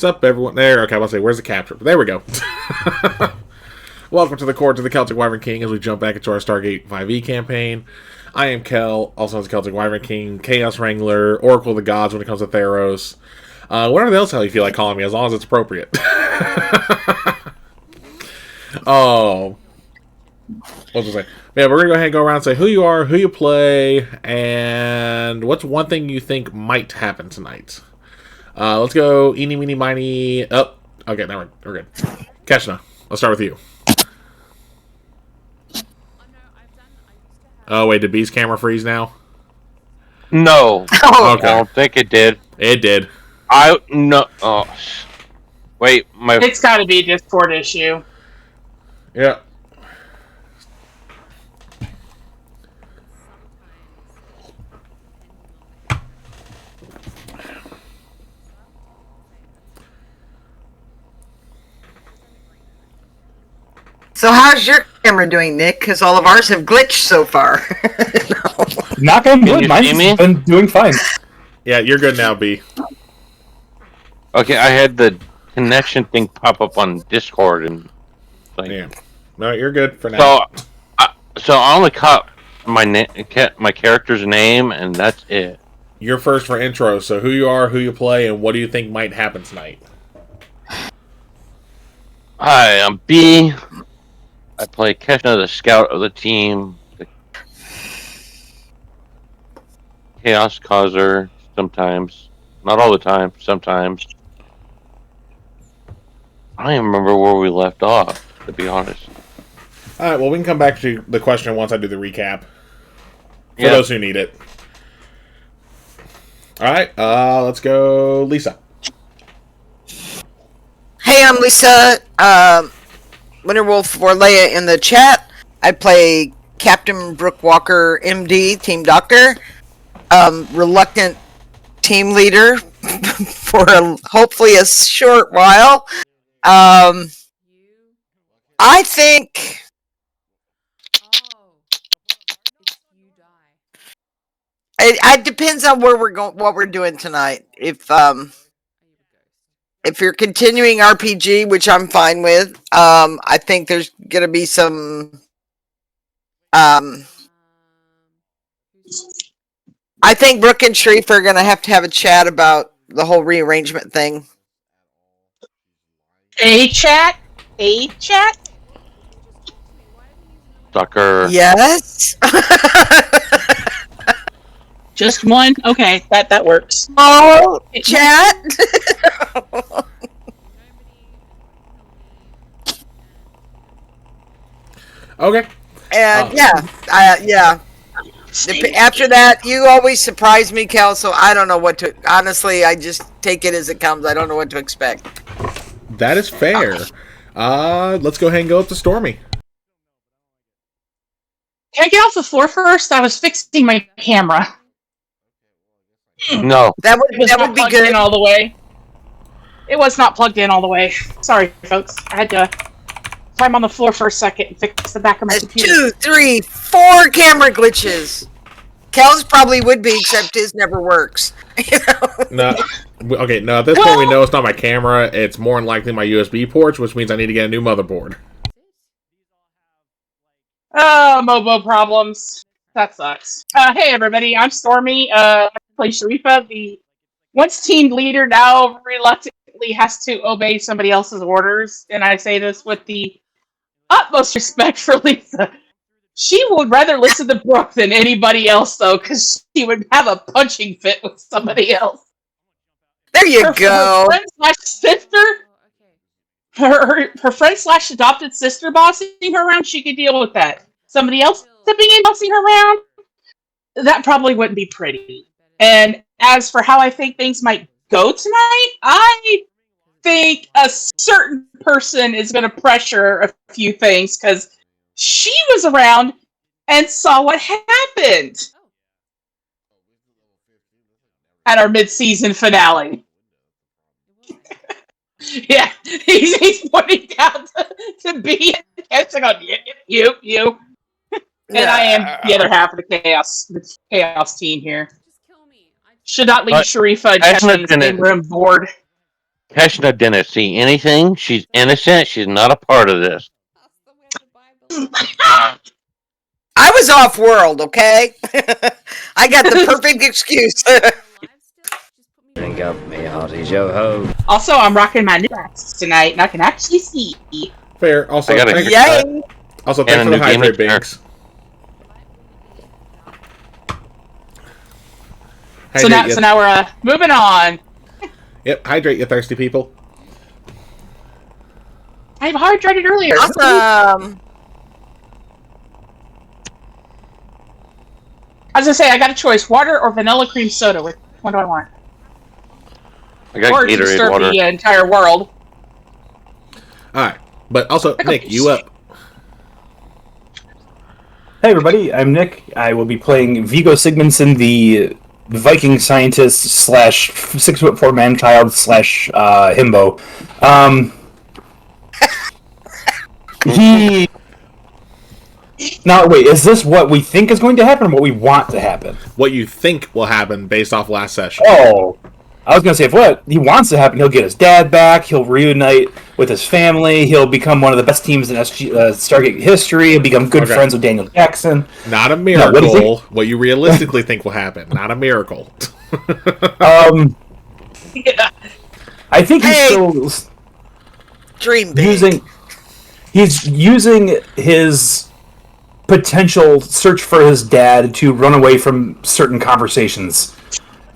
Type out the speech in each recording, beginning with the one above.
What's up, everyone? There, okay, I'll say, where's the capture? There we go. Welcome to the Court of the Celtic Wyvern King as we jump back into our Stargate 5e campaign. I am Kel, also known as the Celtic Wyvern King, Chaos Wrangler, Oracle of the Gods when it comes to Theros. Whatever else hell you feel like calling me, as long as it's appropriate. Oh. What was I say? Yeah, we're going to go ahead and go around and say who you are, who you play, and what's one thing you think might happen tonight. Let's go eeny, meeny, miny. Oh, okay, now we're good. Keshna, let's start with you. Oh, wait, did B's camera freeze now? No. Oh, okay. I don't think it did. It did. No. Oh. Wait, It's gotta be a Discord issue. Yeah. So how's your camera doing, Nick? Because all of ours have glitched so far. Knock on wood, mine's been doing fine. Yeah, you're good now, B. Okay, I had the connection thing pop up on Discord and yeah. No, you're good for now. So I only caught my character's name, and that's it. You're first for intro, so who you are, who you play, and what do you think might happen tonight? Hi, I'm B. I play Keshna, the scout of the team, the chaos causer, sometimes. Not all the time, sometimes. I don't even remember where we left off, to be honest. Alright, well, we can come back to the question once I do the recap. For those who need it. Alright, let's go Lisa. Hey, I'm Lisa. Winterwolf for Leia in the chat. I play Captain Brooke Walker, MD, Team Doctor. Reluctant team leader for hopefully a short while. I think it depends on where we're going, what we're doing tonight. If you're continuing RPG, which I'm fine with, I think there's gonna be some. I think Brooke and Sharif are gonna have to have a chat about the whole rearrangement thing. A chat? Sucker. Yes. Just one? Okay, that works. Oh, chat. Okay. And yeah. After that, you always surprise me, Cal. So I don't know what to. Honestly, I just take it as it comes. I don't know what to expect. That is fair. Let's go ahead and go up to Stormy. Can I get off the floor first? I was fixing my camera. No. That would be good. In all the way. It was not plugged in all the way. Sorry, folks. I had to climb on the floor for a second and fix the back of my computer. 2, 3, 4 camera glitches. Cal's probably would be, except his never works. You know? No. Okay, no, at this point we know it's not my camera. It's more than likely my USB ports, which means I need to get a new motherboard. Oh, MOBO problems. That sucks. Hey, everybody. I'm Stormy. I play Sharifa, the once team leader, now reluctantly has to obey somebody else's orders. And I say this with the utmost respect for Lisa. She would rather listen to Brooke than anybody else, though, because she would have a punching fit with somebody else. There you go. Her friend / sister, her friend / adopted sister bossing her around, she could deal with that. Somebody else stepping in, bossing her around, that probably wouldn't be pretty. And as for how I think things might go tonight, I think a certain person is going to pressure a few things because she was around and saw what happened at our mid-season finale. Yeah, he's pointing down to B and catching on you. And I am the other half of the chaos team here. Should not leave Sharifa and Keshna in the same room bored. Keshna didn't see anything. She's innocent. She's not a part of this. I was off world, okay? I got the perfect excuse. Drink up, me hearty yo ho. Also, I'm rocking my new glasses tonight, and I can actually see. Fair. Also, I got a thank- Yay! also And thanks a for the new game hydrate, mixer. Binks. So Hydrate now you- we're moving on. Yep, hydrate, you thirsty people. I hydrated earlier. Awesome. I was gonna say I got a choice: water or vanilla cream soda. Which one do I want? I got Or to Gatorade disturb water. the entire world. Alright. But also, Pickle Nick, juice. you up. Hey everybody, I'm Nick. I will be playing Viggo Sigmundsson, the Viking scientist slash 6'4" man child slash himbo. He. Now wait, is this what we think is going to happen, or what we want to happen? What you think will happen based off last session. Oh, I was gonna say if what he wants to happen, he'll get his dad back. He'll reunite with his family. He'll become one of the best teams in Stargate history. He'll become good Okay. friends with Daniel Jackson. Not a what do you miracle. What you realistically think will happen. Not a miracle. Yeah. I think he's Hey! still Dream big. he's using his potential search for his dad to run away from certain conversations.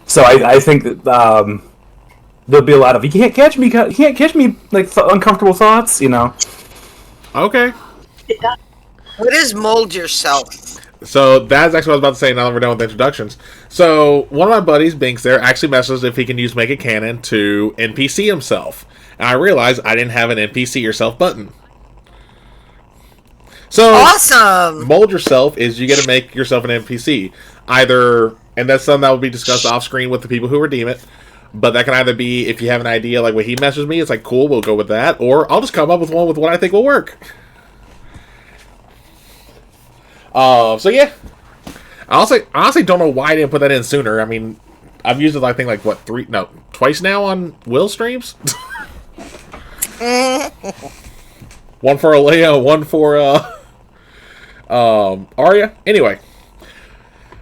So I think that there'll be a lot of you can't catch me like uncomfortable thoughts, you know. Okay. What is mold yourself? So that's actually what I was about to say now that we're done with introductions. So one of my buddies, Binks, there actually messaged if he can use Make It Canon to NPC himself. And I realized I didn't have an NPC yourself button. So Awesome. mold yourself is you get to make yourself an NPC. Either, and that's something that will be discussed off screen with the people who redeem it. But that can either be, if you have an idea like what he messaged me, it's like, cool, we'll go with that. Or I'll just come up with one with what I think will work. So yeah. I honestly don't know why I didn't put that in sooner. I mean, I've used it, I think, like, what, twice now on Will streams? One for Alea, one for, Arya. Anyway.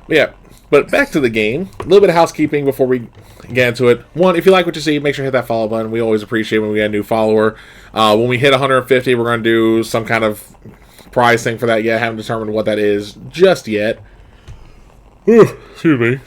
Yeah. But back to the game. A little bit of housekeeping before we get into it. One, if you like what you see, make sure to hit that follow button. We always appreciate when we get a new follower. When we hit 150, we're going to do some kind of prize thing for that yet. Haven't determined what that is just yet. Excuse me.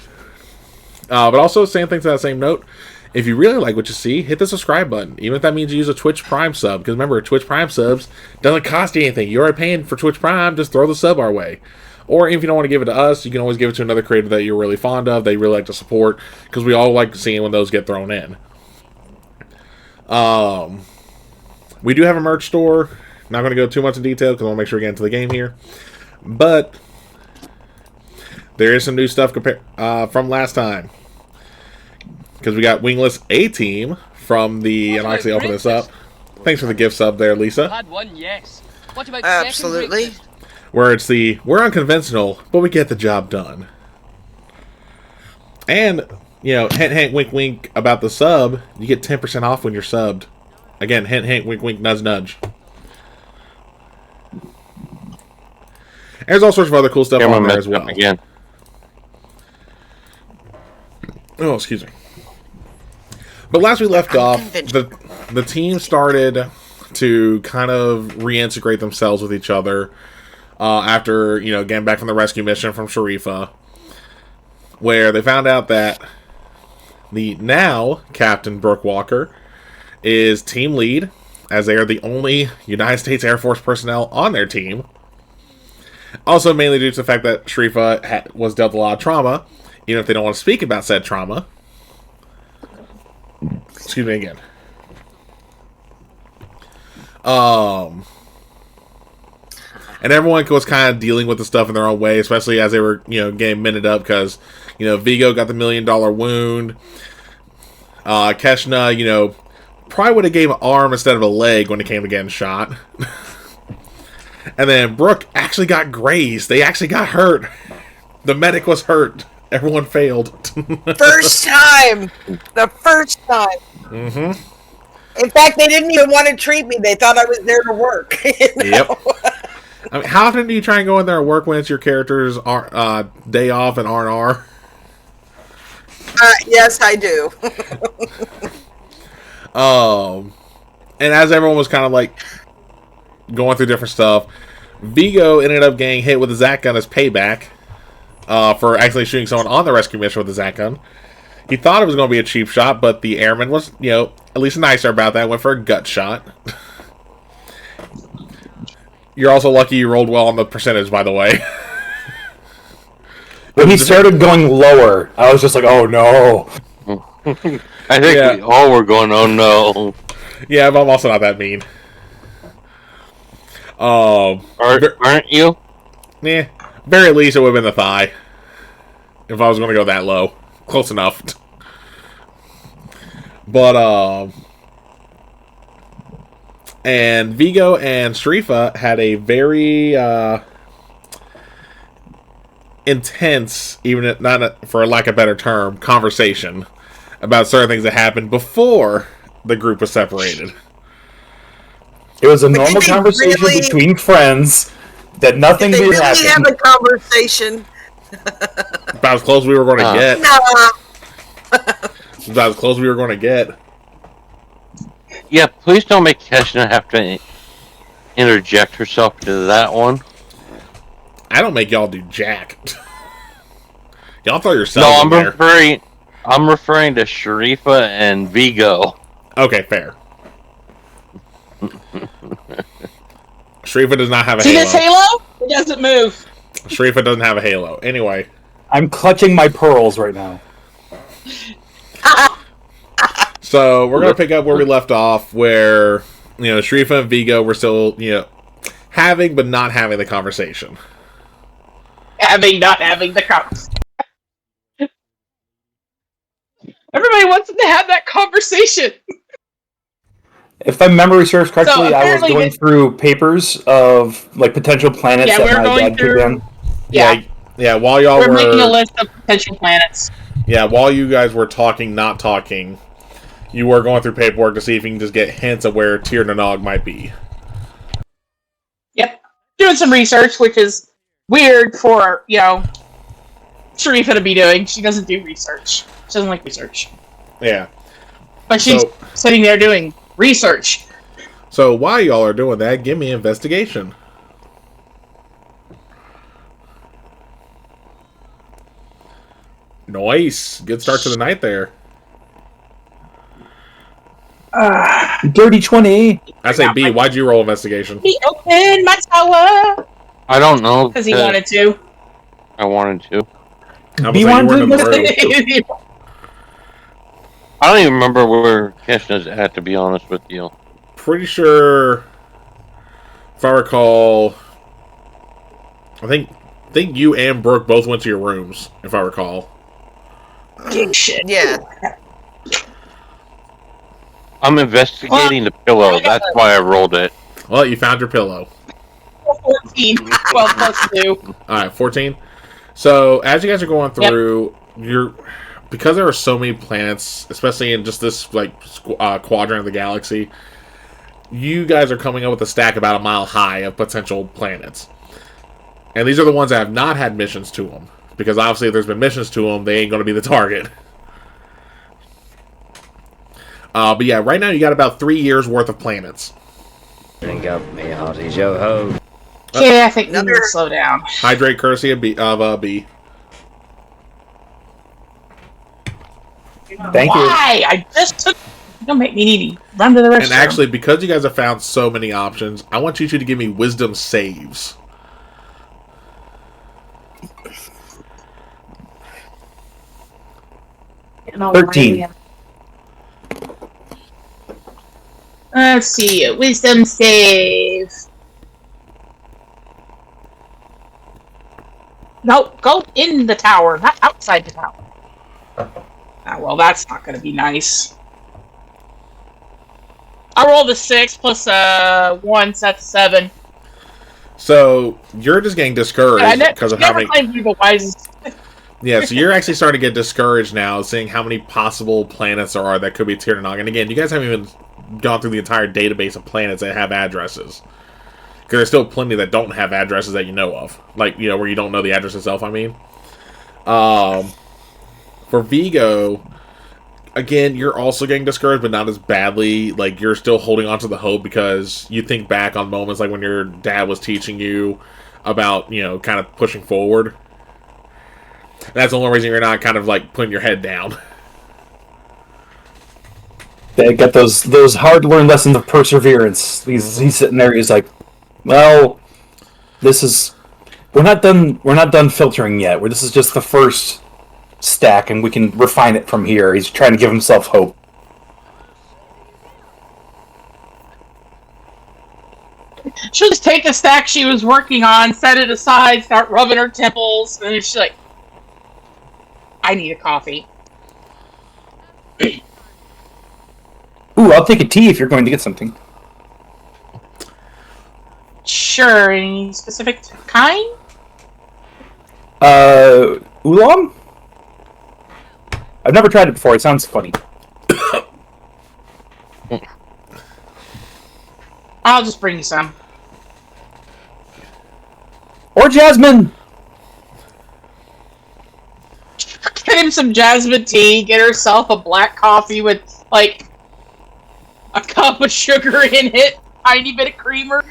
But also, same thing to that same note. If you really like what you see, hit the subscribe button. Even if that means you use a Twitch Prime sub. Because remember, Twitch Prime subs doesn't cost you anything. You're already paying for Twitch Prime. Just throw the sub our way. Or if you don't want to give it to us, you can always give it to another creator that you're really fond of, that you really like to support. Because we all like seeing when those get thrown in. We do have a merch store. Not going to go too much in detail because I want to make sure we get into the game here. But there is some new stuff from last time. Because we got Wingless A-Team from the... And I'll actually open this up. Thanks for the gift sub there, Lisa. Had one, yes. What about Absolutely. second breakfast? Where it's the... We're unconventional, but we get the job done. And, you know, hint, hint, wink, wink about the sub. You get 10% off when you're subbed. Again, hint, hint, wink, wink, nudge, nudge. There's all sorts of other cool stuff on there as well. Again. Oh, excuse me. But last we left off, the team started to kind of reintegrate themselves with each other after, you know, getting back from the rescue mission from Sharifa, where they found out that the now Captain Brooke Walker is team lead, as they are the only United States Air Force personnel on their team. Also, mainly due to the fact that Sharifa was dealt a lot of trauma, even if they don't want to speak about said trauma. Excuse me again. And everyone was kind of dealing with the stuff in their own way, especially as they were, you know, getting minted up because, you know, Viggo got the $1 million wound. Keshna, you know, probably would have gave an arm instead of a leg when it came to getting shot. And then Brooke actually got grazed. They actually got hurt. The medic was hurt. Everyone failed. First time. The first time. Mm-hmm. In fact, they didn't even want to treat me. They thought I was there to work. You know? Yep. I mean, how often do you try and go in there and work when it's your character's day off and R&R? Yes, I do. And as everyone was kind of like going through different stuff, Vigo ended up getting hit with a Zat gun as payback for actually shooting someone on the rescue mission with a Zat gun. He thought it was going to be a cheap shot, but the airman was, at least nicer about that. Went for a gut shot. You're also lucky you rolled well on the percentage, by the way. When he started going lower, I was just like, oh no. I think we all were going, oh no. Yeah, but I'm also not that mean. Aren't you? Yeah, very least it would have been the thigh. If I was going to go that low. Close enough. But, and Vigo and Sharifa had a very, intense, even not for lack of a better term, conversation about certain things that happened before the group was separated. It was a normal conversation between friends that nothing did happen. Did have a conversation? About as close as we were going to get. No. About as close as we were going to get. Yeah, please don't make Keshna have to interject herself into that one. I don't make y'all do jack. Y'all throw yourselves in there. I'm referring to Sharifa and Vigo. Okay, fair. Sharifa does not have a See halo. this halo? It doesn't move. Sharifa doesn't have a halo. Anyway. I'm clutching my pearls right now. So, we're going to pick up where we left off, where, Sharifa and Vigo were still, having but not having the conversation. Not having the conversation. Everybody wants to have that conversation. If my memory serves correctly, So, I was going through papers of potential planets Yeah, that we're my going dad took through- in. Yeah, while y'all We're were... making a list of potential planets. Yeah, while you guys were talking, not talking, you were going through paperwork to see if you can just get hints of where Tir Nanog might be. Yep. Doing some research, which is weird for, Sharifa to be doing. She doesn't do research. She doesn't like research. Yeah. But she's sitting there doing research. So while y'all are doing that, give me investigation. Nice. Good start to the night there. Dirty 20. I say B. Why'd you roll investigation? He opened my tower. I don't know. Because he wanted to. I wanted to. B wanted to. I don't even remember where Keshna's at, to be honest with you. Pretty sure, if I recall, I think you and Brooke both went to your rooms, if I recall. Shit. Yeah. I'm investigating the pillow. That's why I rolled it. Well, you found your pillow. 14. 12 plus 2. Alright, 14. So, as you guys are going through, because there are so many planets, especially in just this quadrant of the galaxy, you guys are coming up with a stack about a mile high of potential planets. And these are the ones that have not had missions to them. Because obviously if there's been missions to them, they ain't going to be the target. But yeah, right now you got about 3 years worth of planets. Drink up, me hearty yo-ho. Yeah, I think we need to slow down. Hydrate courtesy of B. Thank you. Why? I just took... Don't make me need to run to the restroom. And actually, because you guys have found so many options, I want you two to give me wisdom saves. And 13. Let's see. A wisdom save. No, go in the tower, not outside the tower. Ah, well, that's not going to be nice. I rolled a 6 plus 1, so that's 7. So you're just getting discouraged because of how many. The wisest. Yeah, so you're actually starting to get discouraged now, seeing how many possible planets there are that could be Tir Nanog. And again, you guys haven't even gone through the entire database of planets that have addresses. Because there's still plenty that don't have addresses that you know of. Like, where you don't know the address itself, I mean. For Vigo, again, you're also getting discouraged, but not as badly. Like, you're still holding on to the hope because you think back on moments like when your dad was teaching you about, kind of pushing forward. That's the only reason you're not kind of, like, putting your head down. They got those hard-learned lessons of perseverance. He's sitting there. He's like, "Well, we're not done filtering yet. This is just the first stack, and we can refine it from here." He's trying to give himself hope. She'll just take the stack she was working on, set it aside, start rubbing her temples, and then she's like, "I need a coffee." Ooh, I'll take a tea if you're going to get something. Sure, any specific kind? Oolong? I've never tried it before. It sounds funny. I'll just bring you some. Or jasmine! Get him some jasmine tea, get herself a black coffee with, like, a cup of sugar in it, tiny bit of creamer.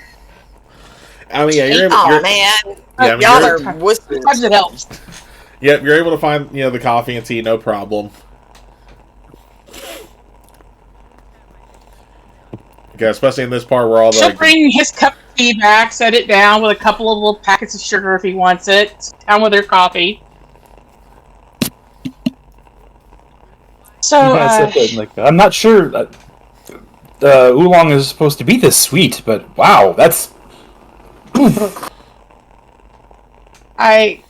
I mean, yeah, you're able, man. Yeah, Y'all are wusses. Sometimes it helps. Yep, you're able to find, the coffee and tea, no problem. Okay, especially in this part where all the... She'll bring his cup of tea back, set it down with a couple of little packets of sugar if he wants it, sit down with her coffee. So, I'm not sure Oolong is supposed to be this sweet, but wow, that's... I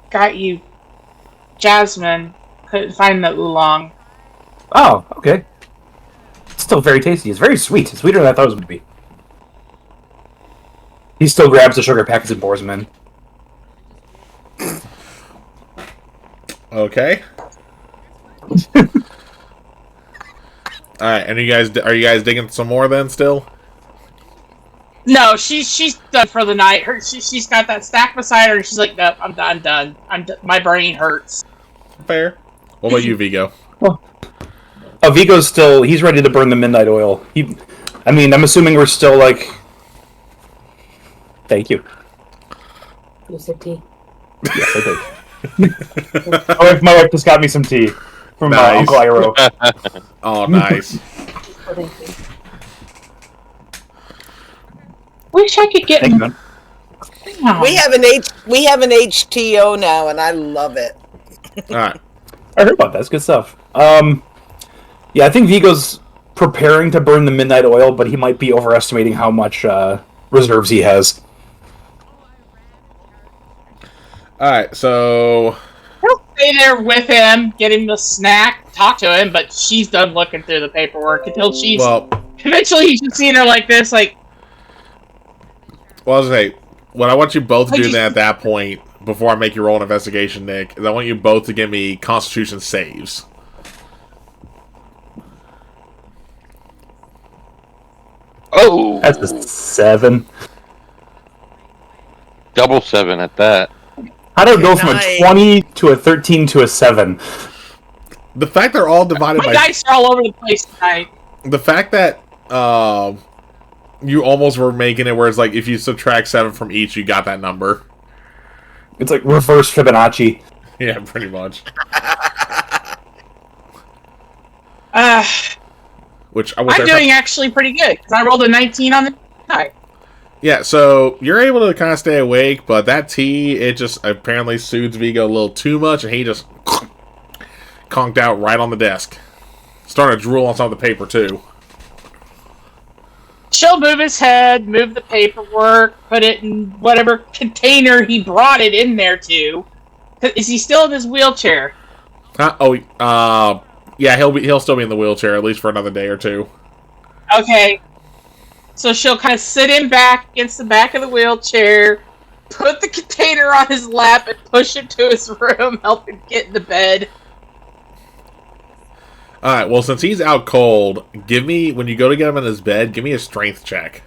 got you jasmine. Couldn't find the oolong. Oh, okay. It's still very tasty. It's very sweet. It's sweeter than I thought it was going to be. He still grabs the sugar packets and pours them in. Okay. Alright, and are you guys digging some more then still? No, she's done for the night. She's got that stack beside her, and she's like, "Nope, I'm done. My brain hurts." Fair. What about you, Vigo? Vigo's still... He's ready to burn the midnight oil. I'm assuming we're still, like... Thank you. You said tea. Yes, I did. my wife just got me some tea from Nice. Uncle Iro. Oh, nice. Oh, thank you. Wish I could get. Thank you, man. We have an HTO now, and I love it. Alright. I heard about that. That's good stuff. Yeah, I think Vigo's preparing to burn the midnight oil, but he might be overestimating how much reserves he has. Alright, so... He'll stay there with him, get him the snack, talk to him, but she's done looking through the paperwork until she's... Well, Eventually he's just seeing her like this, like... I was gonna say, what I want you both to do then at that point, before I make you roll an investigation, Nick, is I want you both to give me Constitution saves. Oh! That's a 7. Double 7 at that. How do I go from Nice. a 20 to a 13 to a 7? The fact they're all divided My by... dice are all over the place tonight. The fact that you almost were making it where it's like, if you subtract 7 from each, you got that number. It's like reverse Fibonacci. Yeah, pretty much. Which I I'm doing actually pretty good, because I rolled a 19 on the die. Yeah, so you're able to kind of stay awake, but that tea, it just apparently soothes Vigo a little too much, and he just conked out right on the desk. Started to drool on some of the paper, too. She'll move his head, move the paperwork, put it in whatever container he brought it in there to. Is he still in his wheelchair? Yeah, he'll still be in the wheelchair, at least for another day or two. Okay. So she'll kind of sit him back against the back of the wheelchair, put the container on his lap, and push him to his room, help him get into bed. Alright, well, since he's out cold, give me, when you go to get him in his bed, give me a strength check.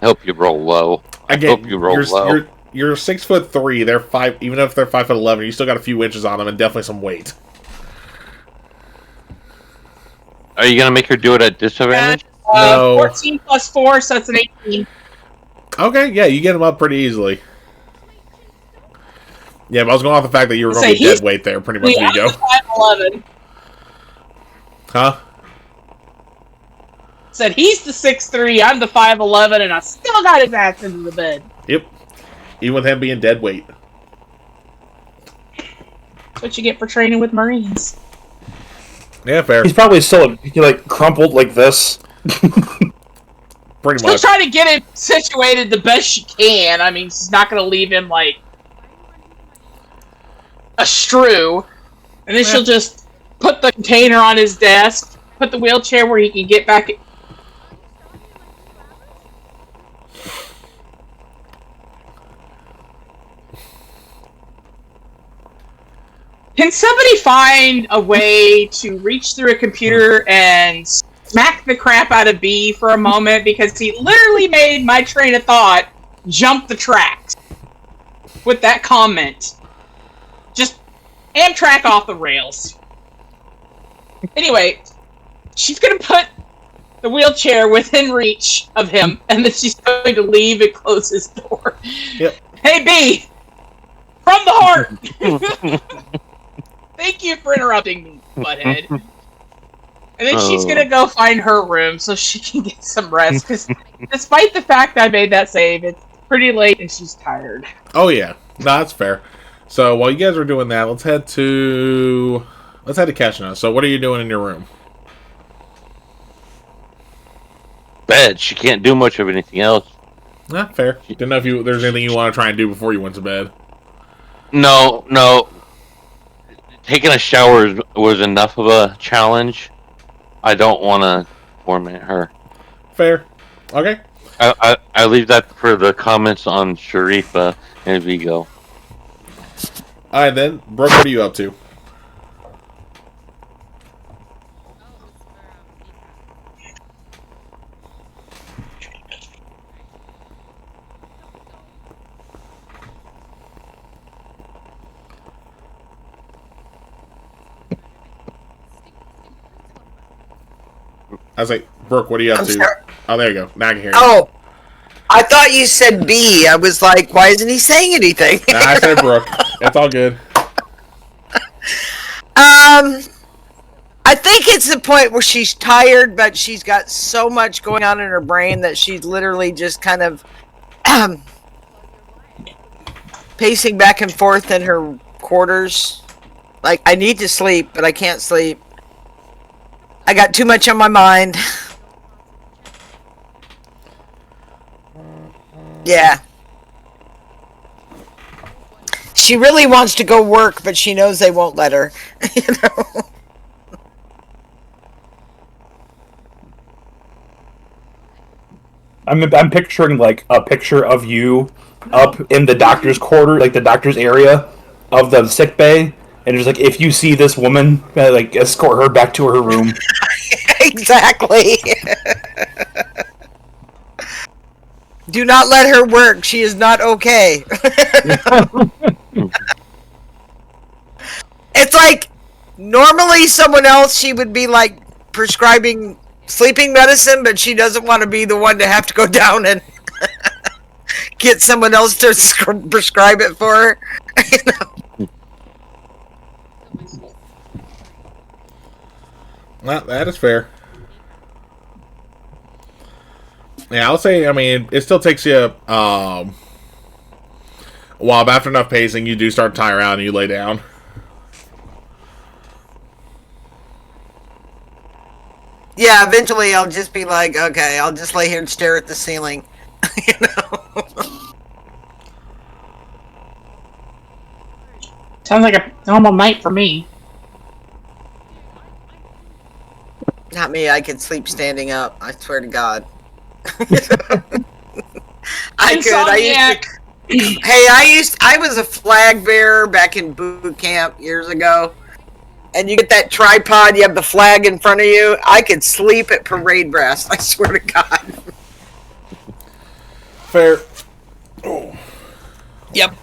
I hope you roll low. Again, hope you roll low. You're 6'3". They're 5. Even if they're 5'11", you still got a few inches on them and definitely some weight. Are you gonna make her do it at disadvantage? No. 14 plus 4, so that's an 18. Okay, yeah, you get him up pretty easily. Yeah, but I was going off the fact that you were going to be dead weight there, pretty much. There you go. 5'11". Huh? Said he's the 6'3", I'm the 5'11", and I still got his ass into the bed. Yep. Even with him being dead weight. That's what you get for training with Marines. Yeah, fair. He's probably still like crumpled like this. Pretty Still much. trying to get him situated the best she can. I mean, she's not going to leave him like a strew. And then she'll just put the container on his desk, put the wheelchair where he can get back. Can somebody find a way to reach through a computer and smack the crap out of B for a moment? Because he literally made my train of thought jump the tracks with that comment. Just Amtrak off the rails. Anyway, she's going to put the wheelchair within reach of him, and then she's going to leave and close his door. Yep. Hey, B! From the heart! Thank you for interrupting me, butthead. And then she's gonna go find her room so she can get some rest, because despite the fact I made that save, it's pretty late and she's tired. Oh, yeah. No, that's fair. So, while you guys are doing that, let's head to Kashina. So, what are you doing in your room? Bed. She can't do much of anything else. Nah, fair. Didn't know if there's anything you want to try and do before you went to bed. No. Taking a shower was enough of a challenge. I don't want to torment her. Fair. Okay. I leave that for the comments on Sharifa and Vigo. Alright then, Brooke, what are you up to? I was like, Brooke, what are you up I'm to? sorry. Oh, there you go. Now I can hear you. Oh, I thought you said B. I was like, why isn't he saying anything? Nah, I said Brooke. It's all good. I think it's the point where she's tired, but she's got so much going on in her brain that she's literally just kind of pacing back and forth in her quarters. Like, I need to sleep, but I can't sleep. I got too much on my mind. Yeah. She really wants to go work, but she knows they won't let her. You know? I'm picturing like a picture of you up in the doctor's quarter, like the doctor's area of the sick bay, and it's like, if you see this woman, like escort her back to her room. Exactly. Do not let her work. She is not okay. It's like, normally someone else, she would be like prescribing sleeping medicine, but she doesn't want to be the one to have to go down and get someone else to prescribe it for her. You know? Well, that is fair. Yeah, I'll say, I mean, it still takes you a while, but after enough pacing, you do start to tire out and you lay down. Yeah, eventually I'll just be like, okay, I'll just lay here and stare at the ceiling. You know? Sounds like a normal night for me. Not me, I could sleep standing up. I swear to God. I could. I was a flag bearer back in boot camp years ago, and you get that tripod, you have the flag in front of you, I could sleep at parade brass. I swear to God. Fair. Oh. Yep.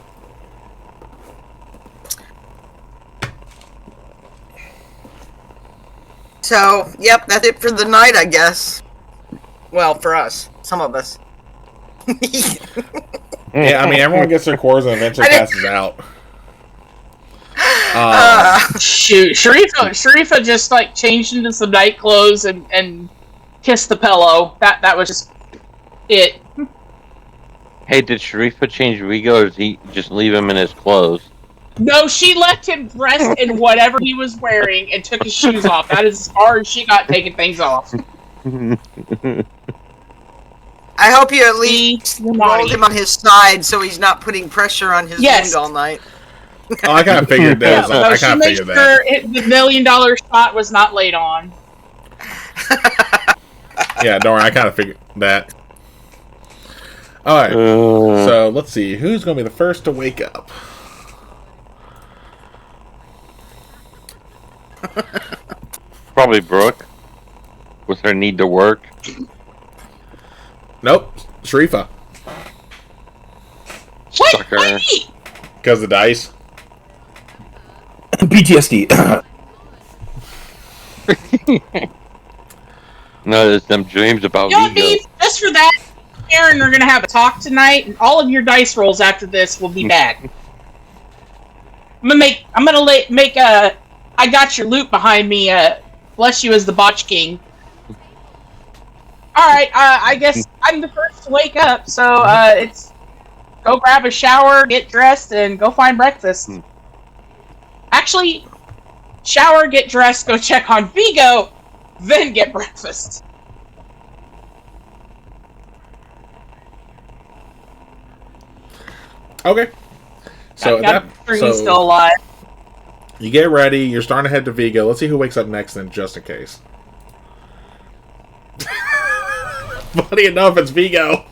So, yep, that's it for the night, I guess. Well, for us. Some of us. Yeah, I mean, everyone gets their cores and eventually passes out. Shoot, Sharifa just like changed into some night clothes and kissed the pillow. That was just it. Hey, did Sharifa change Rigo, or did he just leave him in his clothes? No, she left him dressed in whatever he was wearing and took his shoes off. That is as far as she got taking things off. I hope you at least rolled him on his side so he's not putting pressure on his wound all night. Oh, I kind of figured that. Yeah, I kind of figured that. The $1 million shot was not laid on. Yeah, don't worry. I kind of figured that. All right. So let's see who's going to be the first to wake up. Probably Brooke, with her need to work. Nope, Sharifa. Sucker. Because the dice. PTSD. No, there's them dreams about You know what, Vigo. Beef? Just for that, Aaron, we're gonna have a talk tonight, and all of your dice rolls after this will be bad. I'm gonna make a. I got your loot behind me. Bless you as the botch king. All right, I guess I'm the first to wake up, so it's go grab a shower, get dressed, and go find breakfast. Actually, shower, get dressed, go check on Vigo, then get breakfast. Okay. So he's still alive. You get ready. You're starting to head to Vigo. Let's see who wakes up next, then, just in case. Funny enough, it's Vigo.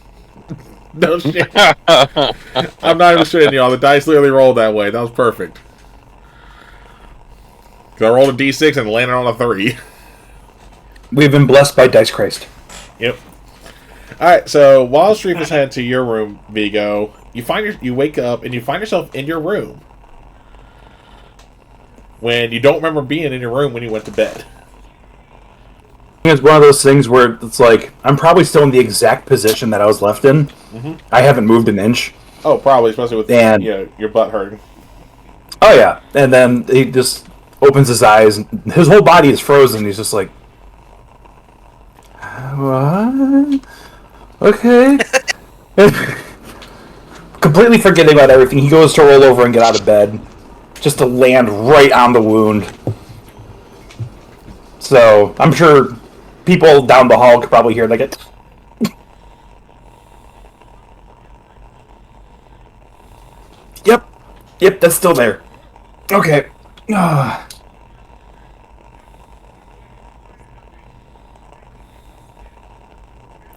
No shit. I'm not even shitting y'all. The dice literally rolled that way. That was perfect. I rolled a d6 and landed on a 3. We've been blessed by Dice Christ. Yep. Alright, so while Streef is heading to your room, Vigo, you wake up and you find yourself in your room. When you don't remember being in your room when you went to bed. It's one of those things where it's like, I'm probably still in the exact position that I was left in. Mm-hmm. I haven't moved an inch. Oh, probably, especially with your butt hurting. Oh, yeah. And then he just opens his eyes. And his whole body is frozen. He's just like, what? Okay. Completely forgetting about everything, he goes to roll over and get out of bed. Just to land right on the wound. So, I'm sure people down the hall could probably hear like it. Yep, that's still there. Okay.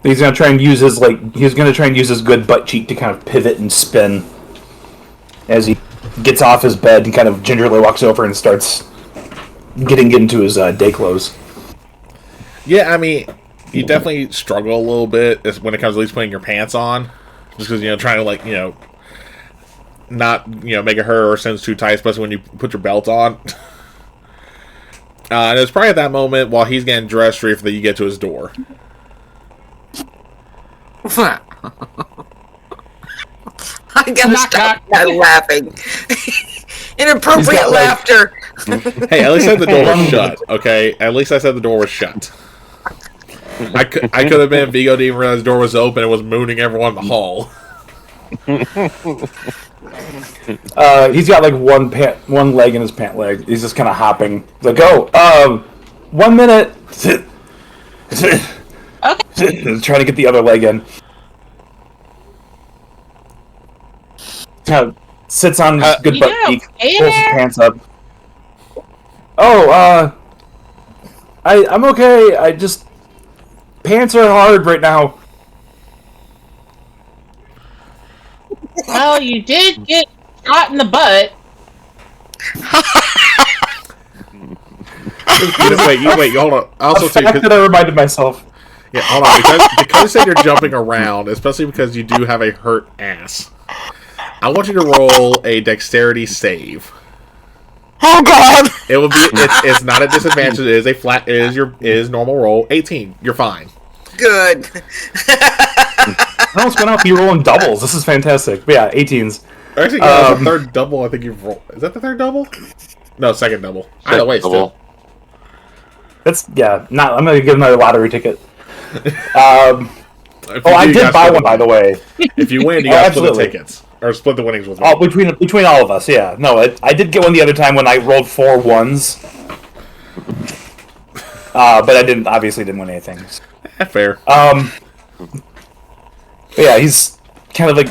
He's gonna try and use his good butt cheek to kind of pivot and spin as he gets off his bed and kind of gingerly walks over and starts getting into his day clothes. Yeah, I mean, you definitely struggle a little bit when it comes to at least putting your pants on. Just because, trying to, not, make it hurt or sense too tight, especially when you put your belt on. And it's probably at that moment, while he's getting dressed, Reef, that you get to his door. I gotta stop that laughing. Inappropriate laughter. Hey, at least I said the door was shut, okay? At least I said the door was shut. I could have been Vigo didn't even realize the door was open and was mooning everyone in the hall. He's got like one leg in his pant leg. He's just kind of hopping. He's like, oh, 1 minute. Okay. Trying to get the other leg in. Kind of sits on his good butt cheek, pulls his pants up. Oh, I'm okay. Pants are hard right now. Well, you did get shot in the butt. wait, hold on. Also, The too, fact that I reminded myself. yeah, hold on. Because you said you're jumping around, especially because you do have a hurt ass. I want you to roll a dexterity save. Oh God! It will be. It's not a disadvantage. It is a flat. It is normal roll. 18. You're fine. Good. I almost went out for you rolling doubles. This is fantastic. But yeah, 18s. Actually, yeah, that's the third double. I think you've rolled. Is that the third double? No, second double. Either way, still. That's not. I'm gonna give another lottery ticket. I did buy one, by the way. If you win, you gotta split the tickets or split the winnings with me. Oh, between all of us, yeah. No, I did get one the other time when I rolled 4 ones. But I obviously didn't win anything. Fair. But yeah, he's kind of like.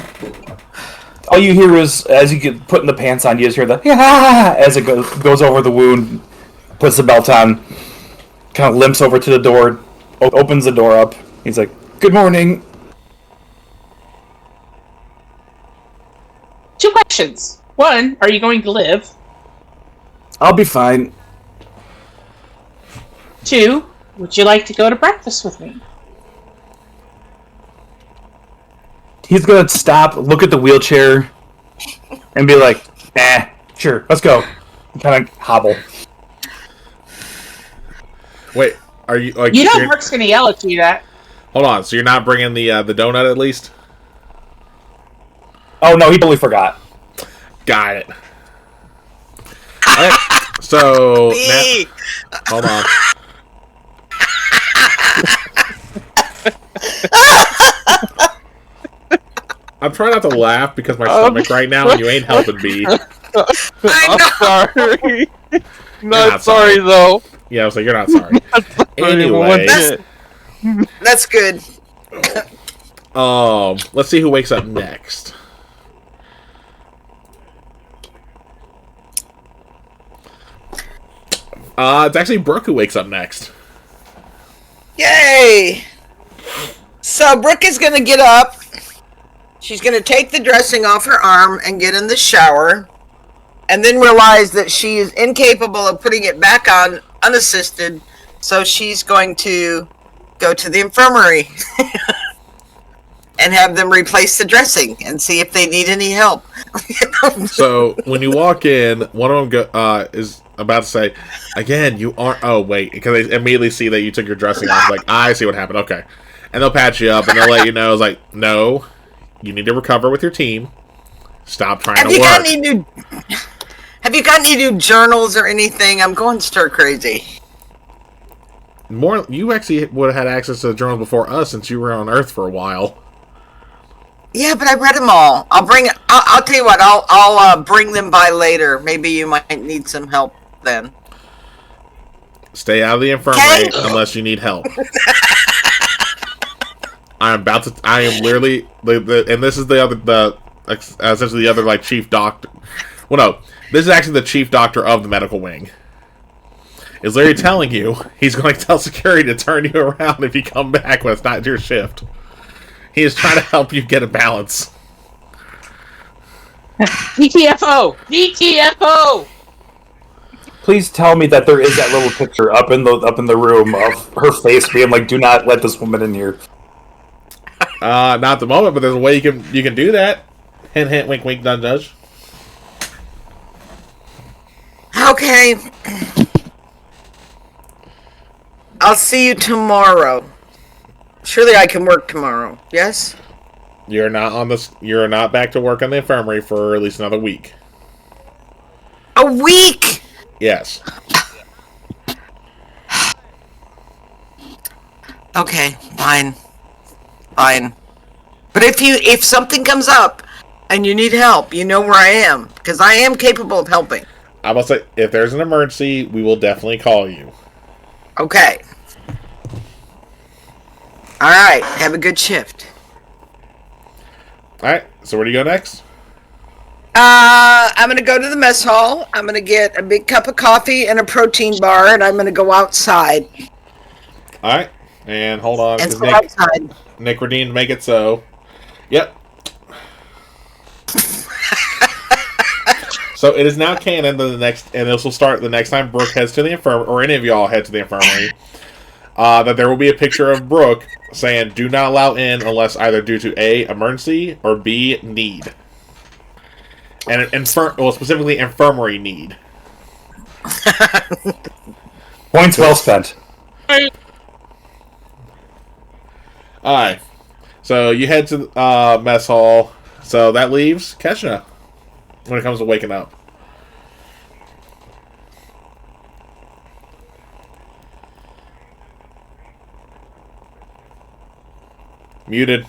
All you hear is, as you get putting the pants on, you just hear the as it goes over the wound, puts the belt on, kind of limps over to the door, opens the door up. He's like, "Good morning." 2 questions. 1, are you going to live? I'll be fine. 2, would you like to go to breakfast with me? He's gonna stop, look at the wheelchair, and be like, sure, let's go. And kind of hobble. Wait, are you like? You know Mark's going to yell at you that. Hold on. So you're not bringing the donut at least? Oh no, he totally forgot. Got it. Alright, so hold on. I'm trying not to laugh because my stomach right now, and you ain't helping me. I'm sorry. Not sorry though. Yeah, I was like, you're not sorry. Anyway, That's good. let's see who wakes up next. It's actually Brooke who wakes up next. Yay! So Brooke is gonna get up. She's gonna take the dressing off her arm and get in the shower, and then realize that she is incapable of putting it back on unassisted. So she's going to go to the infirmary and have them replace the dressing and see if they need any help. So when you walk in, one of them is about to say, "Again, you aren't." Oh wait, because they immediately see that you took your dressing off. Like, I see what happened. Okay, and they'll patch you up and they'll let you know. It's like, no, you need to recover with your team. Stop trying to work. Have you got any new journals or anything? I'm going stir crazy. You actually would have had access to the journals before us since you were on Earth for a while. Yeah, but I read them all. I'll tell you what. I'll bring them by later. Maybe you might need some help then. Stay out of the infirmary unless you need help. I am literally, and this is essentially the other like chief doctor. Well, no, this is actually the chief doctor of the medical wing. Is Larry telling you he's going to tell security to turn you around if you come back when it's not your shift? He is trying to help you get a balance. DTFO! DTFO! Please tell me that there is that little picture up in the room of her face being like, "Do not let this woman in here." Not at the moment, but there's a way you can do that. Hint, hint, wink, wink, nudge, nudge. Okay. I'll see you tomorrow. Surely I can work tomorrow. Yes? You're not back to work in the infirmary for at least another week. A week? Yes. Okay, fine. But if something comes up and you need help, you know where I am, because I am capable of helping. I will say, if there's an emergency, we will definitely call you. Okay. Alright, have a good shift. Alright, so where do you go next? I'm gonna go to the mess hall. I'm gonna get a big cup of coffee and a protein bar, and I'm gonna go outside. Alright, and hold on, And because go outside. Nick redeemed make it so. Yep. So it is now canon that and this will start the next time Brooke heads to the infirmary, or any of y'all head to the infirmary, that there will be a picture of Brooke saying, "Do not allow in unless either due to A, emergency, or B, need." And specifically infirmary need. Points well spent. Alright. So you head to mess hall. So that leaves Kesha when it comes to waking up. Muted.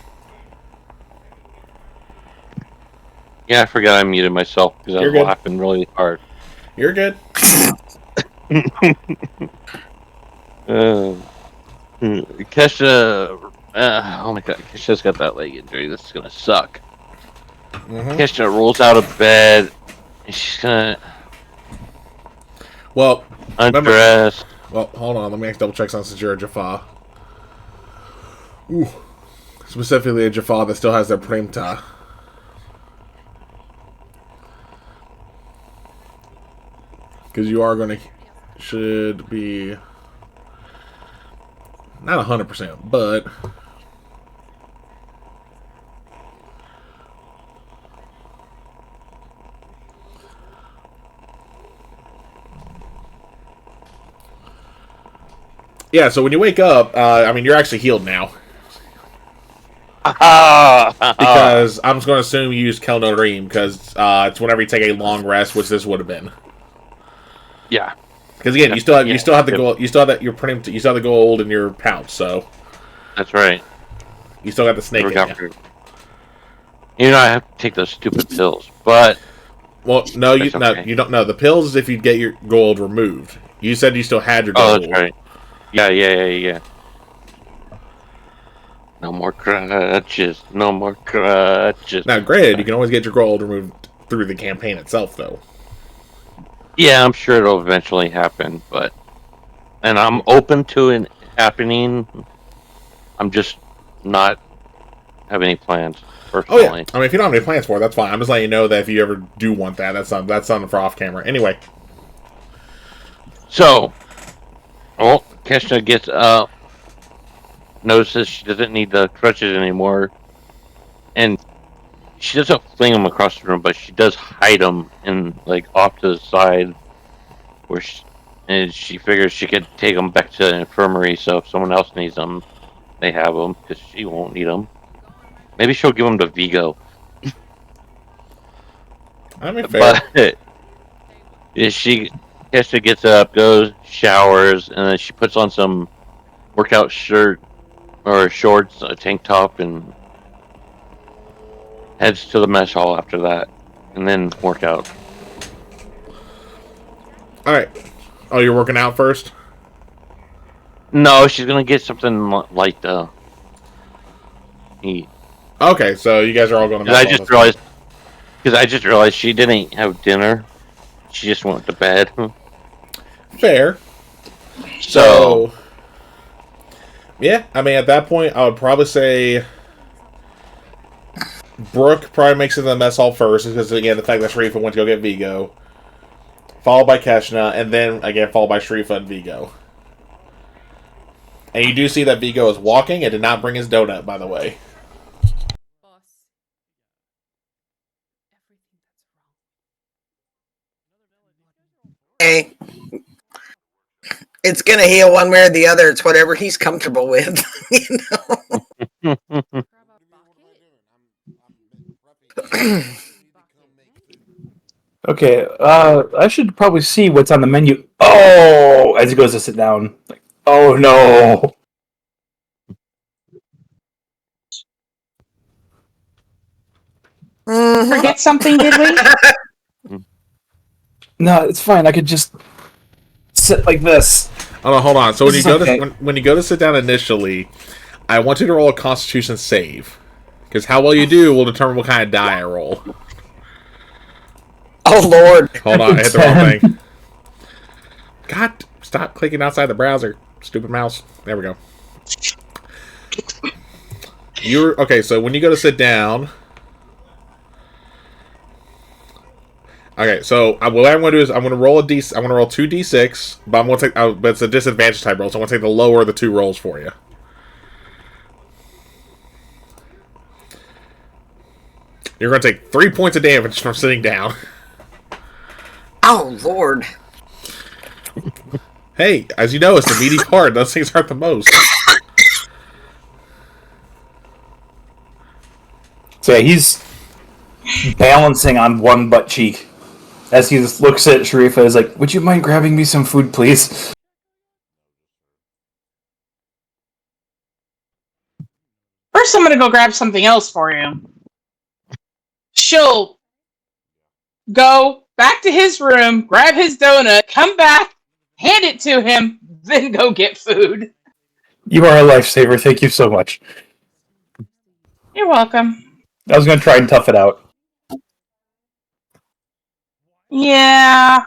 Yeah, I forgot I muted myself because I was laughing really hard. You're good. Kesha, oh my god, Kesha's got that leg injury. This is gonna suck. Kesha rolls out of bed, and she's gonna undress. Well, hold on. Let me double check since you're a Jaffa. Ooh. Specifically a Jaffa that still has their Primta. Because you are going to... Should be... Not 100%, but... Yeah, so when you wake up, I mean, you're actually healed now. Because I'm just going to assume you use Kel Nodarim, because it's whenever you take a long rest, which this would have been. Yeah. Because again, you still have the gold. You still have that. You still have the gold in your pouch. So that's right. You still got the snake in you. You know, I have to take those stupid pills, but no, you don't know. The pills is if you get your gold removed. You said you still had your gold. Oh, that's right. Yeah. No more crutches. No more crutches. Now, granted, you can always get your gold removed through the campaign itself, though. Yeah, I'm sure it'll eventually happen, and I'm open to it happening. I'm just not have any plans personally. Oh yeah, I mean, if you don't have any plans for it, that's fine. I'm just letting you know that if you ever do want that, that's something for off camera. Anyway. So, Kesha gets up, notices she doesn't need the crutches anymore, and she doesn't fling them across the room, but she does hide them in off to the side, where she figures she could take them back to the infirmary. So if someone else needs them, they have them because she won't need them. Maybe she'll give them to Vigo. I mean, fair. But Kesha gets up, goes, showers, and then she puts on some workout shirt or shorts, a tank top, and heads to the mess hall after that, and then work out. Alright. Oh, you're working out first? No, she's gonna get something light to eat. Okay, so you guys are all going to. I just realized she didn't have dinner. She just went to bed. Fair. So yeah, I mean, at that point, I would probably say Brooke probably makes it to the mess hall first, because again, the fact that Sharifa went to go get Vigo, followed by Keshna, and then again followed by Sharifa and Vigo. And you do see that Vigo is walking and did not bring his donut, by the way. Hey, it's gonna heal one way or the other. It's whatever he's comfortable with, you know. Okay, I should probably see what's on the menu. Oh, as he goes to sit down. Oh no. Forget something, did we? No, it's fine. I could just sit like this. Oh no, hold on. So when you go to sit down initially, I want you to roll a Constitution save, because how well you do will determine what kind of die I roll. Oh Lord! Hold on, I hit the wrong thing. God, stop clicking outside the browser, stupid mouse. There we go. Okay. So when you go to sit down, Okay, so what I'm going to do is I'm going to roll I'm going to roll 2d6, but I'm going to take. But it's a disadvantage type roll, so I'm going to take the lower of the two rolls for you. You're going to take 3 points of damage from sitting down. Oh Lord! Hey, as you know, it's the meaty part. Those things hurt the most. So yeah, he's balancing on one butt cheek as he just looks at Sharifa. Is like, "Would you mind grabbing me some food, please?" First, I'm gonna go grab something else for you. She'll go back to his room, grab his donut, come back, hand it to him, then go get food. You are a lifesaver. Thank you so much. You're welcome. I was going to try and tough it out. Yeah,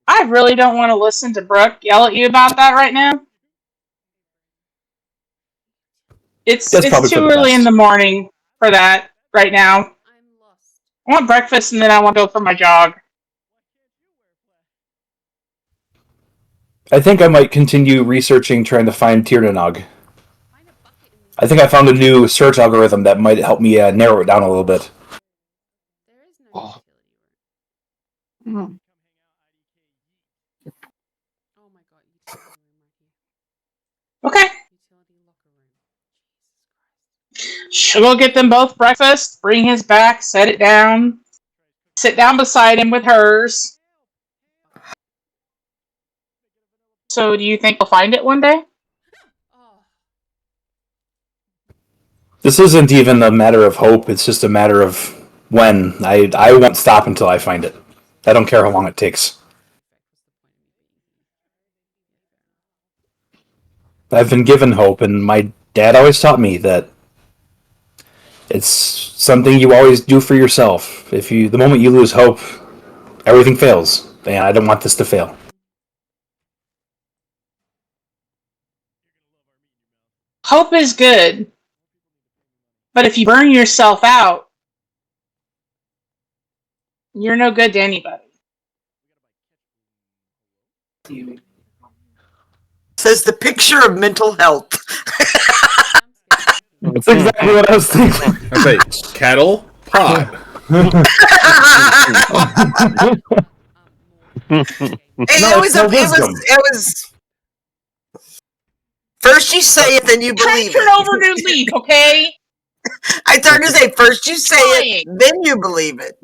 I really don't want to listen to Brooke yell at you about that right now. It's That's probably for too the early best. in the morning for that right now. I want breakfast and then I want to go for my jog. I think I might continue researching, trying to find Tirnanog. I think I found a new search algorithm that might help me narrow it down a little bit. Oh. Okay. She'll go get them both breakfast, bring his back, set it down, sit down beside him with hers. So do you think we'll find it one day? This isn't even a matter of hope, it's just a matter of when. I won't stop until I find it. I don't care how long it takes. I've been given hope, and my dad always taught me that it's something you always do for yourself. The moment you lose hope, everything fails, and I don't want this to fail. Hope is good. But if you burn yourself out, you're no good to anybody. Says the picture of mental health. That's exactly what I was thinking. I say, kettle, pot. It was. First you say it, then you believe Turn it. over new leaf, okay? I started to say, first you say it, then you believe it.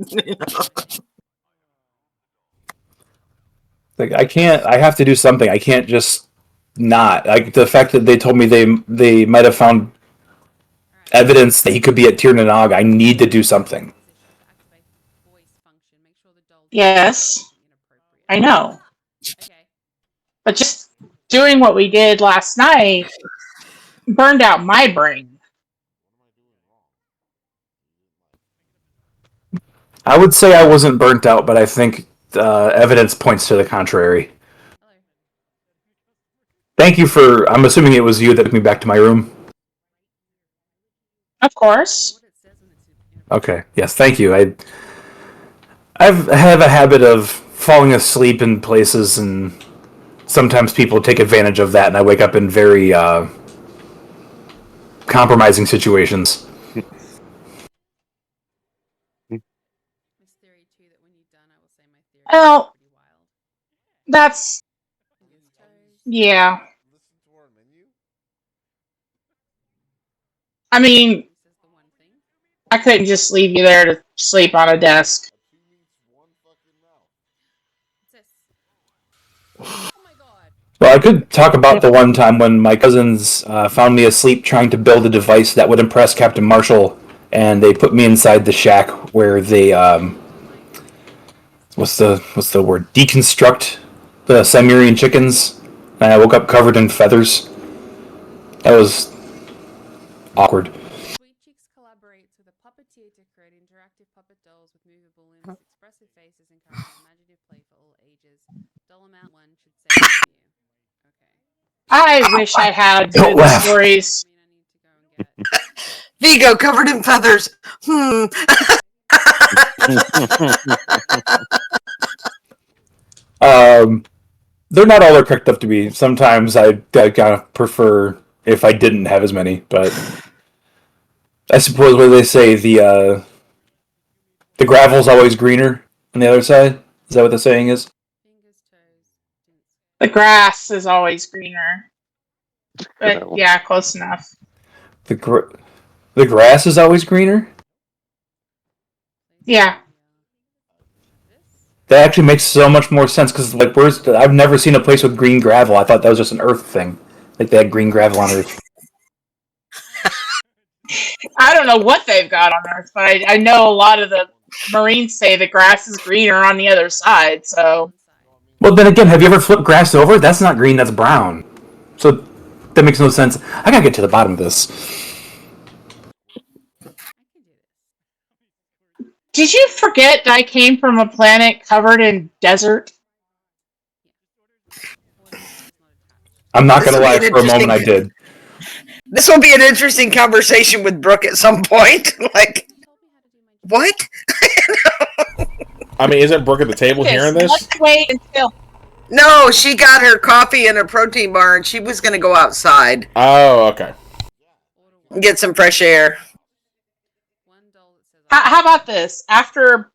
Like I have to do something. I can't just not. Like the fact that they told me they might have found evidence that he could be at Tirnanog, I need to do something. Yes, I know. But just doing what we did last night burned out my brain. I would say I wasn't burnt out, but I think evidence points to the contrary. Thank you for... I'm assuming it was you that took me back to my room? Of course. Okay, yes, thank you. I have a habit of falling asleep in places, and sometimes people take advantage of that, and I wake up in very compromising situations. Well, that's... Yeah. I mean, I couldn't just leave you there to sleep on a desk. Well, I could talk about the one time when my cousins found me asleep trying to build a device that would impress Captain Marshall, and they put me inside the shack where they what's the word? Deconstruct the Cimmerian chickens, and I woke up covered in feathers. That was awkward. Sweet Cheeks collaborates with a puppeteer to create interactive puppet dolls with movable limbs, expressive faces, and imaginative play for all ages. Doll amount 1 should say to you. I wish I had Don't good laugh. stories. Vigo covered in feathers. They're not all they're cracked up to be. Sometimes I kind of prefer if I didn't have as many, but I suppose what they say the gravel's always greener on the other side. Is that what the saying is? The grass is always greener. But yeah, close enough. The grass is always greener? Yeah. That actually makes so much more sense because, like, I've never seen a place with green gravel. I thought that was just an Earth thing. Like, they had green gravel on Earth. I don't know what they've got on Earth, but I know a lot of the Marines say the grass is greener on the other side, so. Well, then again, have you ever flipped grass over? That's not green, that's brown. So, that makes no sense. I gotta get to the bottom of this. Did you forget that I came from a planet covered in desert? I'm not gonna lie, for a moment I did. This will be an interesting conversation with Brooke at some point. Like, what? I mean, isn't Brooke at the table hearing this? Let's wait until. No, she got her coffee and her protein bar, and she was going to go outside. Oh, okay. And get some fresh air. How about this? After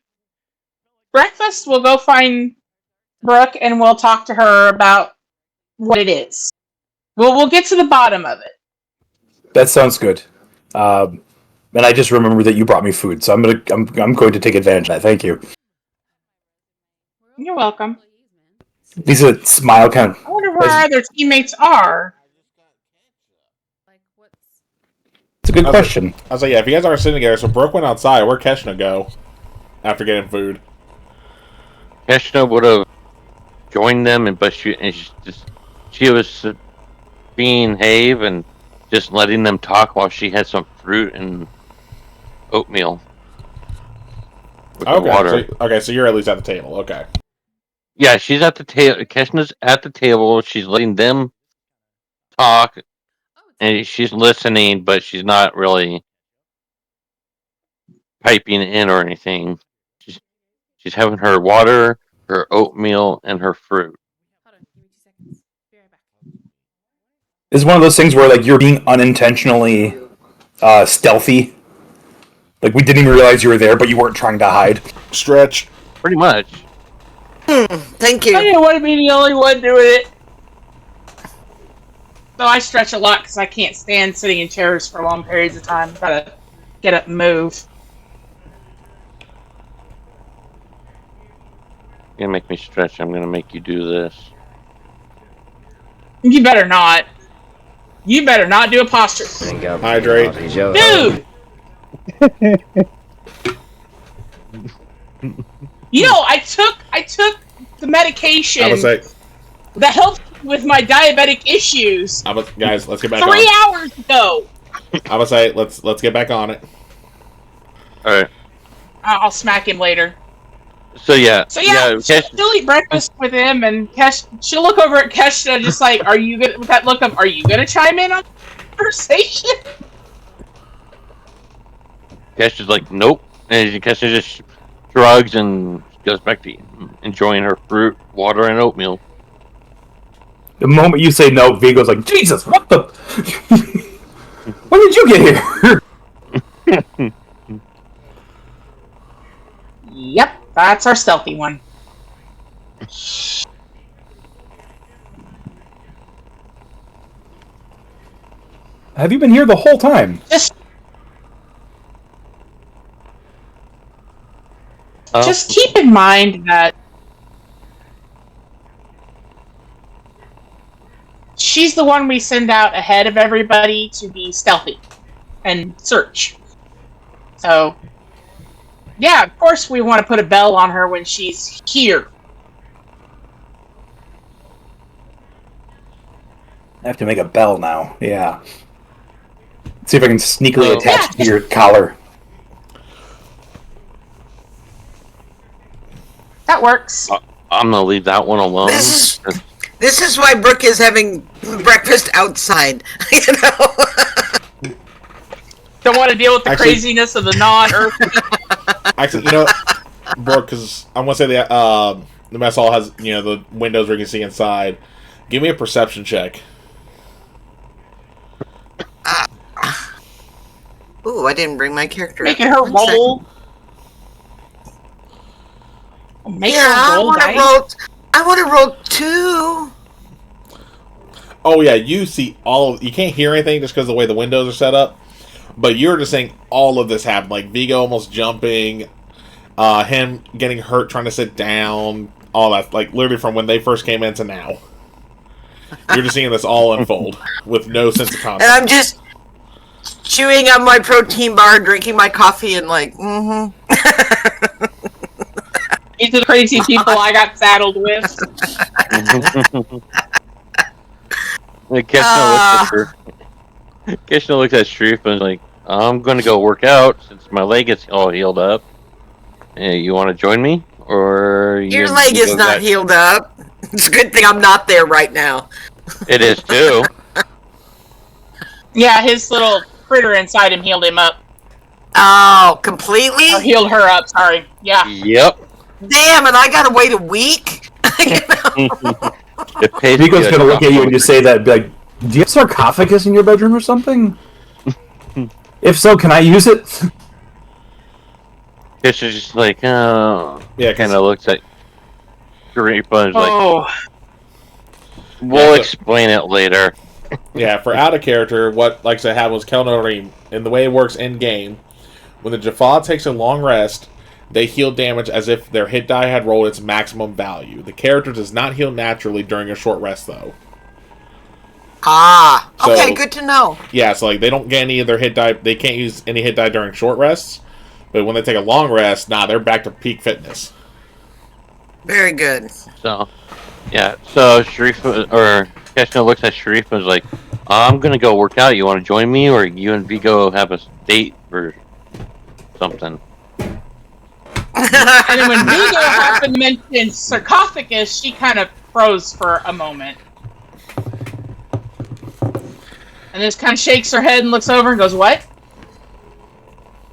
breakfast, we'll go find Brooke and we'll talk to her about what it is. We'll get to the bottom of it. That sounds good. And I just remembered that you brought me food, so I'm going to take advantage of that. Thank you. You're welcome. These are smile kind of. I wonder where our other teammates are. It's a good question. I was like, yeah, if you guys aren't sitting together, so Brooke went outside. Where'd Keshna go after getting food? Keshna would have joined them, but she was being Have and just letting them talk while she had some fruit and oatmeal with the water. So you're at least at the table. Okay. Yeah, she's at the table. Keshna's at the table. She's letting them talk, and she's listening, but she's not really piping in or anything. She's having her water, her oatmeal, and her fruit. It's one of those things where, like, you're being unintentionally stealthy. Like, we didn't even realize you were there, but you weren't trying to hide. Stretch. Pretty much. Thank you. I didn't want to be the only one doing it. Though I stretch a lot because I can't stand sitting in chairs for long periods of time. Gotta get up and move. You're gonna make me stretch. I'm gonna make you do this. You better not. You better not do a posture. Hydrate. Dude! You know, I took the medication that helped with my diabetic issues. Guys, let's get back on 3 hours ago. I would say let's get back on it. All right. I'll smack him later. So yeah, she'll eat breakfast with him, and she'll look over at Keshna just like, "Are you gonna?" With that look of, "Are you gonna chime in on the conversation?" Keshna's like, "Nope," and Keshna just shrugs and goes back to enjoying her fruit, water, and oatmeal. The moment you say no, Vigo's like, Jesus, what the? When did you get here? Yep, that's our stealthy one. Have you been here the whole time? Just keep in mind that she's the one we send out ahead of everybody to be stealthy and search. So, yeah, of course we want to put a bell on her when she's here. I have to make a bell now. Yeah. Let's see if I can sneakily attach it to your collar. That works. I'm gonna leave that one alone. This is why Brooke is having breakfast outside. You know. Don't want to deal with the craziness of the non-Earth. Actually, you know, Brooke, because I want to say the The mess hall has, the windows where you can see inside. Give me a perception check. Ooh, I didn't bring my character up. Making her One second. roll. Make Yeah, her I roll want to dice. roll. I want to roll 2. Oh yeah, you see you can't hear anything just because of the way the windows are set up. But you're just saying all of this happened, like Vigo almost jumping, him getting hurt trying to sit down, all that, like literally from when they first came in to now. You're just seeing this all unfold with no sense of And context. I'm just chewing on my protein bar, drinking my coffee, and like, These are the crazy people I got saddled with. Kishna looks at Sharif and is like, I'm going to go work out since my leg is all healed up. Hey, you want to join me? Or Your leg is not healed up. It's a good thing I'm not there right now. It is too. Yeah, his little critter inside him healed him up. Oh, completely? Or healed her up, sorry. Yeah. Yep. Damn, and I gotta wait a week? Vico's gonna look at you and just say that, be like, do you have sarcophagus in your bedroom or something? If so, can I use it? Kishna's just like, oh. Yeah, kind of looks at Sharif and is like, we'll explain it later. Yeah, for out of character, what like I said happened was Kelnorim, and the way it works in game, when the Jaffa takes a long rest, they heal damage as if their hit die had rolled its maximum value. The character does not heal naturally during a short rest, though. Ah, okay, So, good to know. Yeah, so like they don't get any of their hit die. They can't use any hit die during short rests, but when they take a long rest, they're back to peak fitness. Very good. So, yeah. So Sharif or Kishna looks at Sharif and is like, I'm gonna go work out. You want to join me, or you and Vigo have a date or something? And then when Vigo happened to mention sarcophagus, she kind of froze for a moment. And then just kind of shakes her head and looks over and goes, what?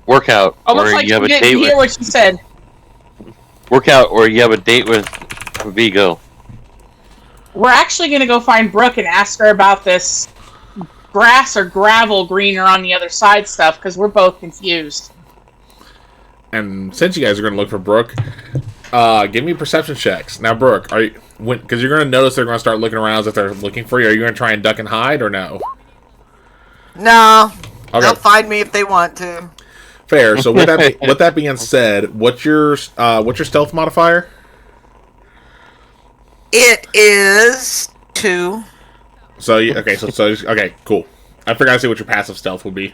Workout. Almost or like you have she a didn't date hear what she said. Workout, or you have a date with Vigo. We're actually going to go find Brooke and ask her about this grass or gravel greener on the other side stuff, because we're both confused. And since you guys are going to look for Brooke, give me perception checks. Now, Brooke, because you're going to notice they're going to start looking around as if they're looking for you. Are you going to try and duck and hide or no? No. Okay. They'll find me if they want to. Fair. So with that being said, what's your stealth modifier? It is 2. So okay, cool. I forgot to see what your passive stealth would be.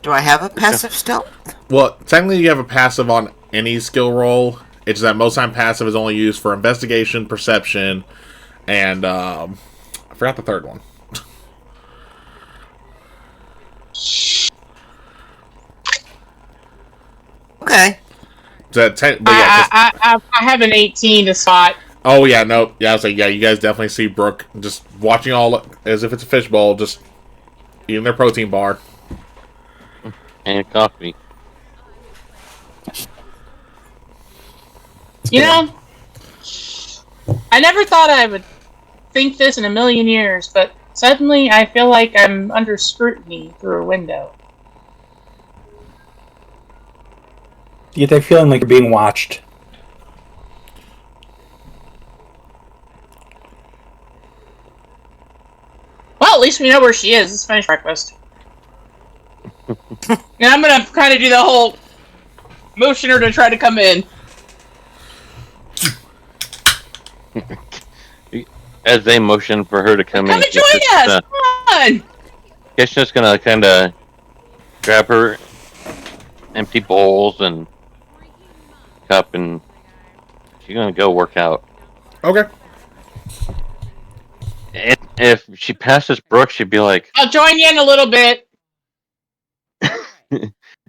Do I have a passive stealth? Well, technically you have a passive on any skill roll. It's that most time passive is only used for investigation, perception, and I forgot the third one. Okay. I have an 18 to spot. Oh yeah, no, yeah. I was like, yeah, you guys definitely see Brooke just watching all as if it's a fishbowl, just eating their protein bar and coffee. You know, I never thought I would think this in a million years, but suddenly I feel like I'm under scrutiny through a window. You get that feeling like you're being watched. Well, at least we know where she is. Let's finish breakfast. And I'm gonna kind of do the whole motion her to try to come in. As they motion for her to come in, Come and join us! Come on! Kishna's gonna kind of grab her empty bowls and cup, and she's gonna go work out. Okay. If she passes Brooke, she'd be like, I'll join you in a little bit.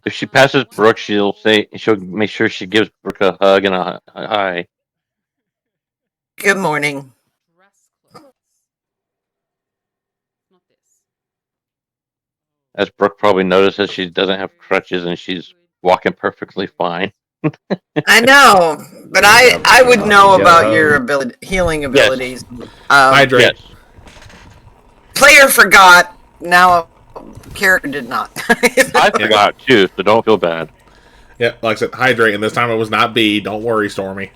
if she passes Brooke, she'll make sure she gives Brooke a hug and a hi. Good morning. As Brooke probably notices, she doesn't have crutches and she's walking perfectly fine. I know, but I would know about your healing abilities. Hydrate. Yes. Player forgot. Now, character did not. I forgot too, so don't feel bad. Yeah, like I said, hydrate, and this time it was not B. Don't worry, Stormy.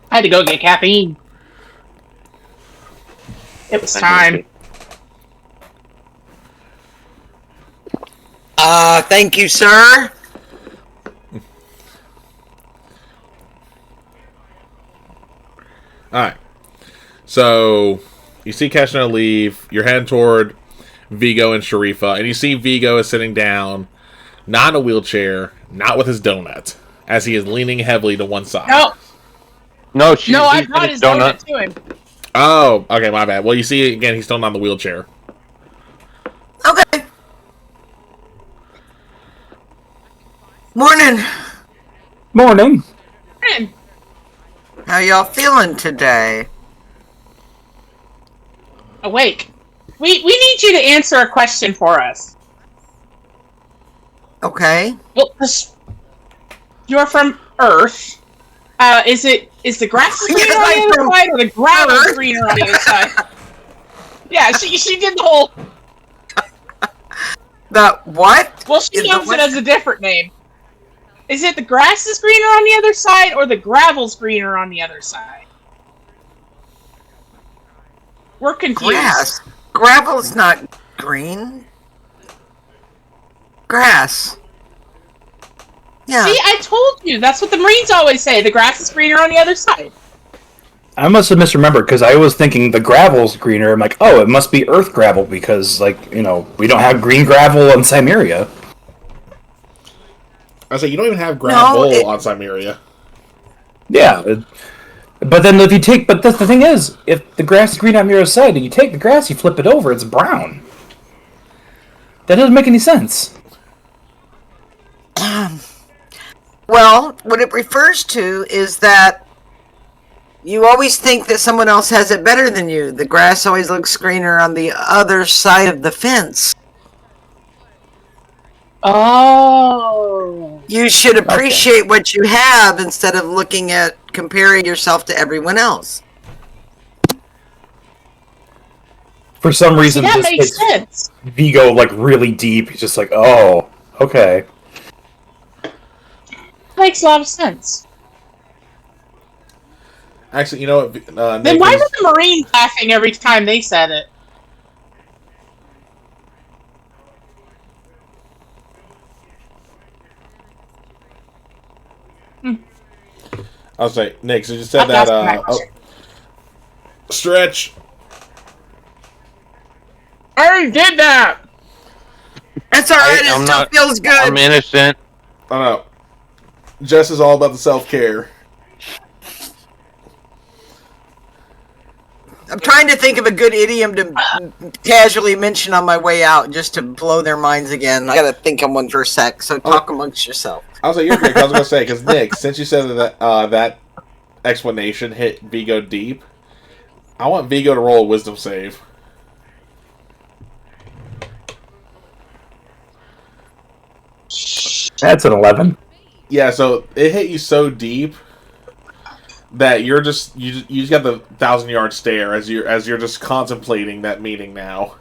I had to go get caffeine. It was time. Thank you, sir. Alright. So, you see Keshna leave. You're heading toward Vigo and Sharifa, and you see Vigo is sitting down, not in a wheelchair, not with his donut, as he is leaning heavily to one side. No, I brought his donut to him. Oh, okay, my bad. Well, you see, again, he's still not in the wheelchair. Okay. Morning. Morning. How y'all feeling today? Awake. We need you to answer a question for us. Okay. Well, you're from Earth. Is the grass greener on the other side or the gravel greener on the other side? Yeah, she did the whole. The what? Well, she knows it as a different name. Is it the grass is greener on the other side or the gravel's greener on the other side? We're confused. Grass. Gravel's not green. Grass. Yeah. See, I told you. That's what the Marines always say. The grass is greener on the other side. I must have misremembered because I was thinking the gravel's greener. I'm like, oh, it must be Earth gravel because, like, you know, we don't have green gravel in Cimmeria. I was like, you don't even have gravel on Cimmeria. Yeah, but then if you take, but that's the thing is, if the grass is green on Mira's side and you take the grass, you flip it over, it's brown. That doesn't make any sense. Well, what it refers to is that you always think that someone else has it better than you. The grass always looks greener on the other side of the fence. Oh. You should appreciate what you have instead of looking at comparing yourself to everyone else. For some reason, that this makes hits sense. Vigo like really deep. He's just like, oh, okay. Makes a lot of sense. Actually, you know what? Then why were the Marines laughing every time they said it? I was like, Nick, so you said that, stretch. I already did that! That's alright, it still feels good. I'm innocent. I don't know. Jess is all about the self-care. I'm trying to think of a good idiom to casually mention on my way out, just to blow their minds again. I gotta think of one for a sec, so talk amongst yourself. I was like, you're great. I was going to say, because Nick, since you said that that explanation hit Vigo deep, I want Vigo to roll a wisdom save. That's an 11. Yeah, so it hit you so deep that you're just you just got the 1,000-yard stare as you're just contemplating that meeting now.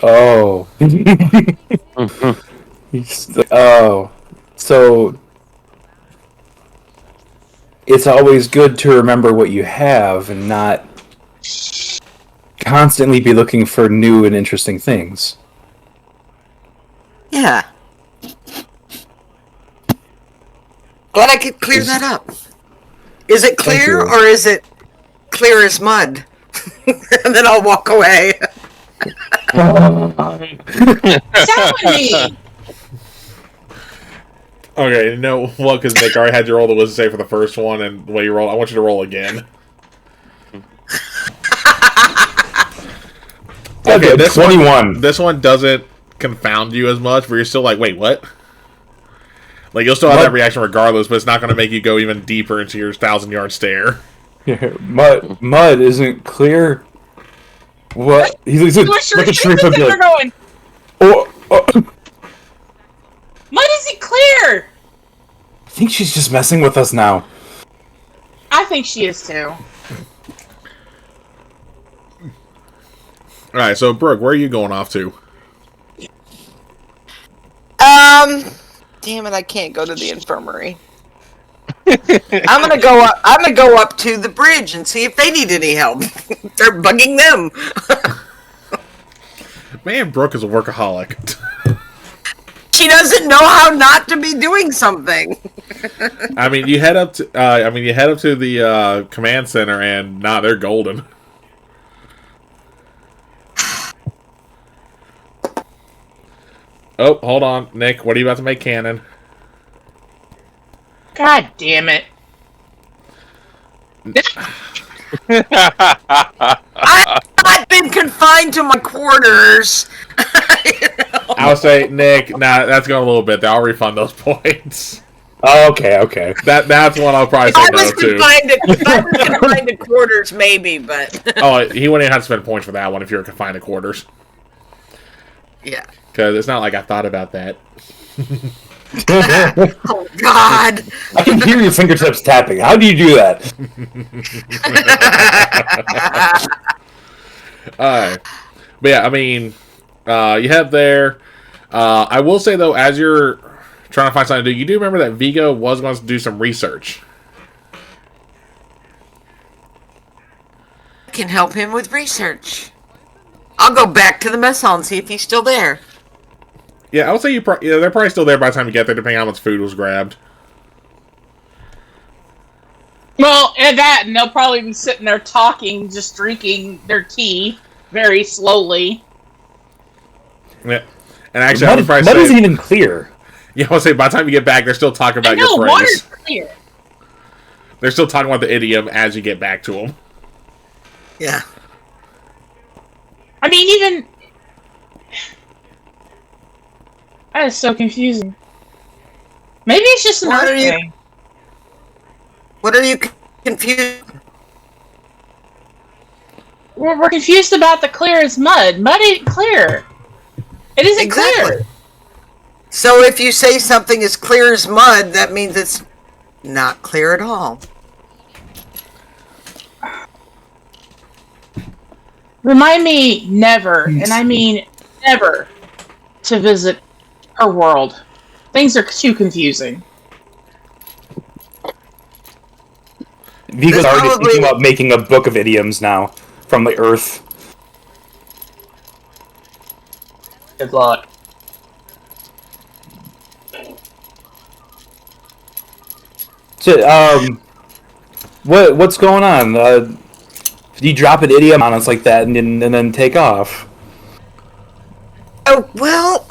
Oh. Oh. So it's always good to remember what you have and not constantly be looking for new and interesting things. Yeah. Glad I could clear that up. Is it clear or is it clear as mud? And then I'll walk away. Okay, no, well, because Nick already had you roll the wisdom save for the first one, and the way you roll, I want you to roll again. Okay, this 21. This one doesn't confound you as much, but you're still like, wait, what? Like, you'll still have that reaction regardless, but it's not going to make you go even deeper into your 1,000-yard stare. Yeah, mud isn't clear. What? He's You were sure look at they're Sharifa going. oh. Mud isn't clear. I think she's just messing with us now. I think she is too. Alright, so, Brooke, where are you going off to? Damn it, I can't go to the infirmary. I'm gonna go up to the bridge and see if they need any help. They're bugging them. Man, Brooke is a workaholic. She doesn't know how not to be doing something. I mean, you head up to the command center, and they're golden. Oh, hold on, Nick. What are you about to make canon? God damn it. I've been confined to my quarters. I would say, Nick, that's going a little bit there. I'll refund those points. Okay. That's one I'll probably say I no was to. confined to quarters, maybe, but... Oh, he wouldn't even have to spend points for that one if you were confined to quarters. Yeah. Because it's not like I thought about that. Oh, God! I can hear your fingertips tapping. How do you do that? Alright. But yeah, I mean, you head there. I will say, though, as you're trying to find something to do, you do remember that Vigo was going to do some research. I can help him with research. I'll go back to the mess hall and see if he's still there. Yeah, I would say they're probably still there by the time you get there, depending on how much food was grabbed. Well, and they'll probably be sitting there talking, just drinking their tea very slowly. Yeah. And actually, I would probably mud say... isn't even clear. Yeah, I would say by the time you get back, they're still talking about your phrase. Water's clear. They're still talking about the idiom as you get back to them. Yeah. I mean, even... That is so confusing. Maybe it's just an Earth thing. What are you confused? We're confused about the clear as mud. Mud ain't clear. It isn't clear. So if you say something is clear as mud, that means it's not clear at all. Remind me never, and I mean never, to visit her world. Things are too confusing. Vigo's already thinking about making a book of idioms now from the Earth. Good luck. So, what's going on? You drop an idiom on us like that and then take off. Oh, well...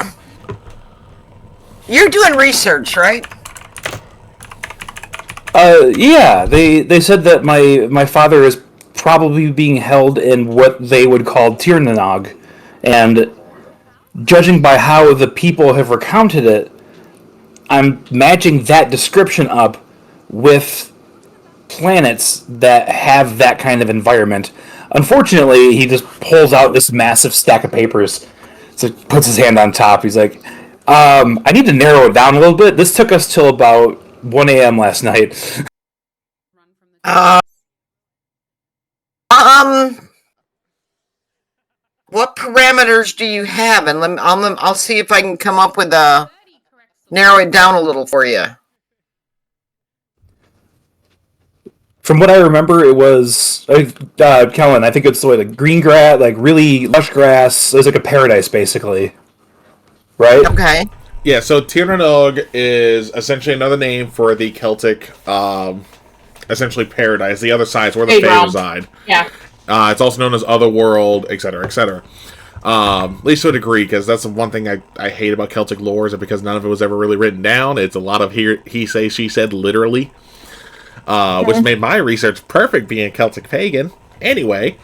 You're doing research, right? Yeah. They said that my father is probably being held in what they would call Tirnanog, and judging by how the people have recounted it, I'm matching that description up with planets that have that kind of environment. Unfortunately, he just pulls out this massive stack of papers, so puts his hand on top. He's like, I need to narrow it down a little bit. This took us till about 1 a.m. last night. What parameters do you have? And I'll see if I can come up with narrow it down a little for you. From what I remember, it was Kellen. I think it's like green grass, like really lush grass. It was like a paradise, basically. Right? Okay. Yeah, so Tirnanog is essentially another name for the Celtic, essentially paradise, the other side, where the Fae reside. Yeah. It's also known as Otherworld, etc., etc. At least to a degree, because that's the one thing I hate about Celtic lore, is that because none of it was ever really written down. It's a lot of he say, she said, literally. Which made my research perfect being Celtic pagan. Anyway.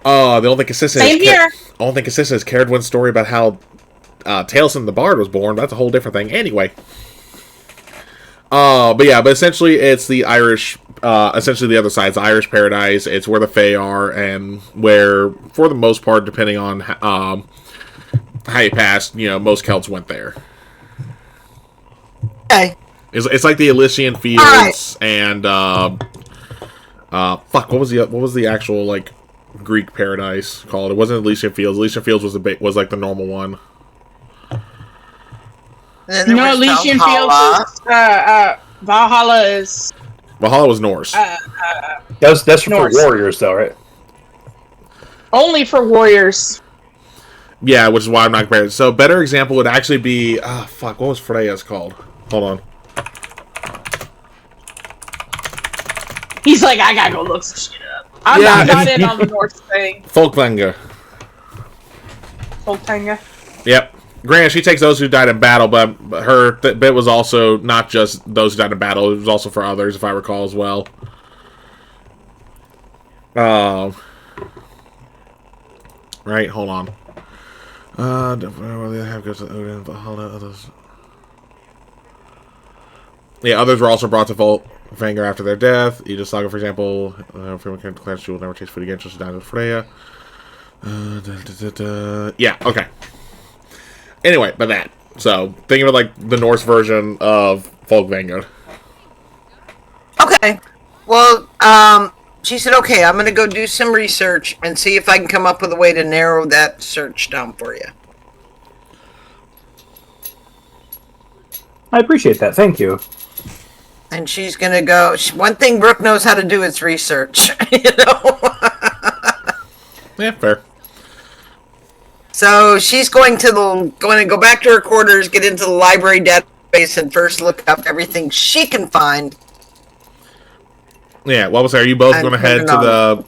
The only thing consistent is Caradwin's story about how Taliesin the Bard was born. That's a whole different thing. Anyway. But essentially it's the Irish, essentially the other side. It's the Irish paradise. It's where the Fae are, and where, for the most part, depending on how you passed, most Celts went there. Okay. It's like the Elysian Fields, and what was the actual like Greek paradise called? It wasn't Elysian Fields. Elysian Fields was like the normal one. No, Elysian Fields is, Valhalla is... Valhalla was Norse. That's for Norse. warriors, though, right? Only for warriors. Yeah, which is why I'm not comparing. So, a better example would actually be... what was Freya's called? Hold on. He's like, I gotta go look some shit up. I'm not in on the Norse thing. Folkvanga. Folkvanga. Yep. Granted, she takes those who died in battle, but her bit was also not just those who died in battle. It was also for others, if I recall, as well. Right, hold on. Yeah, others were also brought to Folkvanga after their death. Aegis Saga, for example, Freeman can declare she will never taste food again until she dies with Freya. Yeah, okay. Anyway, but that. So, think of it like the Norse version of Folkvanga. Okay. Well, she said, okay, I'm going to go do some research and see if I can come up with a way to narrow that search down for you. I appreciate that. Thank you. And she's going to go... One thing Brooke knows how to do is research, Yeah, fair. So she's going to go back to her quarters, get into the library database, and first look up everything she can find. Yeah, what was that? Are you both going to head to the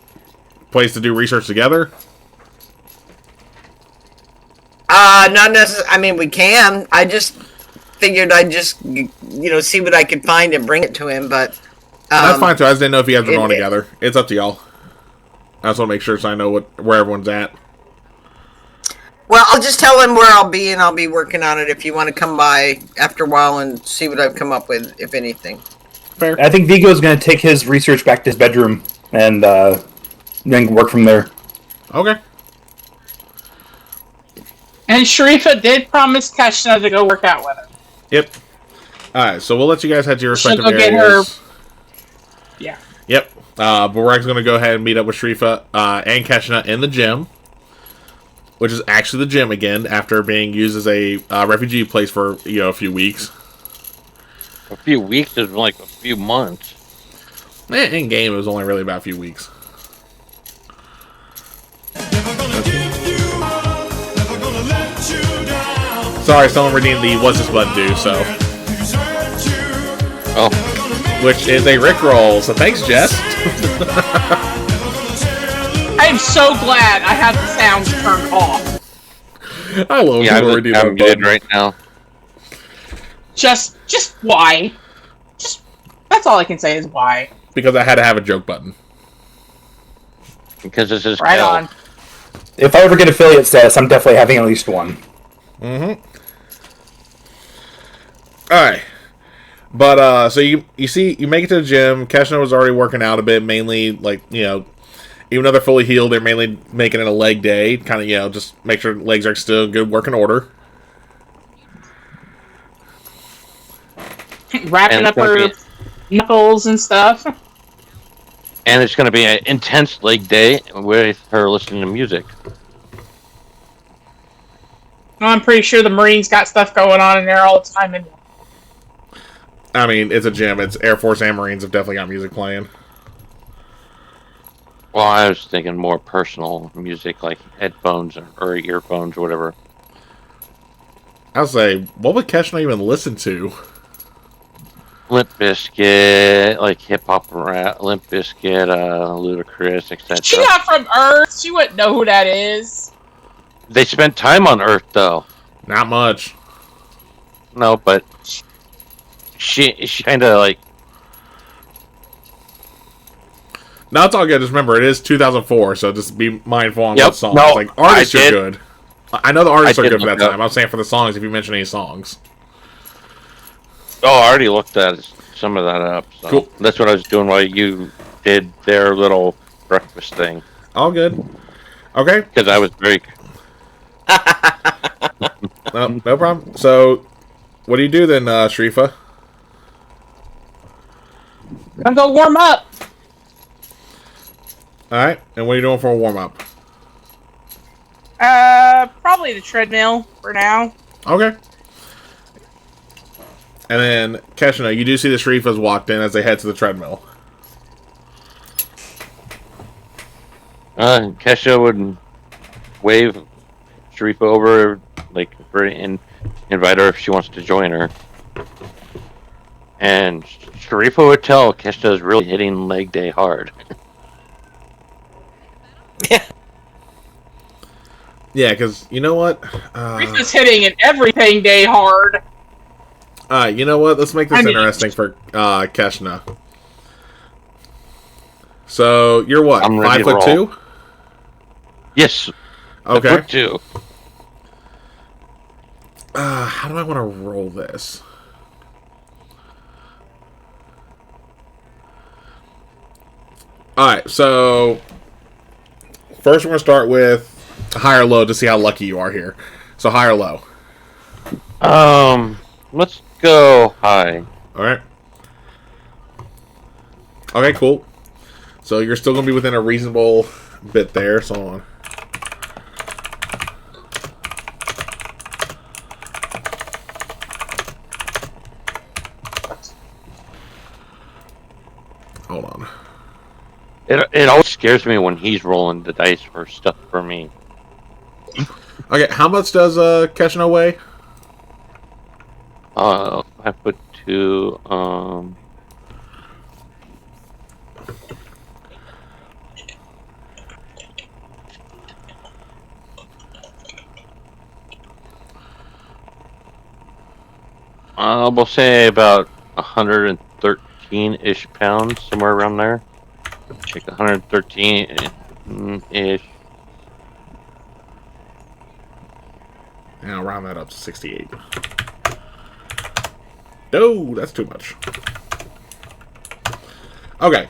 place to do research together? Not necessarily. I mean, we can. I just figured I'd just, see what I could find and bring it to him, but... That's fine, too. I just didn't know if you guys were going together. It's up to y'all. I just want to make sure so I know where everyone's at. Well, I'll just tell him where I'll be, and I'll be working on it if you want to come by after a while and see what I've come up with, if anything. Fair. I think Vigo's going to take his research back to his bedroom and then work from there. Okay. And Sharifa did promise Keshna to go work out with her. Yep. Alright, so we'll let you guys head to your She'll respective go get areas. her... Yeah. Yep. But we're actually going to go ahead and meet up with Sharifa and Keshna in the gym. Which is actually the gym again, after being used as a refugee place for, a few weeks. A few weeks is like a few months. In game, it was only really about a few weeks. Sorry, someone redeemed the What's This Button Do, so. Oh. Which is a Rickroll, so thanks, Jess. I am so glad I have the sounds turned off. I love I'm good right now. Just why? That's all I can say is why. Because I had to have a joke button. Because this is right hell. on. If I ever get affiliate status, I'm definitely having at least one. Mm-hmm. Alright. But, so you see, you make it to the gym. Keshna was already working out a bit, mainly, like, even though they're fully healed, they're mainly making it a leg day. Kind of, just make sure legs are still in good working order. Wrapping up her knuckles and stuff. And it's going to be an intense leg day with her listening to music. Well, I'm pretty sure the Marines got stuff going on in there all the time. And I mean, it's a gym. It's Air Force and Marines have definitely got music playing. Well, I was thinking more personal music, like headphones or earphones or whatever. I'll say, what would Keshna even listen to? Limp Bizkit, like hip hop rap, Limp Bizkit, Ludacris, etc. She not from Earth. She wouldn't know who that is. They spent time on Earth, though. Not much. No, but she kind of like. No, it's all good. Just remember, it is 2004, so just be mindful on Yep. what songs. No, like, artists are good. I know the artists I are did good for look that up. time. I'm saying for the songs, if you mention any songs. Oh, I already looked at some of that up. So Cool. that's what I was doing while you did their little breakfast thing. All good. Okay. Because I was very. No problem. So, what do you do then, Sharifa? I'm gonna warm up. All right. And what are you doing for a warm up? Probably the treadmill for now. Okay. And then, Keshna, you do see the Sharifas walked in as they head to the treadmill. Kesha would wave Sharifa over, like, and invite her if she wants to join her. And Sharifa would tell Kesha is really hitting leg day hard. Yeah, because you know what? Rifa's hitting an everything day hard. You know what? Let's make this I mean- interesting for Keshna. So you're what? I'm ready to 5'2"? Yes. Okay. 5'2". How do I want to roll this? Alright, so first we're going to start with high or low to see how lucky you are here. So high or low? Let's go high. Alright. Okay, cool. So you're still going to be within a reasonable bit there, so hold on. Hold on. It always scares me when he's rolling the dice for stuff for me. Okay, how much does Keshna weigh? 5'2". We'll say about 113-ish pounds, somewhere around there. Like 113-ish. And I'll round that up to 68. No, that's too much. Okay.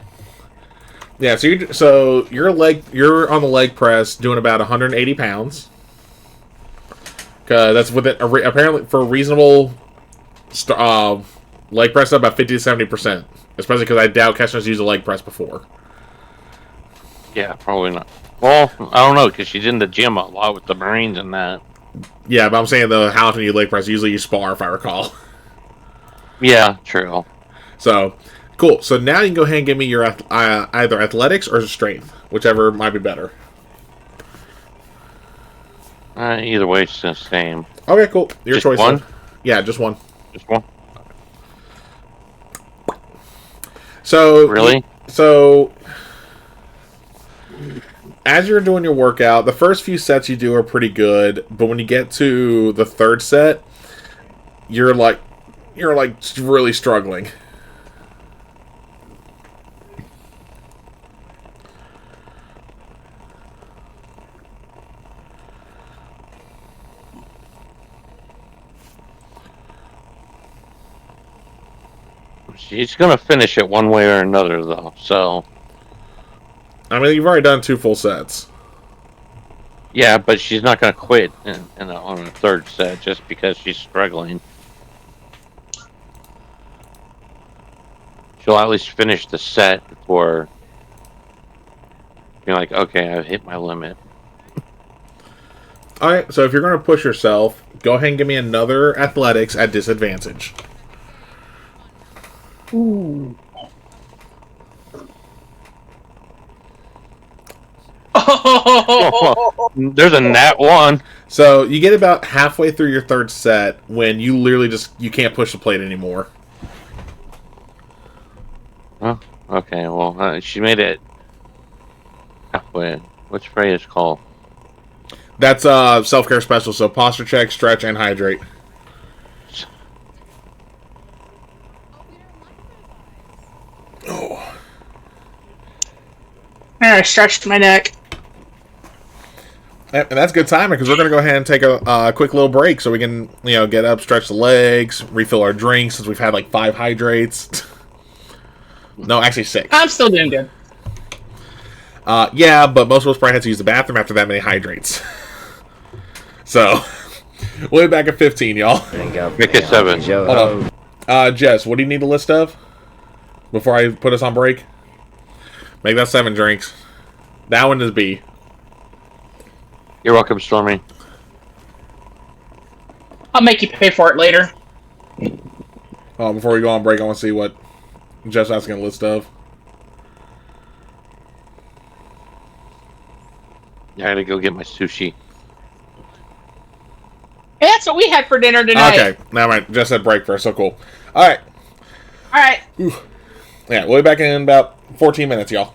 Yeah, so you're on the leg press doing about 180 pounds. That's with it. Apparently, for a reasonable leg press, about 50 to 70%. Especially because I doubt Keshna's used a leg press before. Yeah, probably not. Well, I don't know, because she's in the gym a lot with the Marines and that. Yeah, but I'm saying how often you leg press. Usually you spar, if I recall. Yeah, true. So, cool. So now you can go ahead and give me your either athletics or strength, whichever might be better. Either way, it's the same. Okay, cool. Your Just choice. one? Yeah, just one. Just one? So Really? So as you're doing your workout, the first few sets you do are pretty good, but when you get to the third set, you're like really struggling. She's gonna finish it one way or another, though. So I mean, you've already done 2 full sets. yeah, but she's not gonna quit on the third set just because she's struggling. She'll at least finish the set before you're like, okay, I've hit my limit. Alright, so if you're going to push yourself, go ahead and give me another athletics at disadvantage. Ooh. There's a nat 1. So you get about halfway through your third set when you literally you can't push the plate anymore. Oh, okay. Well, she made it halfway. What's phrase called? That's self-care special, so posture check, stretch, and hydrate. Oh. I stretched my neck. And that's good timing because we're going to go ahead and take a quick little break so we can, get up, stretch the legs, refill our drinks since we've had like 5 hydrates. No, actually 6. I'm still doing good. Yeah, but most of us probably had to use the bathroom after that many hydrates. So, we'll be back at 15, y'all. Make it 7. Hold on. Jess, what do you need a list of before I put us on break? Make that 7 drinks. That one is B. You're welcome, Stormy. I'll make you pay for it later. Before we go on break, I want to see what Jeff's asking a list of. I gotta go get my sushi. Hey, that's what we had for dinner tonight. Okay, never mind. Jess said break first, so cool. Alright. Alright. Yeah, we'll be back in about 14 minutes, y'all.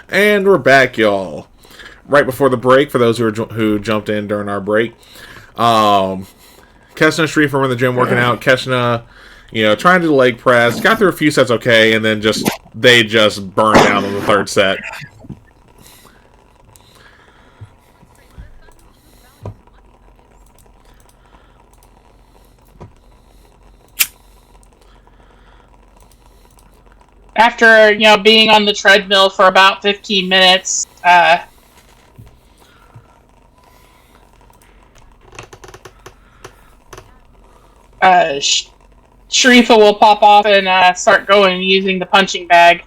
And we're back, y'all. Right before the break, for those who jumped in during our break, Keshna and Sharifa were in the gym working out. Keshna, trying to do the leg press, got through a few sets okay, and then they just burned down on the third set. After, being on the treadmill for about 15 minutes, Sharifa will pop off and start going using the punching bag.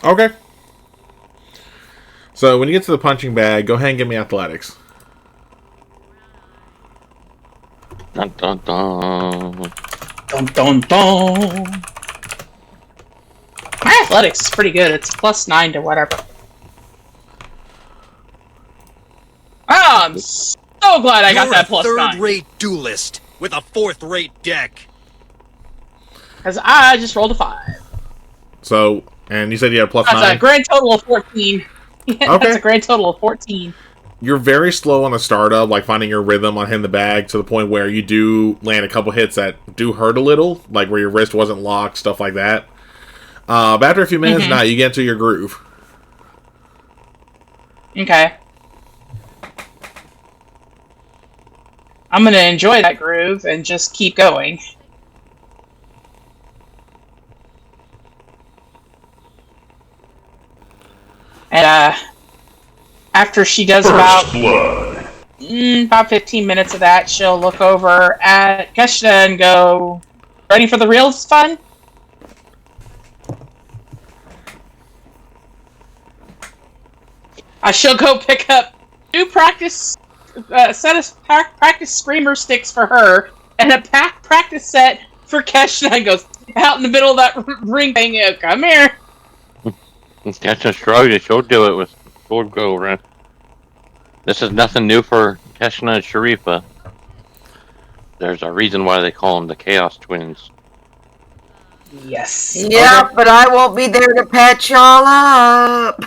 Okay. So when you get to the punching bag, go ahead and give me athletics. Dun, dun, dun. Dun, dun, dun. My athletics is pretty good. It's +9 to whatever. Oh, I'm so glad I got that +9. Third-rate duelist with a fourth-rate deck. Because I just rolled a 5. So, and you said you had +9? That's a grand total of 14. Yeah, Okay. That's a grand total of 14. You're very slow on the startup, like finding your rhythm on hitting the bag to the point where you do land a couple hits that do hurt a little, like where your wrist wasn't locked, stuff like that. But after a few minutes, now you get into your groove. Okay. I'm gonna enjoy that groove and just keep going. And after she does about 15 minutes of that, she'll look over at Keshna and go, "Ready for the real fun?" She'll go pick up new practice set of practice screamer sticks for her and a practice set for Keshna, and goes out in the middle of that ring thing. Come here. Keshna struggling. She'll do it with sword go around. This is nothing new for Keshna and Sharifa. There's a reason why they call them the Chaos Twins. Yes. Yeah, but I won't be there to patch y'all up.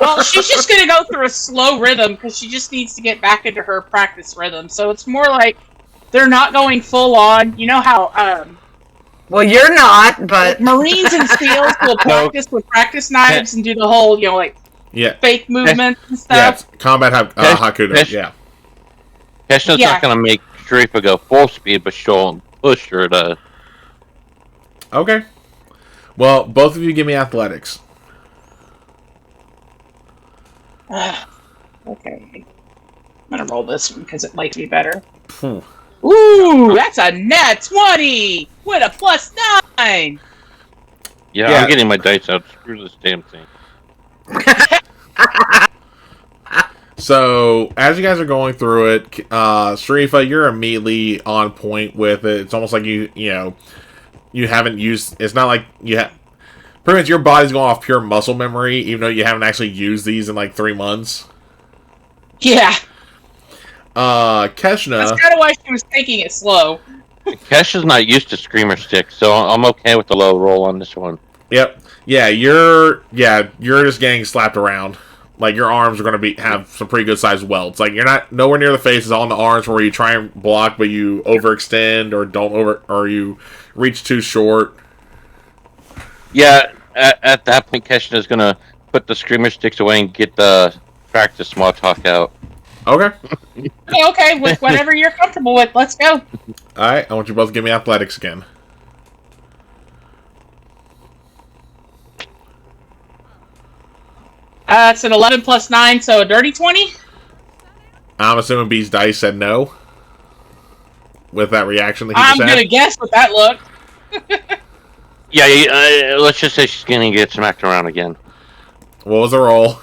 Well, she's just gonna go through a slow rhythm because she just needs to get back into her practice rhythm. So it's more like they're not going full on. You know how well, you're not, but Marines and SEALs will practice with practice knives and do the whole, fake movements and stuff. Yeah, it's combat hakudo. Yeah. Keshna's not going to make Sharifa go full speed, but she'll push her to... Okay. Well, both of you give me athletics. Okay. I'm going to roll this one because it might be better. Ooh, that's a net 20 with a +9. Yeah, I'm getting my dice out. Screw this damn thing. So, as you guys are going through it, Sharifa, you're immediately on point with it. It's almost like you haven't used... It's not like you have... Pretty much your body's going off pure muscle memory, even though you haven't actually used these in like 3 months. Yeah. Keshna... That's kind of why she was taking it slow. Keshna's not used to screamer sticks, so I'm okay with the low roll on this one. Yep. Yeah, you're just getting slapped around. Like, your arms are going to have some pretty good sized welts. Like, you're not nowhere near the face. It's all in the arms where you try and block, but you overextend or you reach too short. Yeah, at that point, Keshna's going to put the screamer sticks away and get the practice small talk out. Okay. Okay, with whatever you're comfortable with. Let's go. Alright, I want you both to give me athletics again. It's an 11 + 9, so a dirty 20? I'm assuming B's dice said no. With that reaction that he I'm just going to had. guess what that looked. Yeah, let's just say she's going to get smacked around again. What was the roll?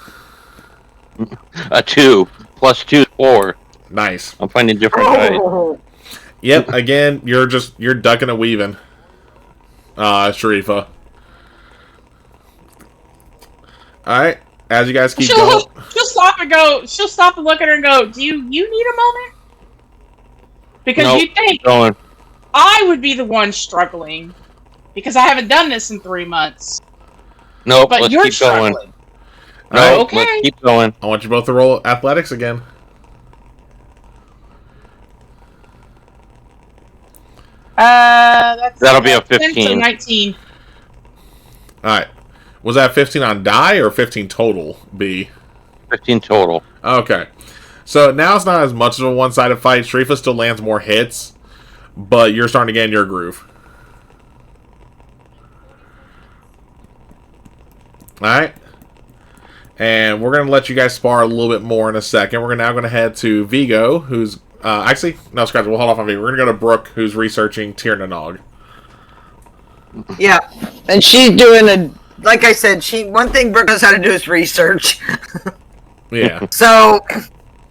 A 2 + 2 is 4. Nice. I'm finding different dice. Yep, again, you're ducking and weaving. Sharifa. Alright, as you guys keep going. She'll stop and go. She'll stop and look at her and go, "Do you need a moment?" Because Nope, you think going. I would be the one struggling. because I haven't done this in 3 months. Nope, But let's you're keep going. struggling. No, Okay. let's keep going. I want you both to roll athletics again. That'll be a 10, 15. So 19. Alright. Was that 15 on die or 15 total, B? 15 total. Okay. So now it's not as much of a one-sided fight. Sharifa still lands more hits, but you're starting to get in your groove. Alright. And we're going to let you guys spar a little bit more in a second. We're now going to head to Vigo, who's... actually, no, scratch. We'll hold off on Vigo. We're going to go to Brooke, who's researching Tir Nanog. Yeah, and she's doing like I said, one thing Brooke knows how to do is research. Yeah. So,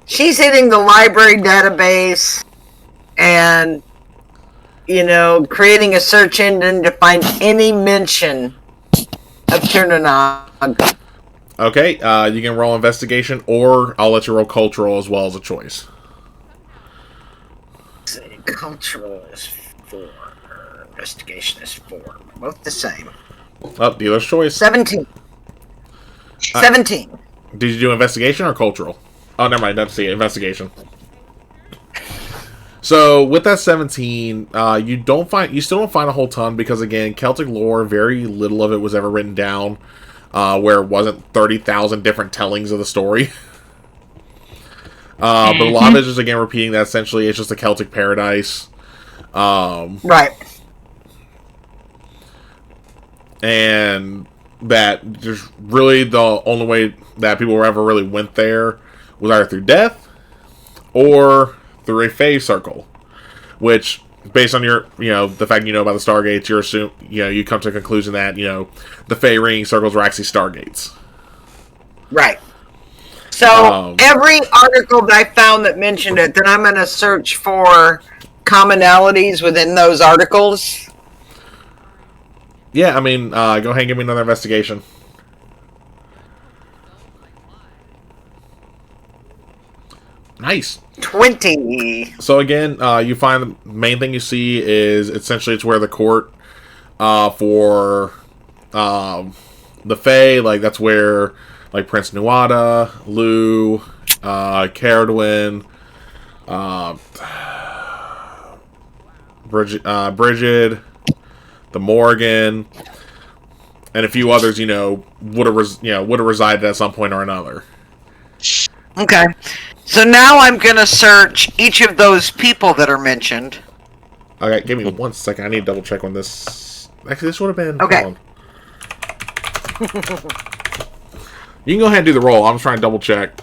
she's hitting the library database and, creating a search engine to find any mention of Tir Nanog. Okay, you can roll investigation, or I'll let you roll cultural as well as a choice. Cultural is 4. Investigation is 4. Both the same. Oh, dealer's choice. 17. 17. Did you do investigation or cultural? Oh, never mind. Let's see. Investigation. So with that 17, you still don't find a whole ton because again, Celtic lore, very little of it was ever written down, where it wasn't 30,000 different tellings of the story. But a lot of it is just again repeating that essentially it's just a Celtic paradise. Right. And that just really the only way that people ever really went there was either through death or through a Fae circle, which based on your the fact you know about the Stargates, you come to a conclusion that the Fae ringing circles were actually Stargates. Right. So every article that I found that mentioned it, then I'm going to search for commonalities within those articles. Yeah, I mean, go ahead and give me another investigation. Nice. 20. So again, you find the main thing you see is essentially it's where the court for the Fae, like that's where like Prince Nuada, Lou, Caradwin, Bridget, the Morgan, and a few others, would have resided at some point or another. Okay. So now I'm going to search each of those people that are mentioned. Okay, give me 1 second. I need to double check on this. Actually, this would have been... Okay. You can go ahead and do the roll. I'm just trying to double check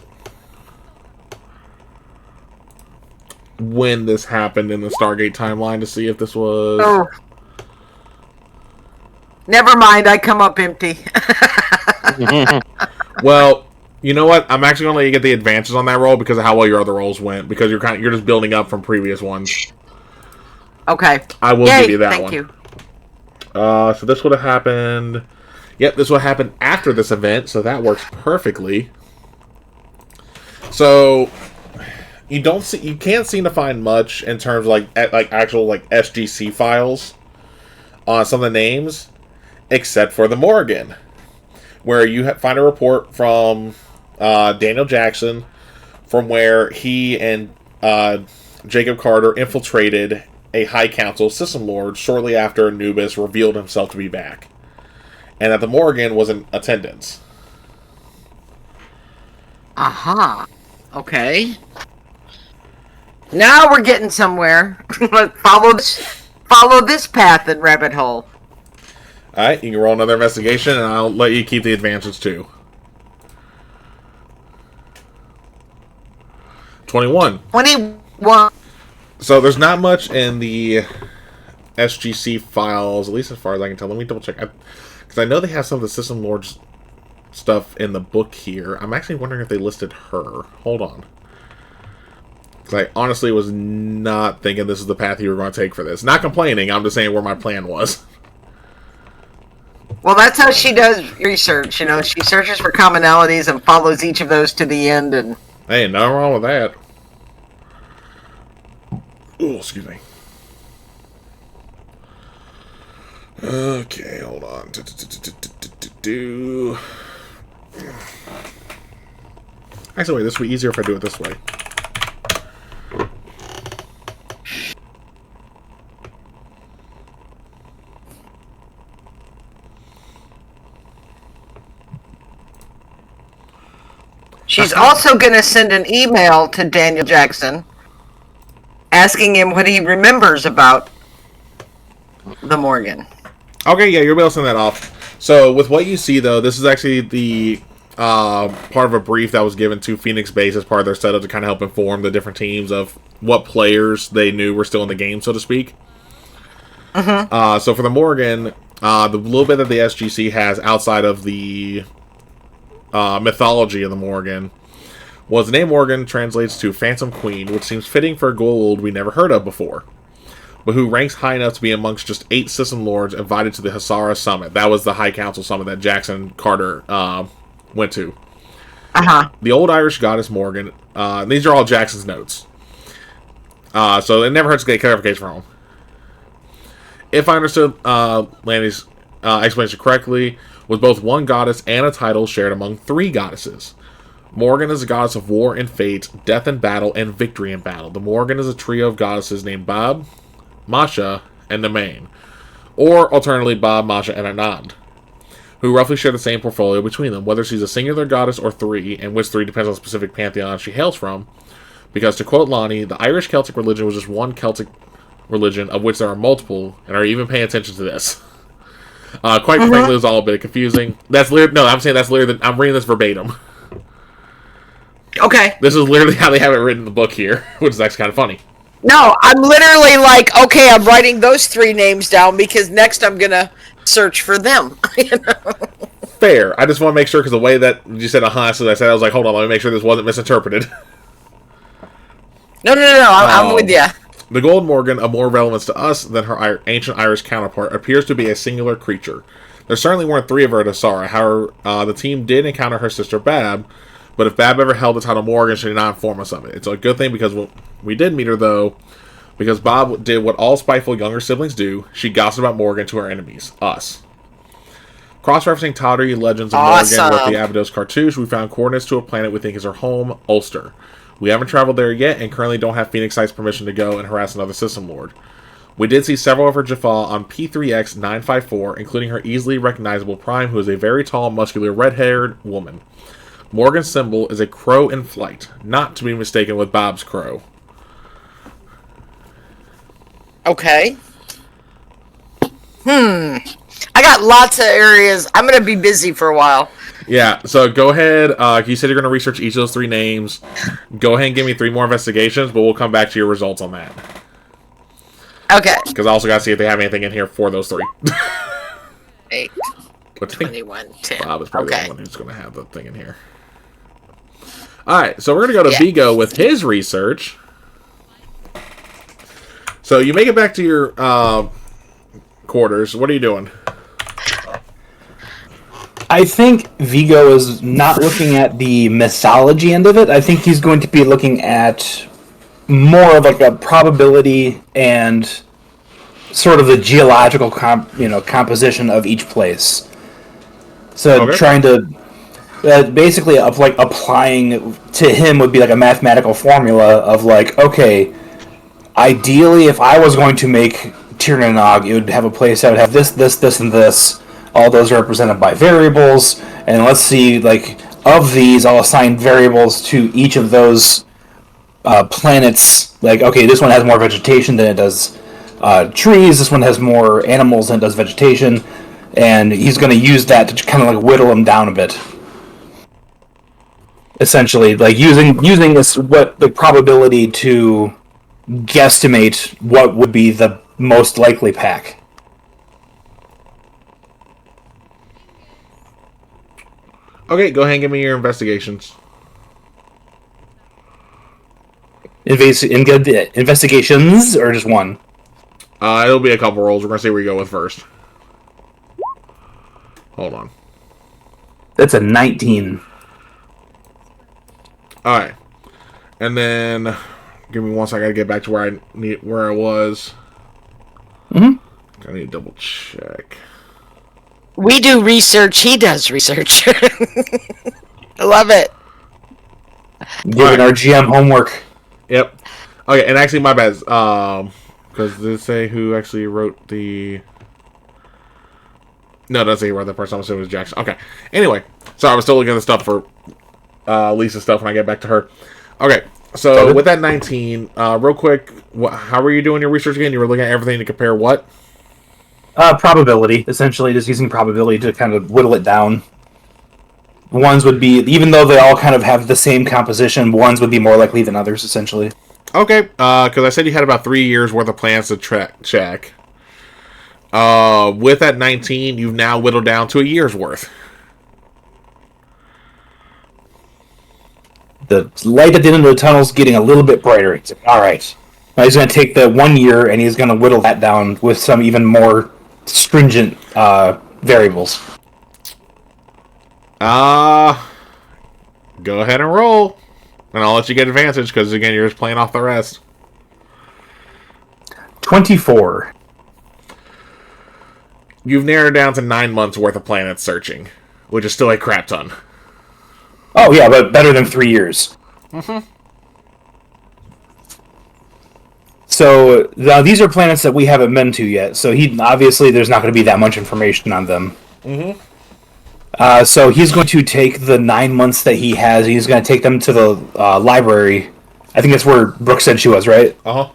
when this happened in the Stargate timeline to see if this was... Oh. Never mind, I come up empty. Well, you know what? I'm actually gonna let you get the advances on that roll because of how well your other rolls went. Because you're just building up from previous ones. Okay. I will give you that thank one. You. So this would have happened. Yep, this would have happened after this event, so that works perfectly. So you can't seem to find much in terms of actual SGC files on some of the names, except for the Morgan, where you find a report from Daniel Jackson, from where he and Jacob Carter infiltrated a High Council system lord shortly after Anubis revealed himself to be back, and that the Morgan was in attendance. Aha. Okay. Now we're getting somewhere. follow this path and rabbit hole. Alright, you can roll another investigation, and I'll let you keep the advantage too. 21. 21. So there's not much in the SGC files, at least as far as I can tell. Let me double check. Because I know they have some of the System Lords stuff in the book here. I'm actually wondering if they listed her. Hold on. Because I honestly was not thinking this is the path you were going to take for this. Not complaining, I'm just saying where my plan was. Well, that's how she does research. She searches for commonalities and follows each of those to the end. And hey, nothing wrong with that. Ooh, excuse me. Okay, hold on. Actually, wait, this will be easier if I do it this way. She's also going to send an email to Daniel Jackson asking him what he remembers about the Morgan. Okay, yeah, you'll be able to send that off. So, with what you see, though, this is actually the part of a brief that was given to Phoenix Base as part of their setup to kind of help inform the different teams of what players they knew were still in the game, so to speak. So, for the Morgan, the little bit that the SGC has outside of the mythology of the Morgan was the name Morgan translates to Phantom Queen, which seems fitting for a gold we never heard of before, but who ranks high enough to be amongst just 8 system lords invited to the Hasara Summit. That was the High Council Summit that Jackson Carter went to. The old Irish goddess Morgan. These are all Jackson's notes. So it never hurts to get clarification from him. If I understood Lanny's explanation correctly, was both one goddess and a title shared among 3 goddesses. Morgan is a goddess of war and fate, death and battle, and victory in battle. The Morgan is a trio of goddesses named Bab, Masha, and Nemain. Or, alternatively, Bab, Masha, and Anand, who roughly share the same portfolio between them, whether she's a singular goddess or 3, and which 3 depends on the specific pantheon she hails from, because, to quote Lonnie, the Irish Celtic religion was just one Celtic religion, of which there are multiple, and are even paying attention to this. Quite frankly, it was all a bit confusing. That's no, I'm saying that's literally, I'm reading this verbatim. Okay. This is literally how they have it written in the book here, which is actually kind of funny. No, I'm literally like, okay, I'm writing those 3 names down because next I'm going to search for them. Fair. I just want to make sure, because the way that you said, so I said, I was like, hold on, let me make sure this wasn't misinterpreted. No, I'm with you. The Gold Morgan, of more relevance to us than her ancient Irish counterpart, appears to be a singular creature. There certainly weren't 3 of her at Asara. However, the team did encounter her sister Bab, but if Bab ever held the title Morgan, she did not inform us of it. It's a good thing, because we did meet her, though, because Bob did what all spiteful younger siblings do. She gossiped about Morgan to her enemies, us. Cross-referencing tawdry legends of Morgan with the Abydos cartouche, we found coordinates to a planet we think is her home, Ulster. We haven't traveled there yet, and currently don't have Phoenix Sight's permission to go and harass another system lord. We did see several of her Jaffa on P3X954, including her easily recognizable Prime, who is a very tall, muscular, red-haired woman. Morgan's symbol is a crow in flight, not to be mistaken with Bob's crow. Okay. I got lots of areas. I'm going to be busy for a while. Yeah, so go ahead. You said you're going to research each of those 3 names. Go ahead and give me 3 more investigations, but we'll come back to your results on that. Okay. Because I also got to see if they have anything in here for those 3. 8, But 21, 10. Bob is probably the only one who's going to have the thing in here. Alright, so we're going to go to Vigo with his research. So you make it back to your quarters. What are you doing? I think Vigo is not looking at the mythology end of it. I think he's going to be looking at more of like a probability and sort of the geological composition of each place. So trying to basically like applying to him would be like a mathematical formula of like, okay, ideally if I was going to make Tirnanog, it would have a place that would have this, this, this, and this. All those are represented by variables, and let's see, like, of these, I'll assign variables to each of those planets. Like, okay, this one has more vegetation than it does trees, this one has more animals than it does vegetation, and he's going to use that to kind of, like, whittle them down a bit. Essentially, like, using this, what the probability to guesstimate what would be the most likely pack. Okay, go ahead and give me your investigations. Investigations, or just one? It'll be a couple rolls. We're going to see where you go with first. Hold on. That's a 19. Alright. And then, give me one second. I got to get back to where I was. I need to double check. We do research. He does research. I love it. Giving our GM homework. Yep. Okay, and actually, my bad. Because did it say who actually wrote the... No, it doesn't say who wrote that person. I'm assuming it was Jackson. Okay. Anyway, sorry, I was still looking at the stuff for Lisa's stuff when I get back to her. Okay, so with that 19, real quick, how were you doing your research again? You were looking at everything to compare what? Probability. Essentially, just using probability to kind of whittle it down. Ones would be, even though they all kind of have the same composition, ones would be more likely than others, essentially. Okay, because I said you had about 3 years worth of plans to check. With that 19, you've now whittled down to a year's worth. The light at the end of the tunnel is getting a little bit brighter. He's like, all right. Now he's going to take the 1 year and he's going to whittle that down with some even more stringent variables. Go ahead and roll. And I'll let you get advantage because, again, you're just playing off the rest. 24. You've narrowed down to 9 months worth of planet searching, which is still a crap ton. Oh, yeah, but better than 3 years. Mm-hmm. So, now these are planets that we haven't been to yet, so obviously there's not going to be that much information on them. Mm-hmm. So he's going to take the 9 months that he has, and he's going to take them to the library. I think that's where Brooke said she was, right? Uh-huh.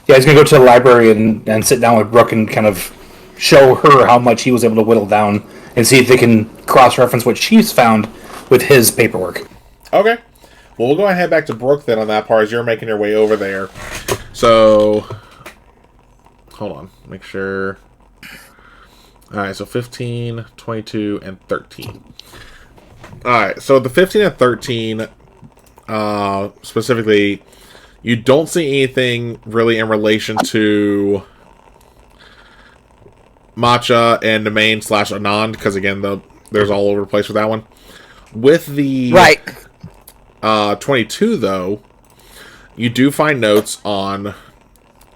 Yeah, he's going to go to the library and sit down with Brooke and kind of show her how much he was able to whittle down and see if they can cross-reference what she's found with his paperwork. Okay. Well, we'll go ahead and head back to Brooke then on that part as you're making your way over there. So, hold on. Make sure... Alright, so 15, 22, and 13. Alright, so the 15 and 13, specifically, you don't see anything really in relation to Matcha and Domain / Anand, because again, there's all over the place with that one. With the 22, though, you do find notes on...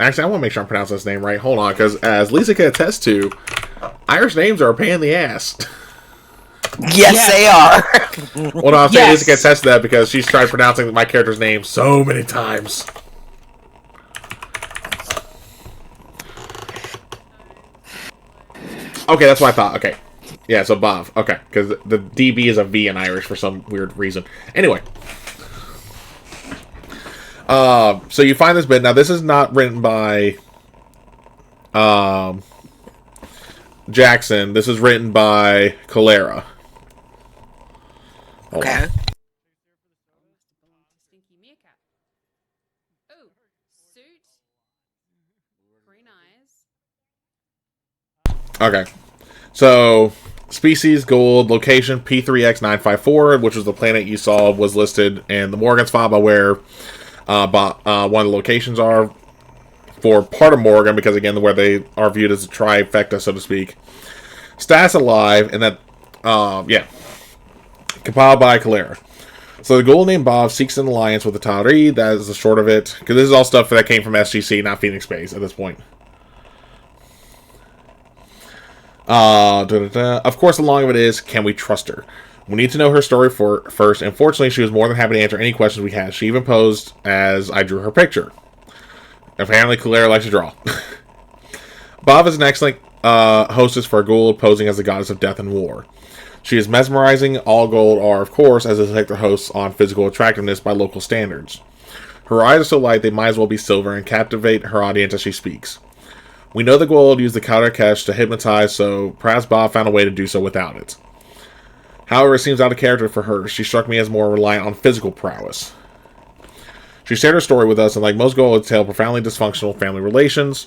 Actually, I want to make sure I'm pronouncing this name right. Hold on, because as Lisa can attest to, Irish names are a pain in the ass. Yes, they are. Well, no, I'm saying Lisa can attest to that because she's tried pronouncing my character's name so many times. Okay, that's what I thought. Okay. Yeah, so Bav. Okay, because the DB is a V in Irish for some weird reason. Anyway. So you find this bit. Now, this is not written by Jackson. This is written by Calera. Okay. Stinky meerkat. Oh, suit. Green eyes. Okay. So, species, gold, location, P3X954, which was the planet you saw was listed in the Morgan's file by where one of the locations are for part of Morgan, because again, where they are viewed as a trifecta, so to speak. Status alive, and that, compiled by Calera. So the gold named Bob seeks an alliance with the Tari. That is the short of it, because this is all stuff that came from SGC, not Phoenix Base at this point. Of course, the long of it is, can we trust her? We need to know her story first, and fortunately, she was more than happy to answer any questions we had. She even posed as I drew her picture. Apparently, Calera likes to draw. Bob is an excellent hostess for a Gould, posing as the goddess of death and war. She is mesmerizing. All Gould are, of course, as they take their hosts on physical attractiveness by local standards. Her eyes are so light they might as well be silver and captivate her audience as she speaks. We know the Gould used the Karakesh to hypnotize, so perhaps Bob found a way to do so without it. However, it seems out of character for her. She struck me as more reliant on physical prowess. She shared her story with us, and like most Gould, tell profoundly dysfunctional family relations.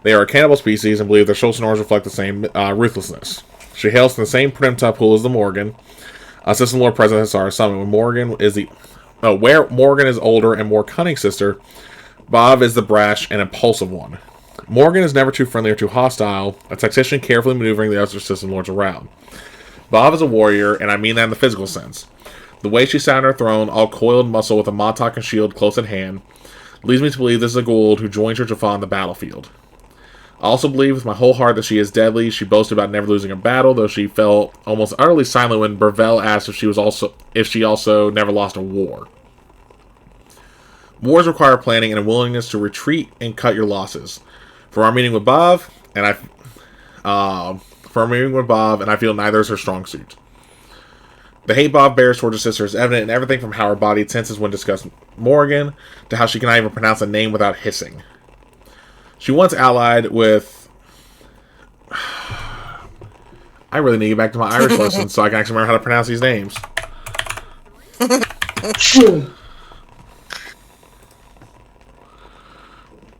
They are a cannibal species and believe their social norms reflect the same ruthlessness. She hails from the same Primta pool as the Morgan. Assistant Lord President Hassara Summit. Where Morgan is older and more cunning sister, Bob is the brash and impulsive one. Morgan is never too friendly or too hostile, a tactician carefully maneuvering the other system lords around. Bob is a warrior, and I mean that in the physical sense. The way she sat on her throne, all coiled muscle with a mattock and shield close at hand, leads me to believe this is a Gould who joins her Jaffa on the battlefield. I also believe with my whole heart that she is deadly. She boasted about never losing a battle, though she felt almost utterly silent when Burvell asked if she also never lost a war. Wars require planning and a willingness to retreat and cut your losses. From our meeting with Bob, and I feel neither is her strong suit. The hate Bob bears towards her sister is evident in everything from how her body tenses when discussing Morgan, to how she cannot even pronounce a name without hissing. She once allied with... I really need to get back to my Irish lessons so I can actually remember how to pronounce these names.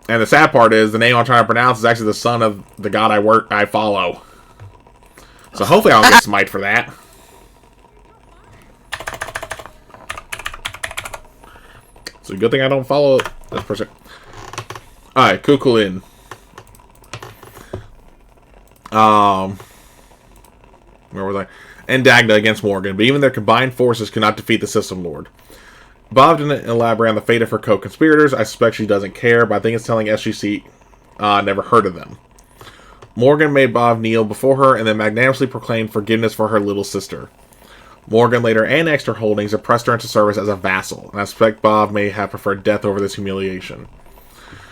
And the sad part is, the name I'm trying to pronounce is actually the son of the god I follow. So hopefully I don't get smite for that. So good thing I don't follow this person. Alright, Kukulin. Where was I? And Dagda against Morgan, but even their combined forces could not defeat the System Lord. Bob didn't elaborate on the fate of her co-conspirators. I suspect she doesn't care, but I think it's telling SGC never heard of them. Morgan made Bob kneel before her and then magnanimously proclaimed forgiveness for her little sister. Morgan later annexed her holdings and pressed her into service as a vassal, and I suspect Bob may have preferred death over this humiliation.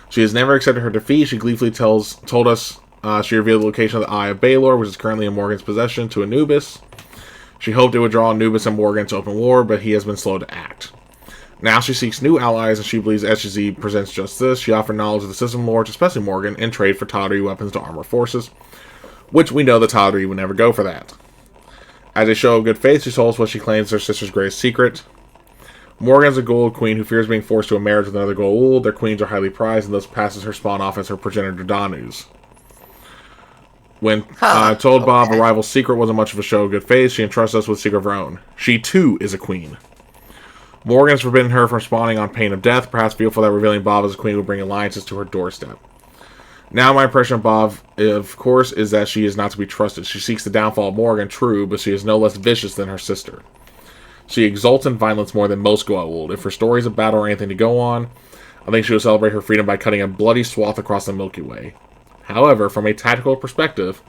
She has never accepted her defeat. She gleefully told us she revealed the location of the Eye of Baelor, which is currently in Morgan's possession, to Anubis. She hoped it would draw Anubis and Morgan to open war, but he has been slow to act. Now she seeks new allies, and she believes SGZ presents just this. She offered knowledge of the System Lords, especially Morgan, in trade for Tawdry weapons to armor forces, which we know the Tawdry would never go for that. As a show of good faith, she told us what she claims is her sister's greatest secret. Morgan's a Goa'uld queen who fears being forced to a marriage with another Goa'uld. Their queens are highly prized, and thus passes her spawn off as her progenitor Danu's. When I told Bob a rival's secret wasn't much of a show of good faith, she entrusts us with a secret of her own. She, too, is a queen. Morgan has forbidden her from spawning on pain of death, perhaps fearful that revealing Bob as a queen would bring alliances to her doorstep. Now my impression of Bob, of course, is that she is not to be trusted. She seeks the downfall of Morgan, true, but she is no less vicious than her sister. She exults in violence more than most Goa'uld. If her stories of battle are anything to go on, I think she will celebrate her freedom by cutting a bloody swath across the Milky Way. However, from a tactical perspective,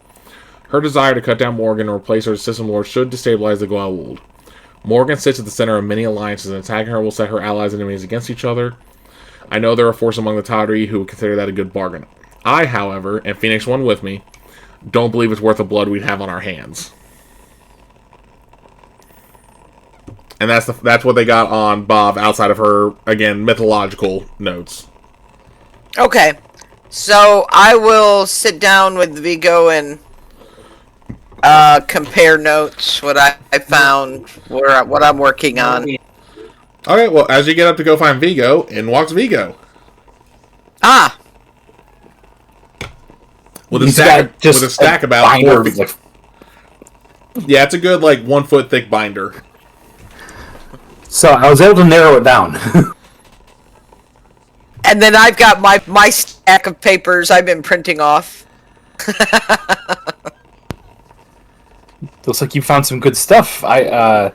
her desire to cut down Morgan and replace her as System Lord should destabilize the Goa'uld. Morgan sits at the center of many alliances, and attacking her will set her allies and enemies against each other. I know there are forces among the Tawdry who would consider that a good bargain. I, however, and Phoenix One with me, don't believe it's worth the blood we'd have on our hands. And that's what they got on Bob outside of her, again, mythological notes. Okay. So I will sit down with Vigo and compare notes, what I found, what I'm working on. Okay, well, as you get up to go find Vigo, in walks Vigo. Ah! With a stack about 4 feet. Yeah, it's a good, 1 foot thick binder. So I was able to narrow it down. And then I've got my stack of papers I've been printing off. Looks like you found some good stuff. I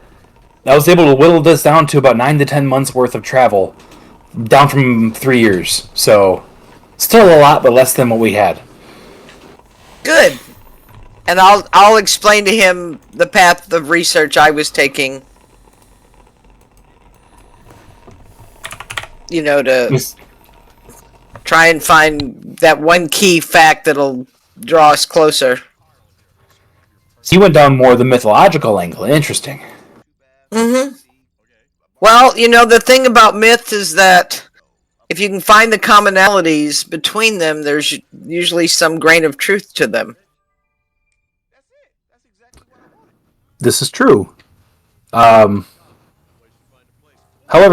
was able to whittle this down to about 9 to 10 months worth of travel, down from 3 years. So still a lot, but less than what we had. Good. And I'll explain to him the path of research I was taking. You know, to try and find that one key fact that'll draw us closer. So you went down more the mythological angle. Interesting. Mm-hmm. Well, the thing about myth is that if you can find the commonalities between them, there's usually some grain of truth to them. This is true. However,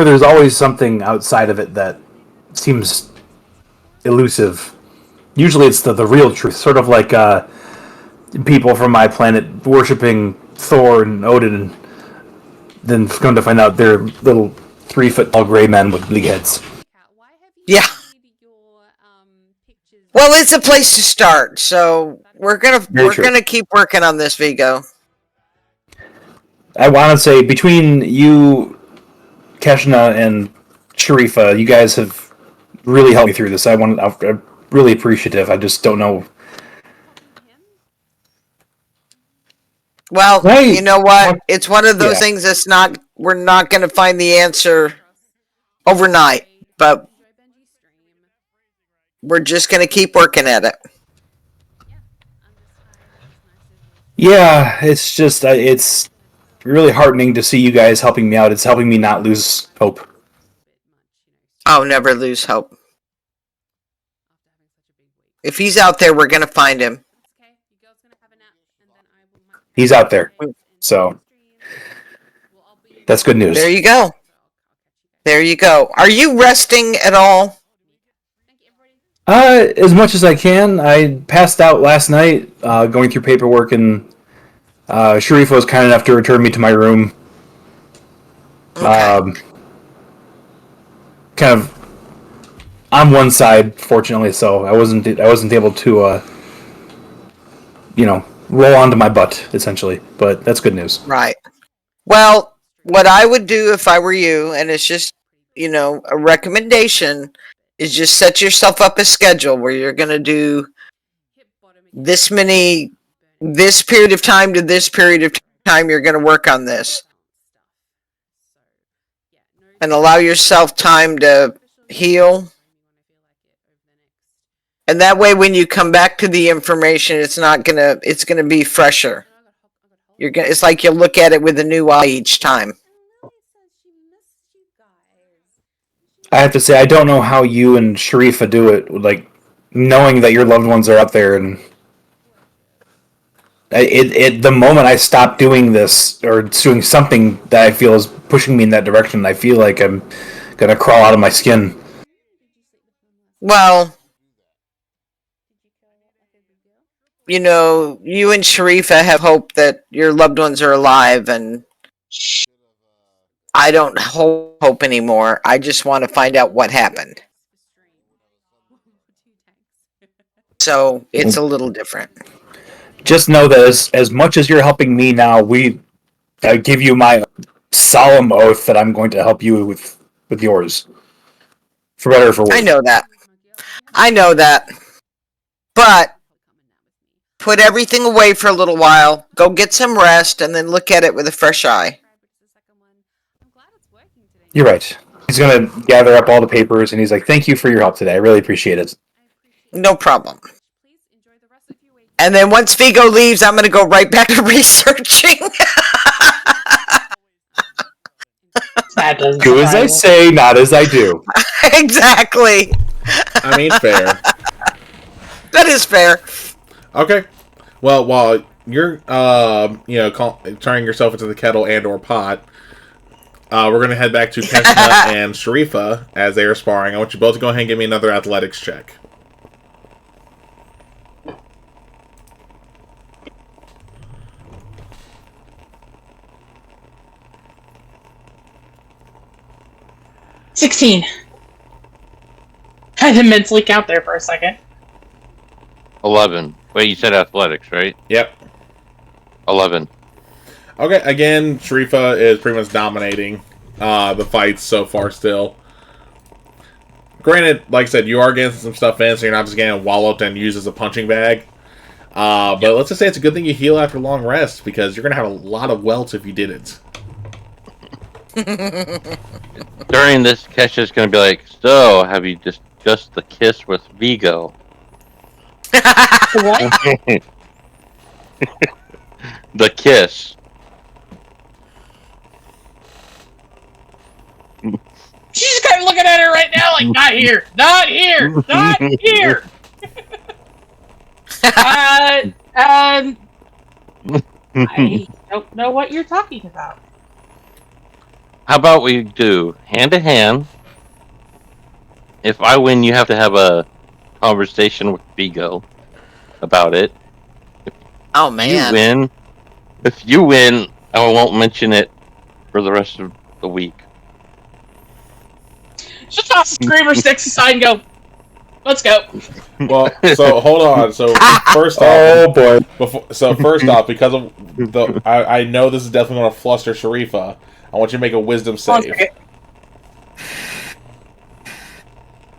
there's always something outside of it that seems elusive. Usually it's the real truth, sort of like people from my planet worshipping Thor and Odin, and then come to find out they're little 3-foot tall gray men with big heads. Yeah. Well, it's a place to start, so we're gonna keep working on this, Vigo. I want to say between you, Keshna, and Sharifa, you guys have really helped me through this. I really appreciative. I just don't know. Well, Right. you know what? It's one of those Yeah. things that's not. We're not going to find the answer overnight, but we're just going to keep working at it. Yeah, it's just it's really heartening to see you guys helping me out. It's helping me not lose hope. Oh, never lose hope. If he's out there, we're going to find him. He's out there, so that's good news. There you go. There you go. Are you resting at all? As much as I can. I passed out last night going through paperwork, and Sharif was kind enough to return me to my room. Okay. Kind of on one side, fortunately, so I wasn't able to roll onto my butt essentially. But that's good news. Right. Well, what I would do if I were you, and it's just, a recommendation, is just set yourself up a schedule where you're going to do this period of time to this period of time you're going to work on this. And allow yourself time to heal. And that way when you come back to the information, it's going to be fresher. It's like you look at it with a new eye each time. I have to say, I don't know how you and Sharifa do it, like knowing that your loved ones are out there, and the moment I stop doing this or doing something that I feel is pushing me in that direction, I feel like I'm gonna crawl out of my skin. Well, you and Sharifa have hope that your loved ones are alive, and I don't hope anymore. I just want to find out what happened. So it's a little different. Just know that as much as you're helping me now, I give you my solemn oath that I'm going to help you with yours, for better or for worse. I know that. But put everything away for a little while. Go get some rest, and then look at it with a fresh eye. You're right. He's going to gather up all the papers, and he's like, thank you for your help today. I really appreciate it. No problem. And then once Vigo leaves, I'm going to go right back to researching. Do as I say, not as I do. Exactly. I mean, fair. That is fair. Okay. Well, while you're, turning yourself into the kettle and/or pot, we're gonna head back to Keshna and Sharifa as they are sparring. I want you both to go ahead and give me another athletics check. $16. I had to mentally count there for a second. 11. Wait, you said athletics, right? Yep. 11. Okay, again, Sharifa is pretty much dominating the fights so far still. Granted, like I said, you are getting some stuff in, so you're not just getting walloped and used as a punching bag. But let's just say it's a good thing you heal after long rest, because you're going to have a lot of welts if you didn't. During this, Kesha's going to be like, so, have you discussed the kiss with Vigo? What? The kiss. She's just kind of looking at her right now like, not here, not here, not here. I don't know what you're talking about. How about we do hand to hand? If I win, you have to have a conversation with Vigo about it. Oh man! If you win, I won't mention it for the rest of the week. Just toss the screamer sticks aside and go. Let's go. Well, so hold on. So first off, Oh boy! First off, because of I know this is definitely going to fluster Sharifa. I want you to make a wisdom save.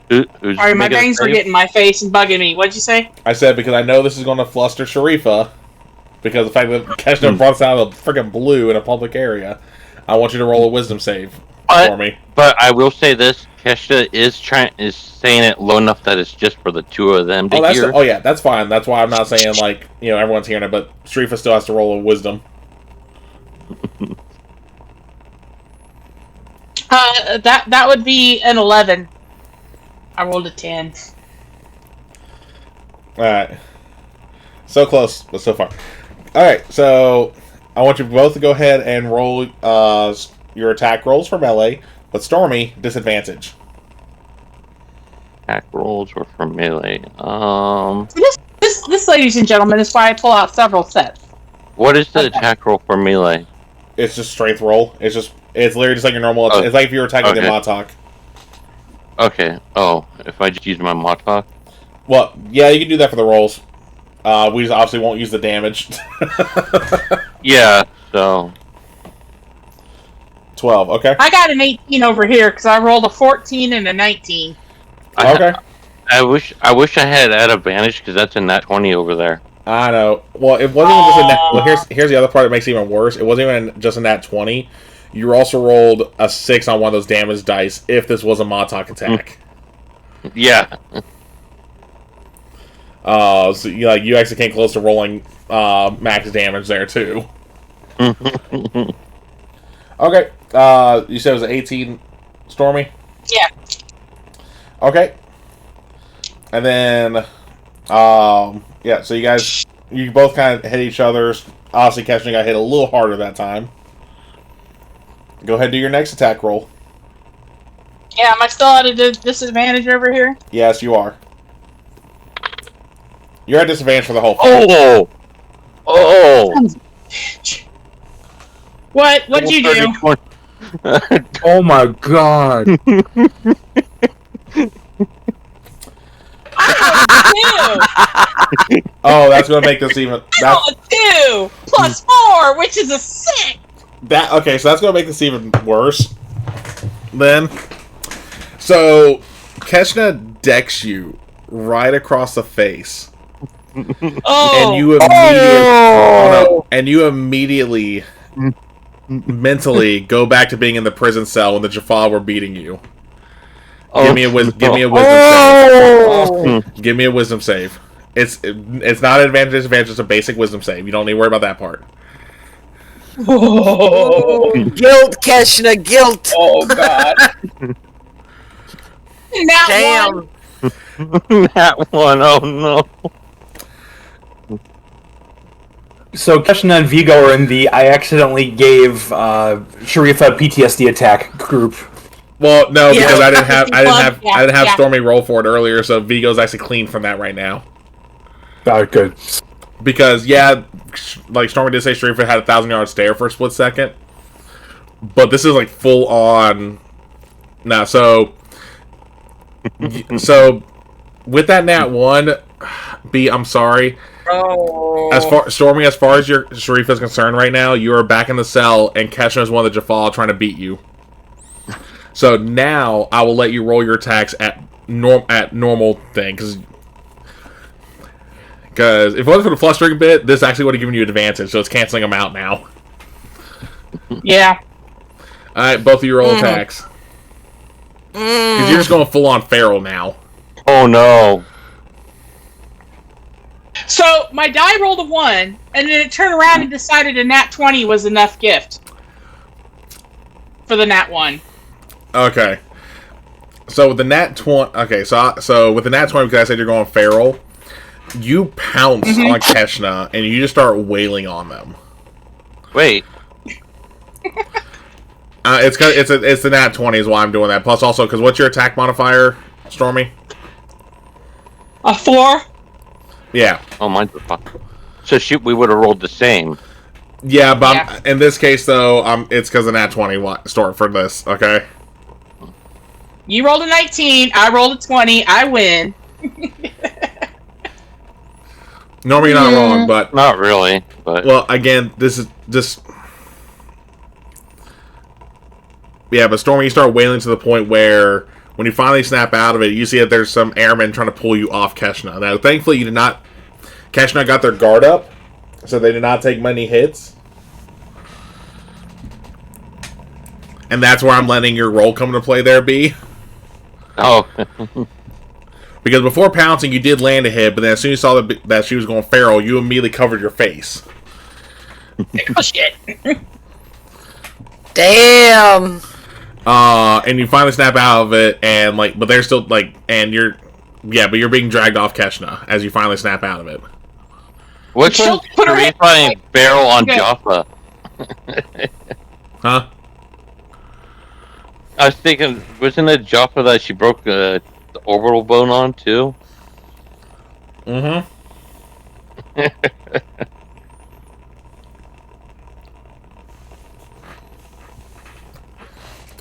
Who's Sorry, my making a bangs were save? getting in my face and bugging me. What'd you say? I said because I know this is going to fluster Sharifa, because the fact that Keshna brought us out of the freaking blue in a public area. I want you to roll a wisdom save for me. But I will say this: Kesha is saying it low enough that it's just for the two of them to hear. Oh yeah, that's fine. That's why I'm not saying like everyone's hearing it, but Sharifa still has to roll a wisdom. That would be an 11. I rolled a 10. Alright. So close, but so far. Alright, so I want you both to go ahead and roll your attack rolls for melee, but Stormy, disadvantage. Attack rolls or for melee. This, ladies and gentlemen, is why I pull out several sets. What is the attack roll for melee? It's just strength roll. It's literally just like your normal. It's like if you were attacking the Motok. Okay. Oh, if I just use my Motok? Well, yeah, you can do that for the rolls. We just obviously won't use the damage. Yeah, so 12. Okay. I got an 18 over here because I rolled a 14 and a 19. Okay. I wish I had advantage because that's in that 20 over there. I know. Well, it wasn't even just a nat. Well, here's the other part that makes it even worse. It wasn't even just a nat 20. You also rolled a 6 on one of those damage dice if this was a Motok attack. Yeah. So you actually came close to rolling max damage there too. Okay. You said it was an 18, Stormy? Yeah. Okay. And then yeah, so you both kind of hit each other's. Obviously, Keshna got hit a little harder that time. Go ahead and do your next attack roll. Yeah, am I still at a disadvantage over here? Yes, you are. You're at disadvantage for the whole fight. Oh! What'd you do? Oh my god. Oh, that's going to make this even... That's a 2 plus 4, which is a 6! Okay, so that's going to make this even worse. Then. So, Keshna decks you right across the face. And you immediately mentally go back to being in the prison cell when the Jaffa were beating you. Give me a wisdom save. Give me a wisdom save. It's not an advantage, disadvantage, it's a basic wisdom save. You don't need to worry about that part. Guilt, Keshna, guilt. Oh god. Damn. That one, oh no. So Keshna and Vigo are in the I accidentally gave Sharifa PTSD attack group. Well, no, because I didn't have Stormy roll for it earlier, so Vigo's actually clean from that right now. Good. Because like Stormy did say, Sharifa had a 1,000-yard stare for a split second, but this is like full on. Now, so with that nat 1, B, I'm sorry. Oh. Stormy, as far as your Sharifa is concerned right now, you are back in the cell, and Keshna is one of the Jaffa trying to beat you. So now I will let you roll your attacks at normal thing, because if it wasn't for the flustering bit, this actually would have given you an advantage, so it's canceling them out now. Yeah. Alright, both of you roll attacks. Because you're just going full on feral now. Oh no. So, my die rolled a 1, and then it turned around and decided a nat 20 was enough gift. For the nat 1. Okay. So with the nat 20... Okay, so with the nat 20, because I said you're going feral, you pounce on Keshna, and you just start wailing on them. Wait. It's the nat 20 is why I'm doing that. Plus also, because what's your attack modifier, Stormy? A 4? Yeah. Oh, mine's a 5. So we would have rolled the same. Yeah, but in this case, though, it's because of nat 20 store for this, okay? You rolled a 19, I rolled a 20, I win. Normally you're not wrong, but... Not really, but... Well, again, this is just... Yeah, but Stormy, you start wailing to the point where When you finally snap out of it, you see that there's some airmen trying to pull you off Keshna. Now, thankfully, you did not. Keshna got their guard up, so they did not take many hits. And that's where I'm letting your role come into play there, B. Oh. Because before pouncing, you did land a hit, but then as soon as you saw that she was going feral, you immediately covered your face. Oh shit! Damn. And you finally snap out of it, and but they're still but you're being dragged off Keshna as you finally snap out of it. Which one's terrifying barrel on Jaffa? Huh? I was thinking, wasn't it Jaffa that she broke the orbital bone on too? Mm-hmm.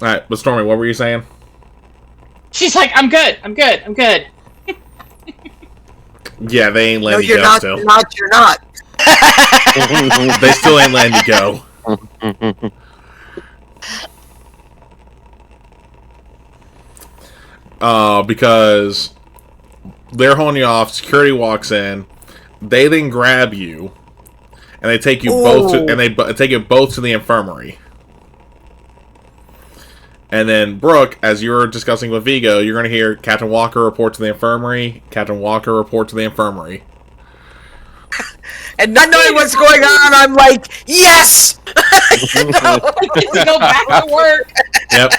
Alright, but Stormy, what were you saying? She's like, I'm good. Yeah, they ain't letting No, you go still. You're not. They still ain't letting you go. Because they're holding you off, security walks in, they then grab you, and they take you both to the infirmary. And then, Brooke, as you're discussing with Vigo, you're going to hear Captain Walker report to the infirmary. Captain Walker report to the infirmary. And not knowing what's going on, I'm like, yes! Go back to work. Yep.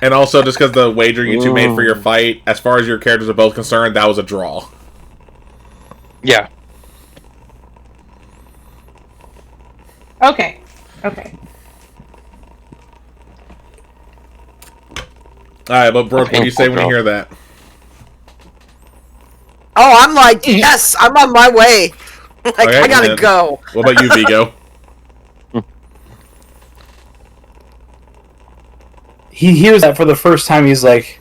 And also, just because the wager you two made for your fight, as far as your characters are both concerned, that was a draw. Yeah. Okay. Alright, but Brooke, what do you say when you hear that? Oh, I'm like, yes, I'm on my way. Like, Okay, I gotta go. What about you, Vigo? He hears that for the first time. He's like,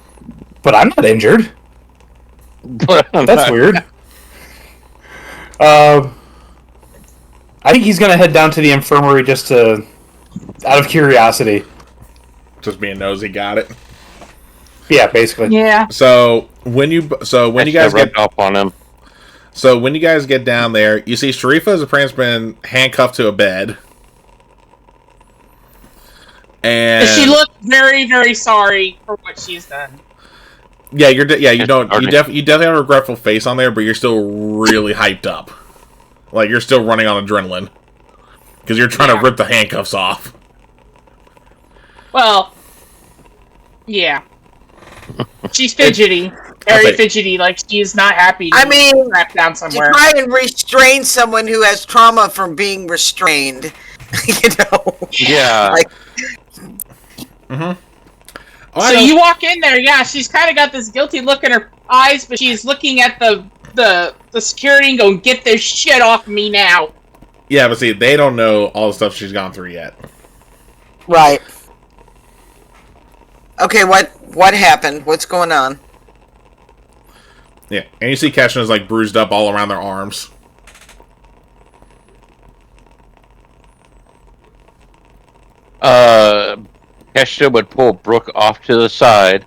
"But I'm not injured." That's weird. I think he's gonna head down to the infirmary just out of curiosity. Just being nosy, got it. Yeah, basically. Yeah. So when you guys get up on him. So when you guys get down there, you see Sharifa has apparently been handcuffed to a bed. And she looked very, very sorry for what she's done. Yeah, you definitely have a regretful face on there, but you're still really hyped up. Like you're still running on adrenaline because you're trying to rip the handcuffs off. Well, yeah. She's fidgety. Very fidgety, like she's not happy to be trapped down somewhere. To try and restrain someone who has trauma from being restrained. You know? Yeah. So you walk in there, she's kind of got this guilty look in her eyes, but she's looking at the security and going, "Get this shit off me now." Yeah, but see, they don't know all the stuff she's gone through yet. Right. Okay, what happened? What's going on? Yeah, and you see Keshna's like bruised up all around their arms. Keshna would pull Brooke off to the side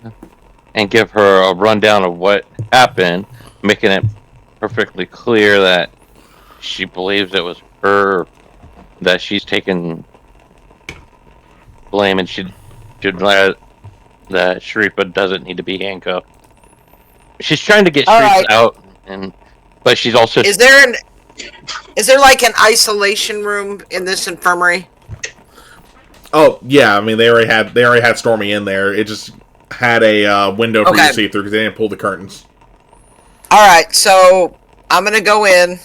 and give her a rundown of what happened, making it perfectly clear that she believes it was her, that she's taken blame, and should let that Sharifa doesn't need to be handcuffed. She's trying to get Sharifa out, but she's also... Is there like an isolation room in this infirmary? Oh yeah, I mean they already had Stormy in there. It just had a window for you to see through because they didn't pull the curtains. All right, so I'm gonna go in,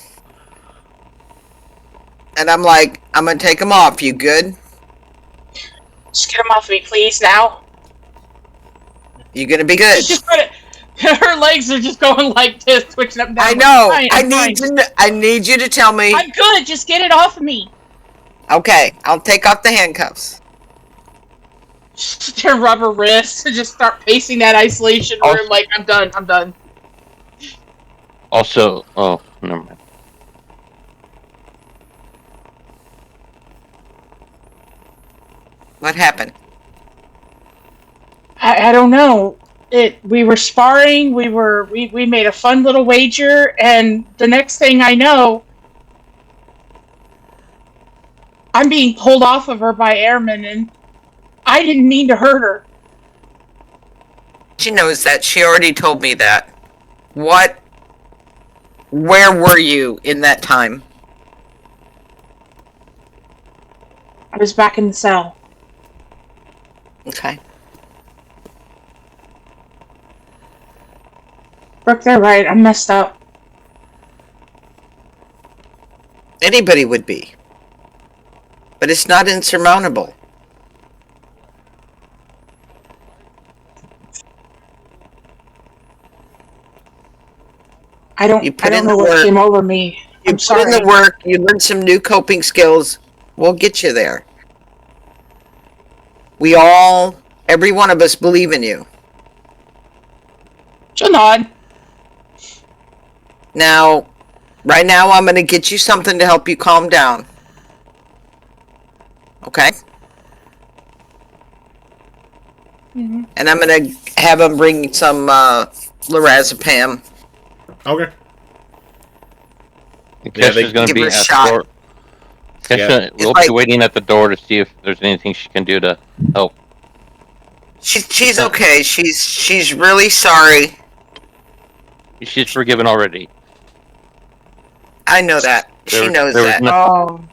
and I'm gonna take them off. You good? Just get them off me, please. Now. You gonna be good? Her legs are just going like this, twitching up and down. I know. Fine, I need you to tell me. I'm good. Just get it off of me. Okay, I'll take off the handcuffs. Her rubber wrists and just start pacing that isolation room like, I'm done. Also, never mind. What happened? I don't know. We were sparring. We made a fun little wager, and the next thing I know, I'm being pulled off of her by airmen, and I didn't mean to hurt her. She knows that. She already told me that. What? Where were you in that time? I was back in the cell. Okay. Brooke, they're right. I'm messed up. Anybody would be. But it's not insurmountable. I don't know what came over me. You put in the work, you learn some new coping skills, we'll get you there. Every one of us believe in you. She'll nod. Now, right now I'm going to get you something to help you calm down. Okay? Mm-hmm. And I'm going to have them bring some lorazepam. Okay. Kesha's going to be at the door. Kesha will be waiting at the door to see if there's anything she can do to help. She's okay. She's really sorry. She's forgiven already. I know that. She knows that. Oh,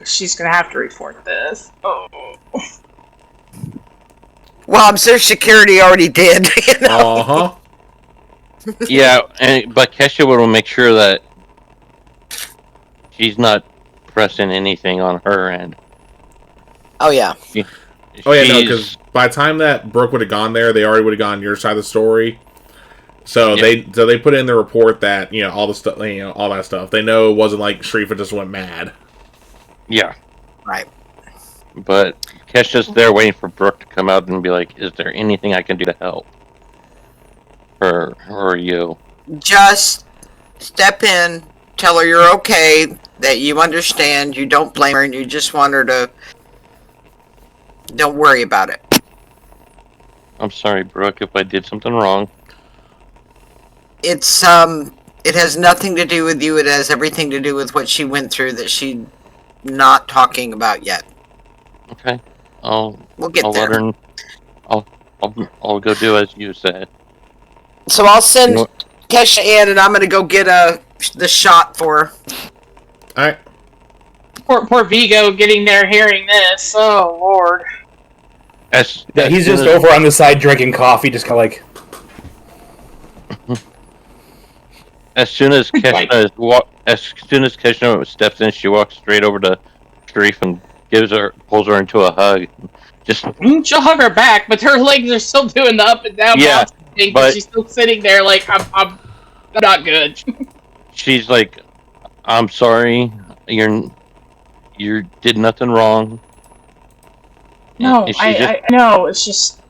she's gonna have to report this. Oh. Well, I'm sure security already did. You know? Uh-huh. Yeah, but Kesha will make sure that she's not pressing anything on her end. Oh yeah. No, because by the time that Brooke would have gone there, they already would have gone your side of the story. So they put in the report that all the stuff, all that stuff. They know it wasn't like Sharifa just went mad. Yeah. Right. But Kesha's there waiting for Brooke to come out and be like, "Is there anything I can do to help her or you?" Just step in, tell her you're okay, that you understand, you don't blame her, and you just want her to. Don't worry about it. I'm sorry, Brooke, if I did something wrong. It has nothing to do with you. It has everything to do with what she went through that she's not talking about yet. Okay. We'll get there. Let her. I'll go do as you said. So I'll send Kesha in, and I'm gonna go get the shot for her. All right. Poor Vigo getting there hearing this. Oh Lord. He's just over on the side drinking coffee, just kind of like. As soon as Kesha steps in, she walks straight over to Sharif and pulls her into a hug. She'll hug her back, but her legs are still doing the up and down thing, but she's still sitting there like I'm not good. She's like, "I'm sorry, you did nothing wrong." No, I know. It's just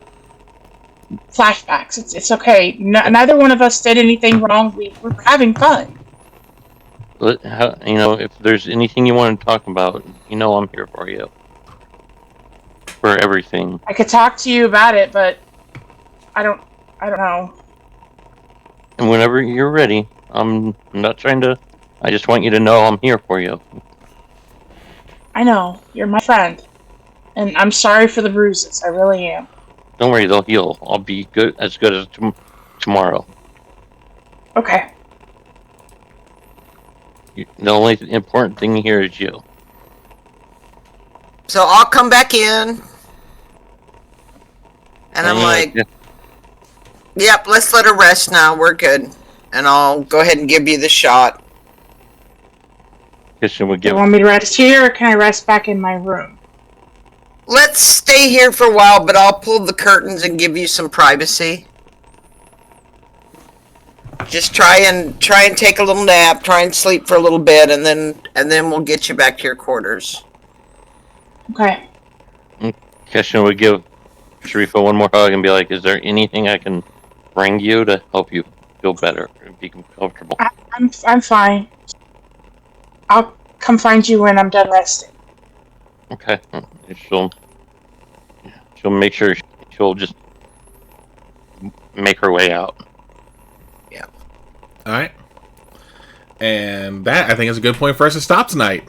flashbacks. It's okay. Neither one of us did anything wrong. We're having fun. If there's anything you want to talk about, I'm here for you. For everything. I could talk to you about it, but I don't know. And whenever you're ready, I'm not trying to. I just want you to know I'm here for you. I know you're my friend, and I'm sorry for the bruises. I really am. Don't worry, they'll heal. I'll be as good as tomorrow. Okay. The only important thing here is you. So I'll come back in, and I'm like, "Yep, let's let her rest now. We're good." And I'll go ahead and give you the shot. Do you want me to rest here, or can I rest back in my room? Let's stay here for a while, but I'll pull the curtains and give you some privacy. Just try and take a little nap, try and sleep for a little bit, and then we'll get you back to your quarters. Okay. Kesha would give Sharifa one more hug and be like, "Is there anything I can bring you to help you feel better and be comfortable?" I'm fine. I'll come find you when I'm done resting. Okay. She'll make sure she'll just make her way out. All right. And that, I think, is a good point for us to stop tonight.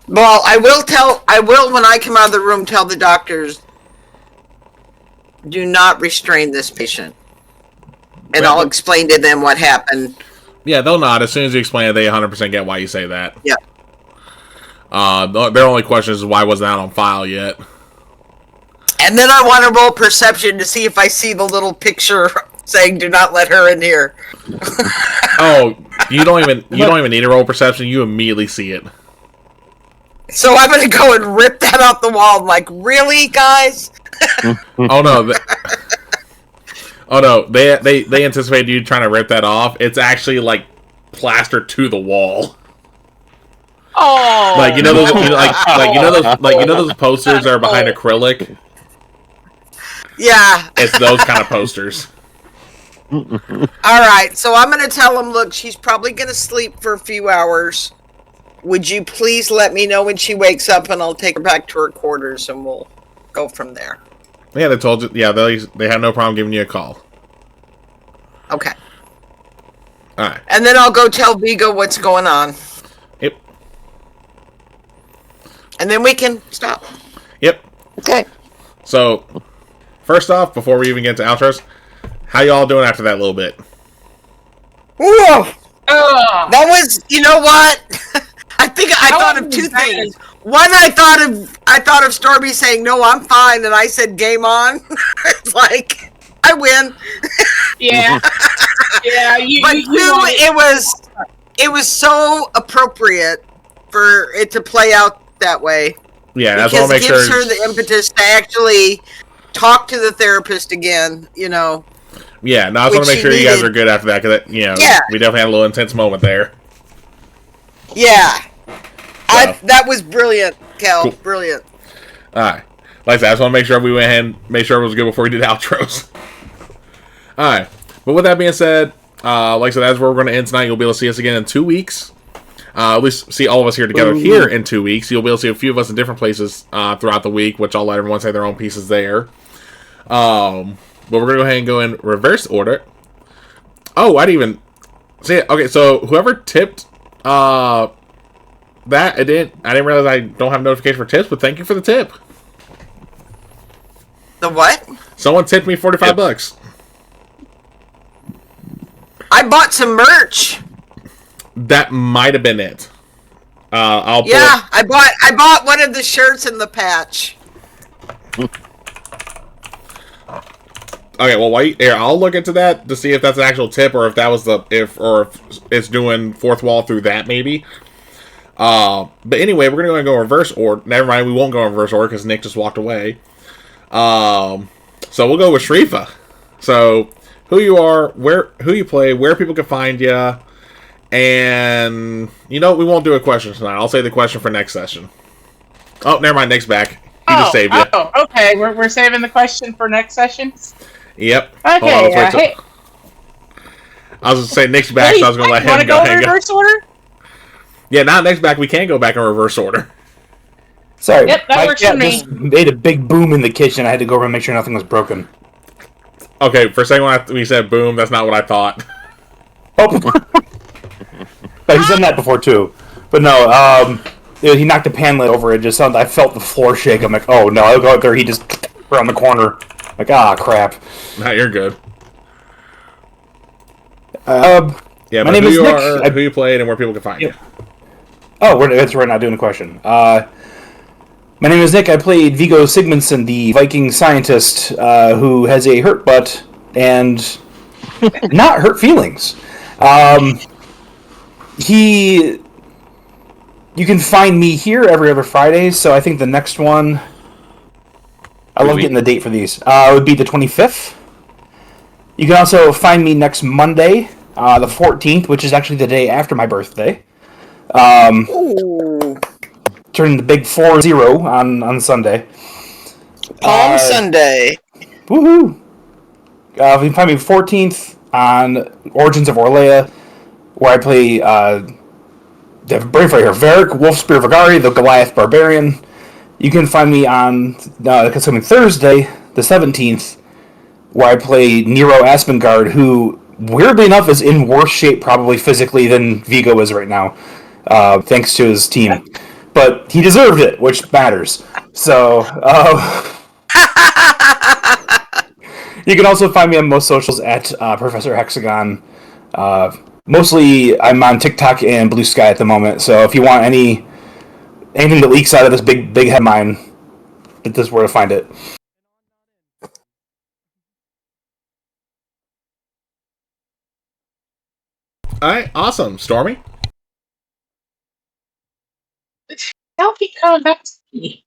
Well, I will, when I come out of the room, tell the doctors, do not restrain this patient. And I'll explain to them what happened. Yeah, they'll nod. As soon as you explain it, they 100% get why you say that. Yeah. Their only question is why wasn't that on file yet? And then I want to roll perception to see if I see the little picture saying "Do not let her in here." Oh, you don't even need to roll perception. You immediately see it. So I'm going to go and rip that off the wall. I'm like, really, guys? Oh no! They anticipated you trying to rip that off. It's actually like plastered to the wall. Oh, Like you know those those posters that are behind acrylic. Yeah. It's those kind of posters. All right, so I'm going to tell them, look, she's probably going to sleep for a few hours. Would you please let me know when she wakes up, and I'll take her back to her quarters, and we'll go from there. Yeah, they told you. Yeah, they had no problem giving you a call. Okay. All right. And then I'll go tell Vigo what's going on. Yep. And then we can stop. Yep. Okay. So, first off, before we even get to outros, how y'all doing after that little bit? Whoa! That was, you know what? I thought of two things. One, I thought of Stormy saying, "No, I'm fine," and I said, "Game on." It's like, I win. Yeah. Yeah. But two, it was so appropriate for it to play out that way. Yeah, that's what I'll make sure. Because it gives her the impetus to actually talk to the therapist again, you know. Yeah, no, I just want to make sure you guys are good after that, because, we definitely had a little intense moment there. Yeah. So. That was brilliant, Kel. Cool. Brilliant. Alright. Like I said, I just want to make sure we went ahead and made sure it was good before we did outros. Alright. But with that being said, like I said, that's where we're going to end tonight. You'll be able to see us again in 2 weeks. At least see all of us here together here in 2 weeks. You'll be able to see a few of us in different places throughout the week, which I'll let everyone say their own pieces there. But we're going to go ahead and go in reverse order. Oh, I didn't even see it. Okay, so whoever tipped that, I didn't realize I don't have notification for tips, but thank you for the tip. The what? Someone tipped me $45. I bought some merch. That might have been it. I bought one of the shirts and the patch. Okay, well, here, I'll look into that to see if that's an actual tip, or if that was if it's doing fourth wall through that, maybe. But anyway, we're gonna go reverse order. Never mind, we won't go in reverse order because Nick just walked away. So we'll go with Sharifa. So who you are, who you play, where people can find you, and we won't do a question tonight. I'll say the question for next session. Oh, never mind, Nick's back. He just saved you. Oh, okay. We're saving the question for next session. Yep. Okay. Hey. I was going to say Nick's back, so I was going to let him go. Want to go in reverse order? Yeah, now Nick's back. We can go back in reverse order. Sorry. Yep, that works for me. Just made a big boom in the kitchen. I had to go over and make sure nothing was broken. Okay, for a second when we said boom, that's not what I thought. Oh. He's done that before, too. But no, he knocked a pan lid over. It just sounded, I felt the floor shake. I'm like, oh no, I'll go out there. He just around the corner. Like, crap. No, you're good. Yeah, my name is Nick. Who you played and where people can find you. Oh, that's right. Not doing a question. My name is Nick. I played Viggo Sigmundsson, the Viking scientist who has a hurt butt and not hurt feelings. You can find me here every other Friday, so I think the next one... I love getting the date for these. Would be the 25th. You can also find me next Monday, the 14th, which is actually the day after my birthday. Turning the big 4-0 on Sunday. Palm Sunday. Woohoo! You can find me 14th on Origins of Orlea, where I play the brave right here, Varric, Wolfspear Vagari, the Goliath Barbarian. You can find me on coming Thursday, the 17th, where I play Nero Aspengard, who weirdly enough is in worse shape probably physically than Vigo is right now, thanks to his team. But he deserved it, which matters. So you can also find me on most socials at Professor Hexagon. Mostly, I'm on TikTok and Blue Sky at the moment. So if you want anything that leaks out of this big head of mine, this is where to find it. All right, awesome, Stormy. Y'all keep coming back to me.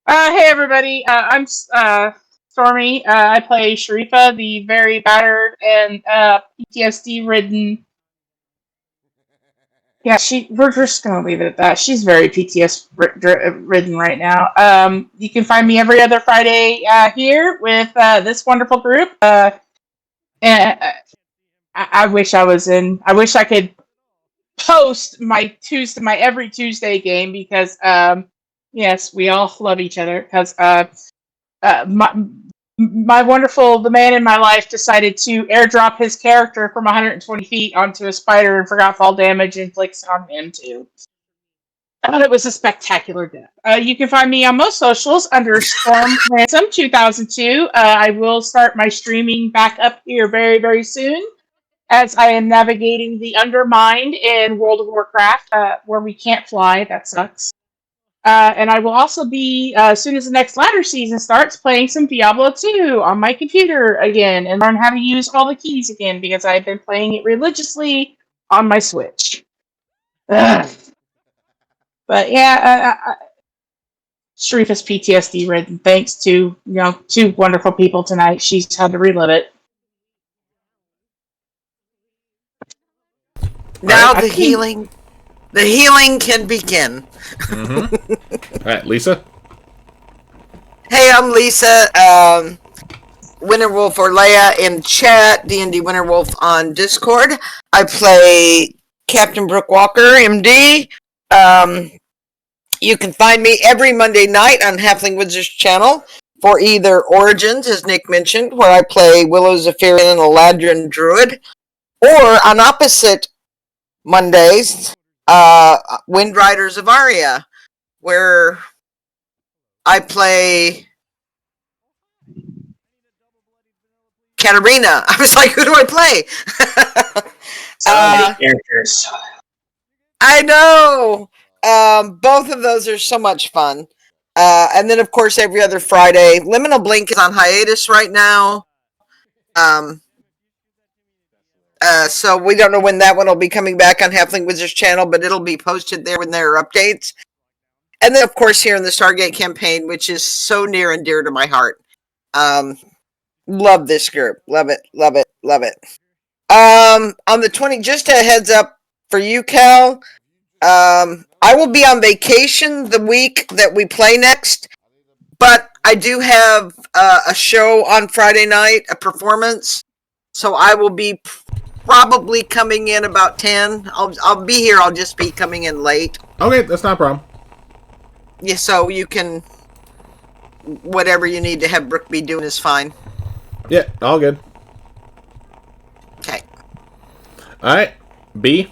Hey everybody, I'm Stormy. I play Sharifa, the very battered and PTSD ridden. Yeah, we're just gonna leave it at that. She's very PTSD ridden right now. You can find me every other Friday here with this wonderful group. And I wish I was in. I wish I could post my every Tuesday game because yes, we all love each other because my wonderful the man in my life decided to airdrop his character from 120 feet onto a spider and forgot fall damage inflicts on him too. I thought it was a spectacular death. You can find me on most socials under Storm Ransom 2002. I will start my streaming back up here very, very soon as I am navigating the Undermined in World of Warcraft, where we can't fly. That sucks. And I will also be, as soon as the next ladder season starts, playing some Diablo 2 on my computer again and learn how to use all the keys again because I've been playing it religiously on my Switch. Ugh. But yeah, Sharifa's PTSD ridden thanks to two wonderful people tonight. She's had to relive it. Now the healing can begin. Mm-hmm. All right, Lisa. Hey, I'm Lisa. Winterwolf or Leia in chat. D&D Winterwolf on Discord. I play Captain Brooke Walker, MD. You can find me every Monday night on Halfling Wizards channel for either Origins, as Nick mentioned, where I play Willow Zephyrian and Eladrin Druid, or on opposite Mondays, Wind Riders of Aria, where I play Katarina. I was like, who do I play? So many characters. I know. Both of those are so much fun. And then, of course, every other Friday, Liminal Blink is on hiatus right now. So we don't know when that one will be coming back on Halfling Wizards channel, but it'll be posted there when there are updates. And then, of course, here in the Stargate campaign, which is so near and dear to my heart. Love this group. Love it. Love it. Love it. On the 20, just a heads up for you, Cal. I will be on vacation the week that we play next, but I do have a show on Friday night, a performance. So I will be probably coming in about 10. I'll be here. I'll just be coming in late. Okay, that's not a problem. Yeah, so you can whatever you need to have Brooke be doing is fine. Yeah, all good. Okay. All right, B.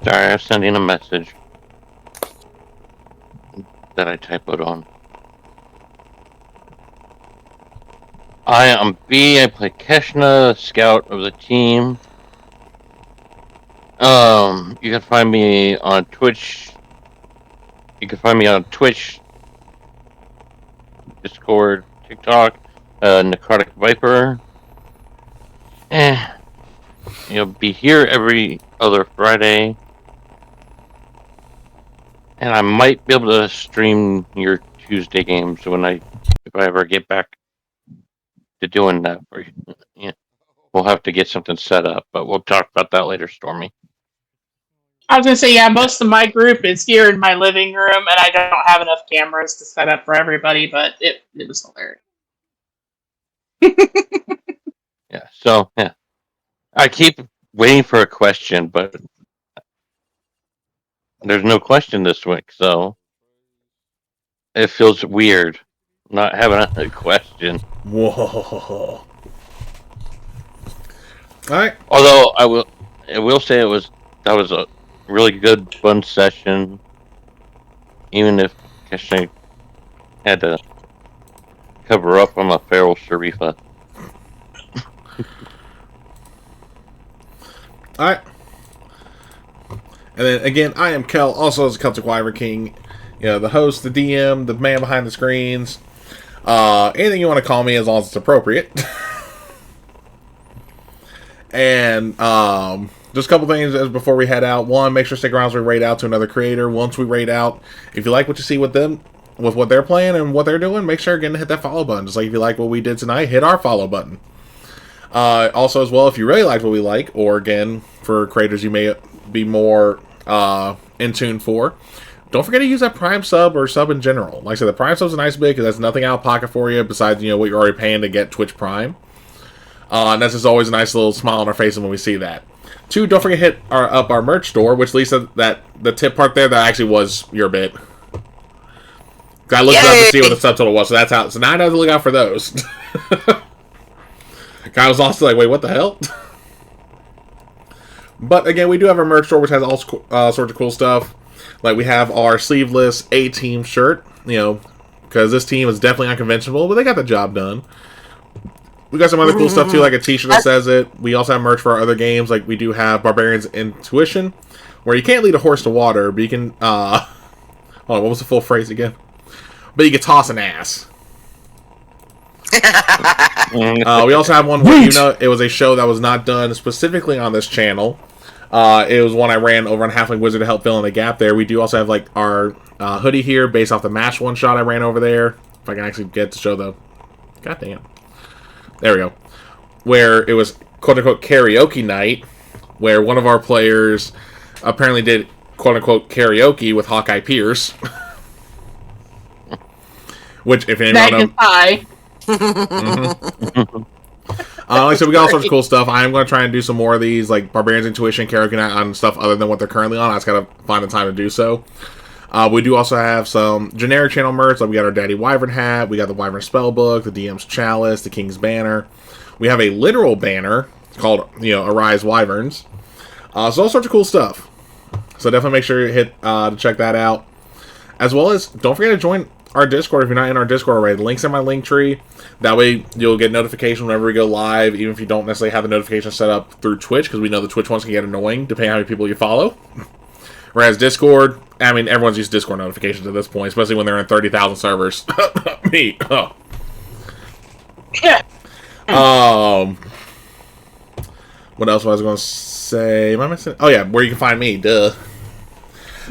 Sorry, I was sending a message that I typoed on. I am B. I play Keshna, scout of the team. You can find me on Twitch. You can find me on Twitch, Discord, TikTok, Necrotic Viper. You'll be here every other Friday. And I might be able to stream your Tuesday games if I ever get back to doing that. Yeah, we'll have to get something set up, but we'll talk about that later, Stormy. I was gonna say, yeah, most of my group is here in my living room, and I don't have enough cameras to set up for everybody, but it was hilarious. Yeah, so, yeah. I keep waiting for a question, but there's no question this week, so It feels weird not having a question. Whoa. Alright. Although I will say that was a really good, fun session. Even if Keshna had to cover up on a feral Sharifa. Alright. And then again, I am Kel, also as a Celtic Wyvern King. You know, the host, the DM, the man behind the screens. Anything you want to call me as long as it's appropriate. And just a couple things as before we head out. One, make sure to stick around as we raid out to another creator. Once we raid out, if you like what you see with them, with what they're playing and what they're doing, make sure again to hit that follow button. Just like if you like what we did tonight, hit our follow button. Also as well, if you really like what we like, or again, for creators you may be more in tune for, don't forget to use that Prime sub or sub in general. Like I said, the Prime sub's a nice bit because that's nothing out of pocket for you besides, you know, what you're already paying to get Twitch Prime. And that's just always a nice little smile on our faces when we see that. 2, don't forget to hit our merch store, which Lisa, that the tip part there, that actually was your bit. I looked it up to see what the subtitle was, so that's how. So now I have to look out for those. I was also like, wait, what the hell? But again, we do have our merch store, which has all sorts of cool stuff. Like we have our sleeveless A-Team shirt, you know, because this team is definitely unconventional, but they got the job done. We got some other cool stuff too, like a t-shirt that says it. We also have merch for our other games, like we do have Barbarian's Intuition, where you can't lead a horse to water, but you can, hold on, what was the full phrase again? But you can toss an ass. We also have one where, you know, it was a show that was not done specifically on this channel. It was one I ran over on Halfling Wizard to help fill in the gap there. We do also have, like, our hoodie here based off the MASH one-shot I ran over there. If I can actually get to show the... Goddamn. There we go. Where it was, quote-unquote, karaoke night, where one of our players apparently did, quote-unquote, karaoke with Hawkeye Pierce. Which, if anyone knows... Like I said, we got all sorts of cool stuff. I am going to try and do some more of these, like Barbarian's Intuition, karaoke night on stuff other than what they're currently on. I just got to find the time to do so. We do also have some generic channel merch, like we got our Daddy Wyvern hat, we got the Wyvern Spellbook, the DM's Chalice, the King's Banner. We have a literal banner called, you know, Arise Wyverns. So all sorts of cool stuff. So definitely make sure you hit to check that out. As well as, don't forget to join our Discord if you're not in our Discord already. The link's in my link tree. That way you'll get notification whenever we go live, even if you don't necessarily have the notification set up through Twitch, because we know the Twitch ones can get annoying depending on how many people you follow. Whereas Discord, I mean, everyone's used Discord notifications at this point, especially when they're in 30,000 servers. Me. Oh. What else was I going to say? Am I missing? Oh yeah, where you can find me. Duh.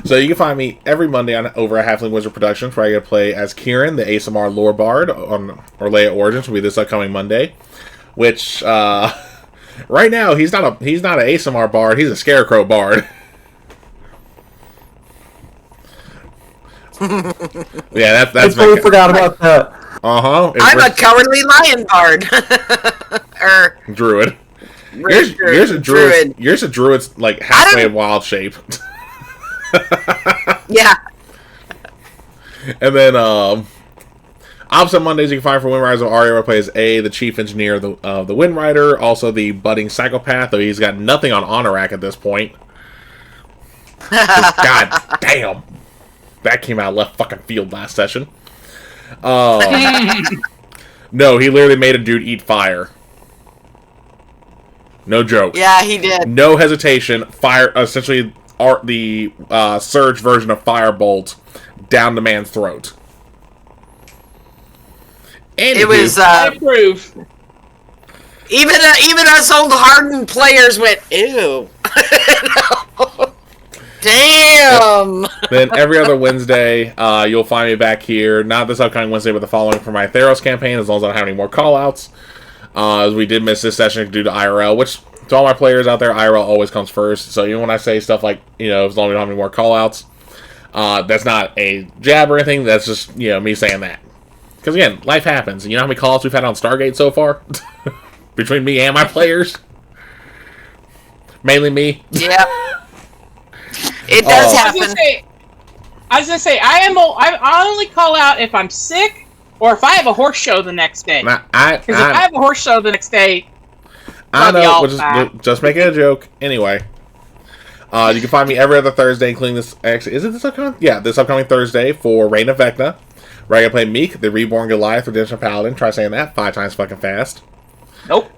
So you can find me every Monday over at Halfling Wizard Productions, where I get to play as Kieran, the ASMR lore bard on Orlea Origins, will be this upcoming Monday. Which right now he's not an ASMR bard, he's a scarecrow bard. Yeah, that's. I totally forgot about that. I'm a cowardly lion bard. Druid. Yours a druid. Yours a druid's like halfway wild shape. Yeah. And then opposite Mondays you can find for Wind Riders of Aria, where plays the chief engineer of the Wind Rider, also the budding psychopath, though he's got nothing on Honorak at this point. God damn. That came out left fucking field last session. No, he literally made a dude eat fire. No joke. Yeah, he did. No hesitation. Fire, essentially, the Surge version of Firebolt down the man's throat. And it was proof. Even us old hardened players went, ew. Damn. Then every other Wednesday, you'll find me back here. Not this upcoming Wednesday, but the following for my Theros campaign, as long as I don't have any more callouts. As we did miss this session due to IRL, which to all my players out there, IRL always comes first. So even when I say stuff like, you know, as long as we don't have any more callouts, that's not a jab or anything. That's just, you know, me saying that. Because again, life happens. You know how many callouts we've had on Stargate so far? Between me and my players? Mainly me. Yeah. It does happen. I was gonna say I only call out if I'm sick or if I have a horse show the next day. Because Because if I have a horse show the next day, I I'll be know, all we're just making a joke. Anyway, you can find me every other Thursday, including this. Actually, is it this upcoming? Yeah, this upcoming Thursday for Reign of Vecna, where I can play Meek, the Reborn Goliath Redemption Paladin. Try saying that 5 times fucking fast. Nope.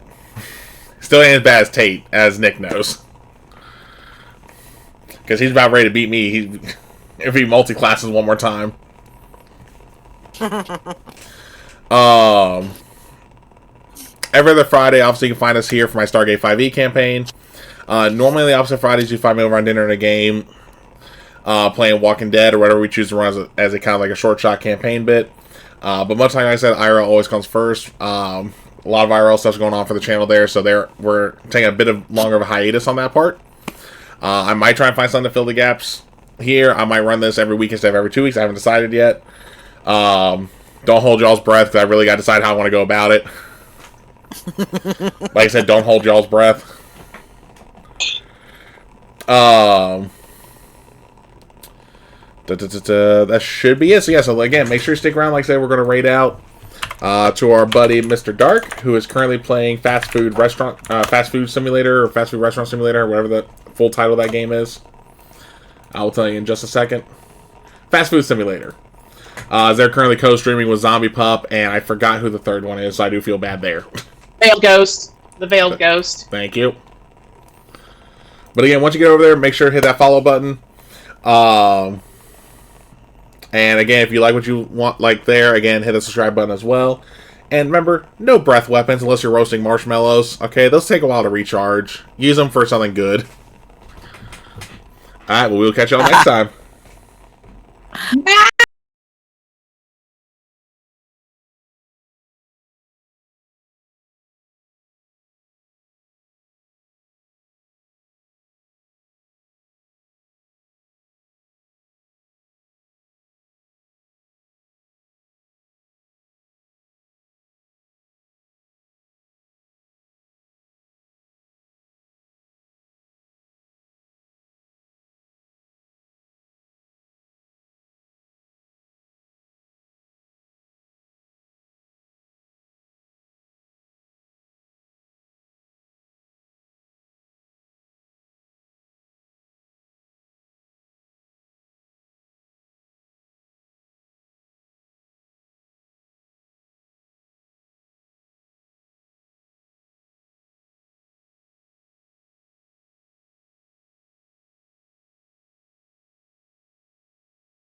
Still ain't as bad as Tate, as Nick knows. Because he's about ready to beat me. If he multi-classes one more time. Every other Friday, obviously, you can find us here for my Stargate 5e campaign. Normally, the opposite Fridays, you find me over on Dinner and a Game, playing Walking Dead or whatever we choose to run as a kind of like a short shot campaign bit. But much like I said, IRL always comes first. A lot of IRL stuff's going on for the channel there, so we're taking a bit of longer of a hiatus on that part. I might try and find something to fill the gaps here. I might run this every week instead of every 2 weeks. I haven't decided yet. Don't hold y'all's breath, because I really got to decide how I want to go about it. Like I said, don't hold y'all's breath. That should be it. So yeah, so again, make sure you stick around. Like I said, we're going to raid out to our buddy Mr. Dark, who is currently playing fast food simulator, or fast food restaurant simulator, or whatever the full title of that game is. I will tell you in just a second. Fast food simulator. They're currently co-streaming with Zombie Pup, and I forgot who the third one is, so I do feel bad there. Veiled Ghost. The Veiled Ghost. Thank you. But again, once you get over there, make sure to hit that follow button. And again, if you like what you want, like there, again, hit the subscribe button as well. And remember, no breath weapons unless you're roasting marshmallows. Okay, those take a while to recharge. Use them for something good. Alright, well, we'll catch y'all next time.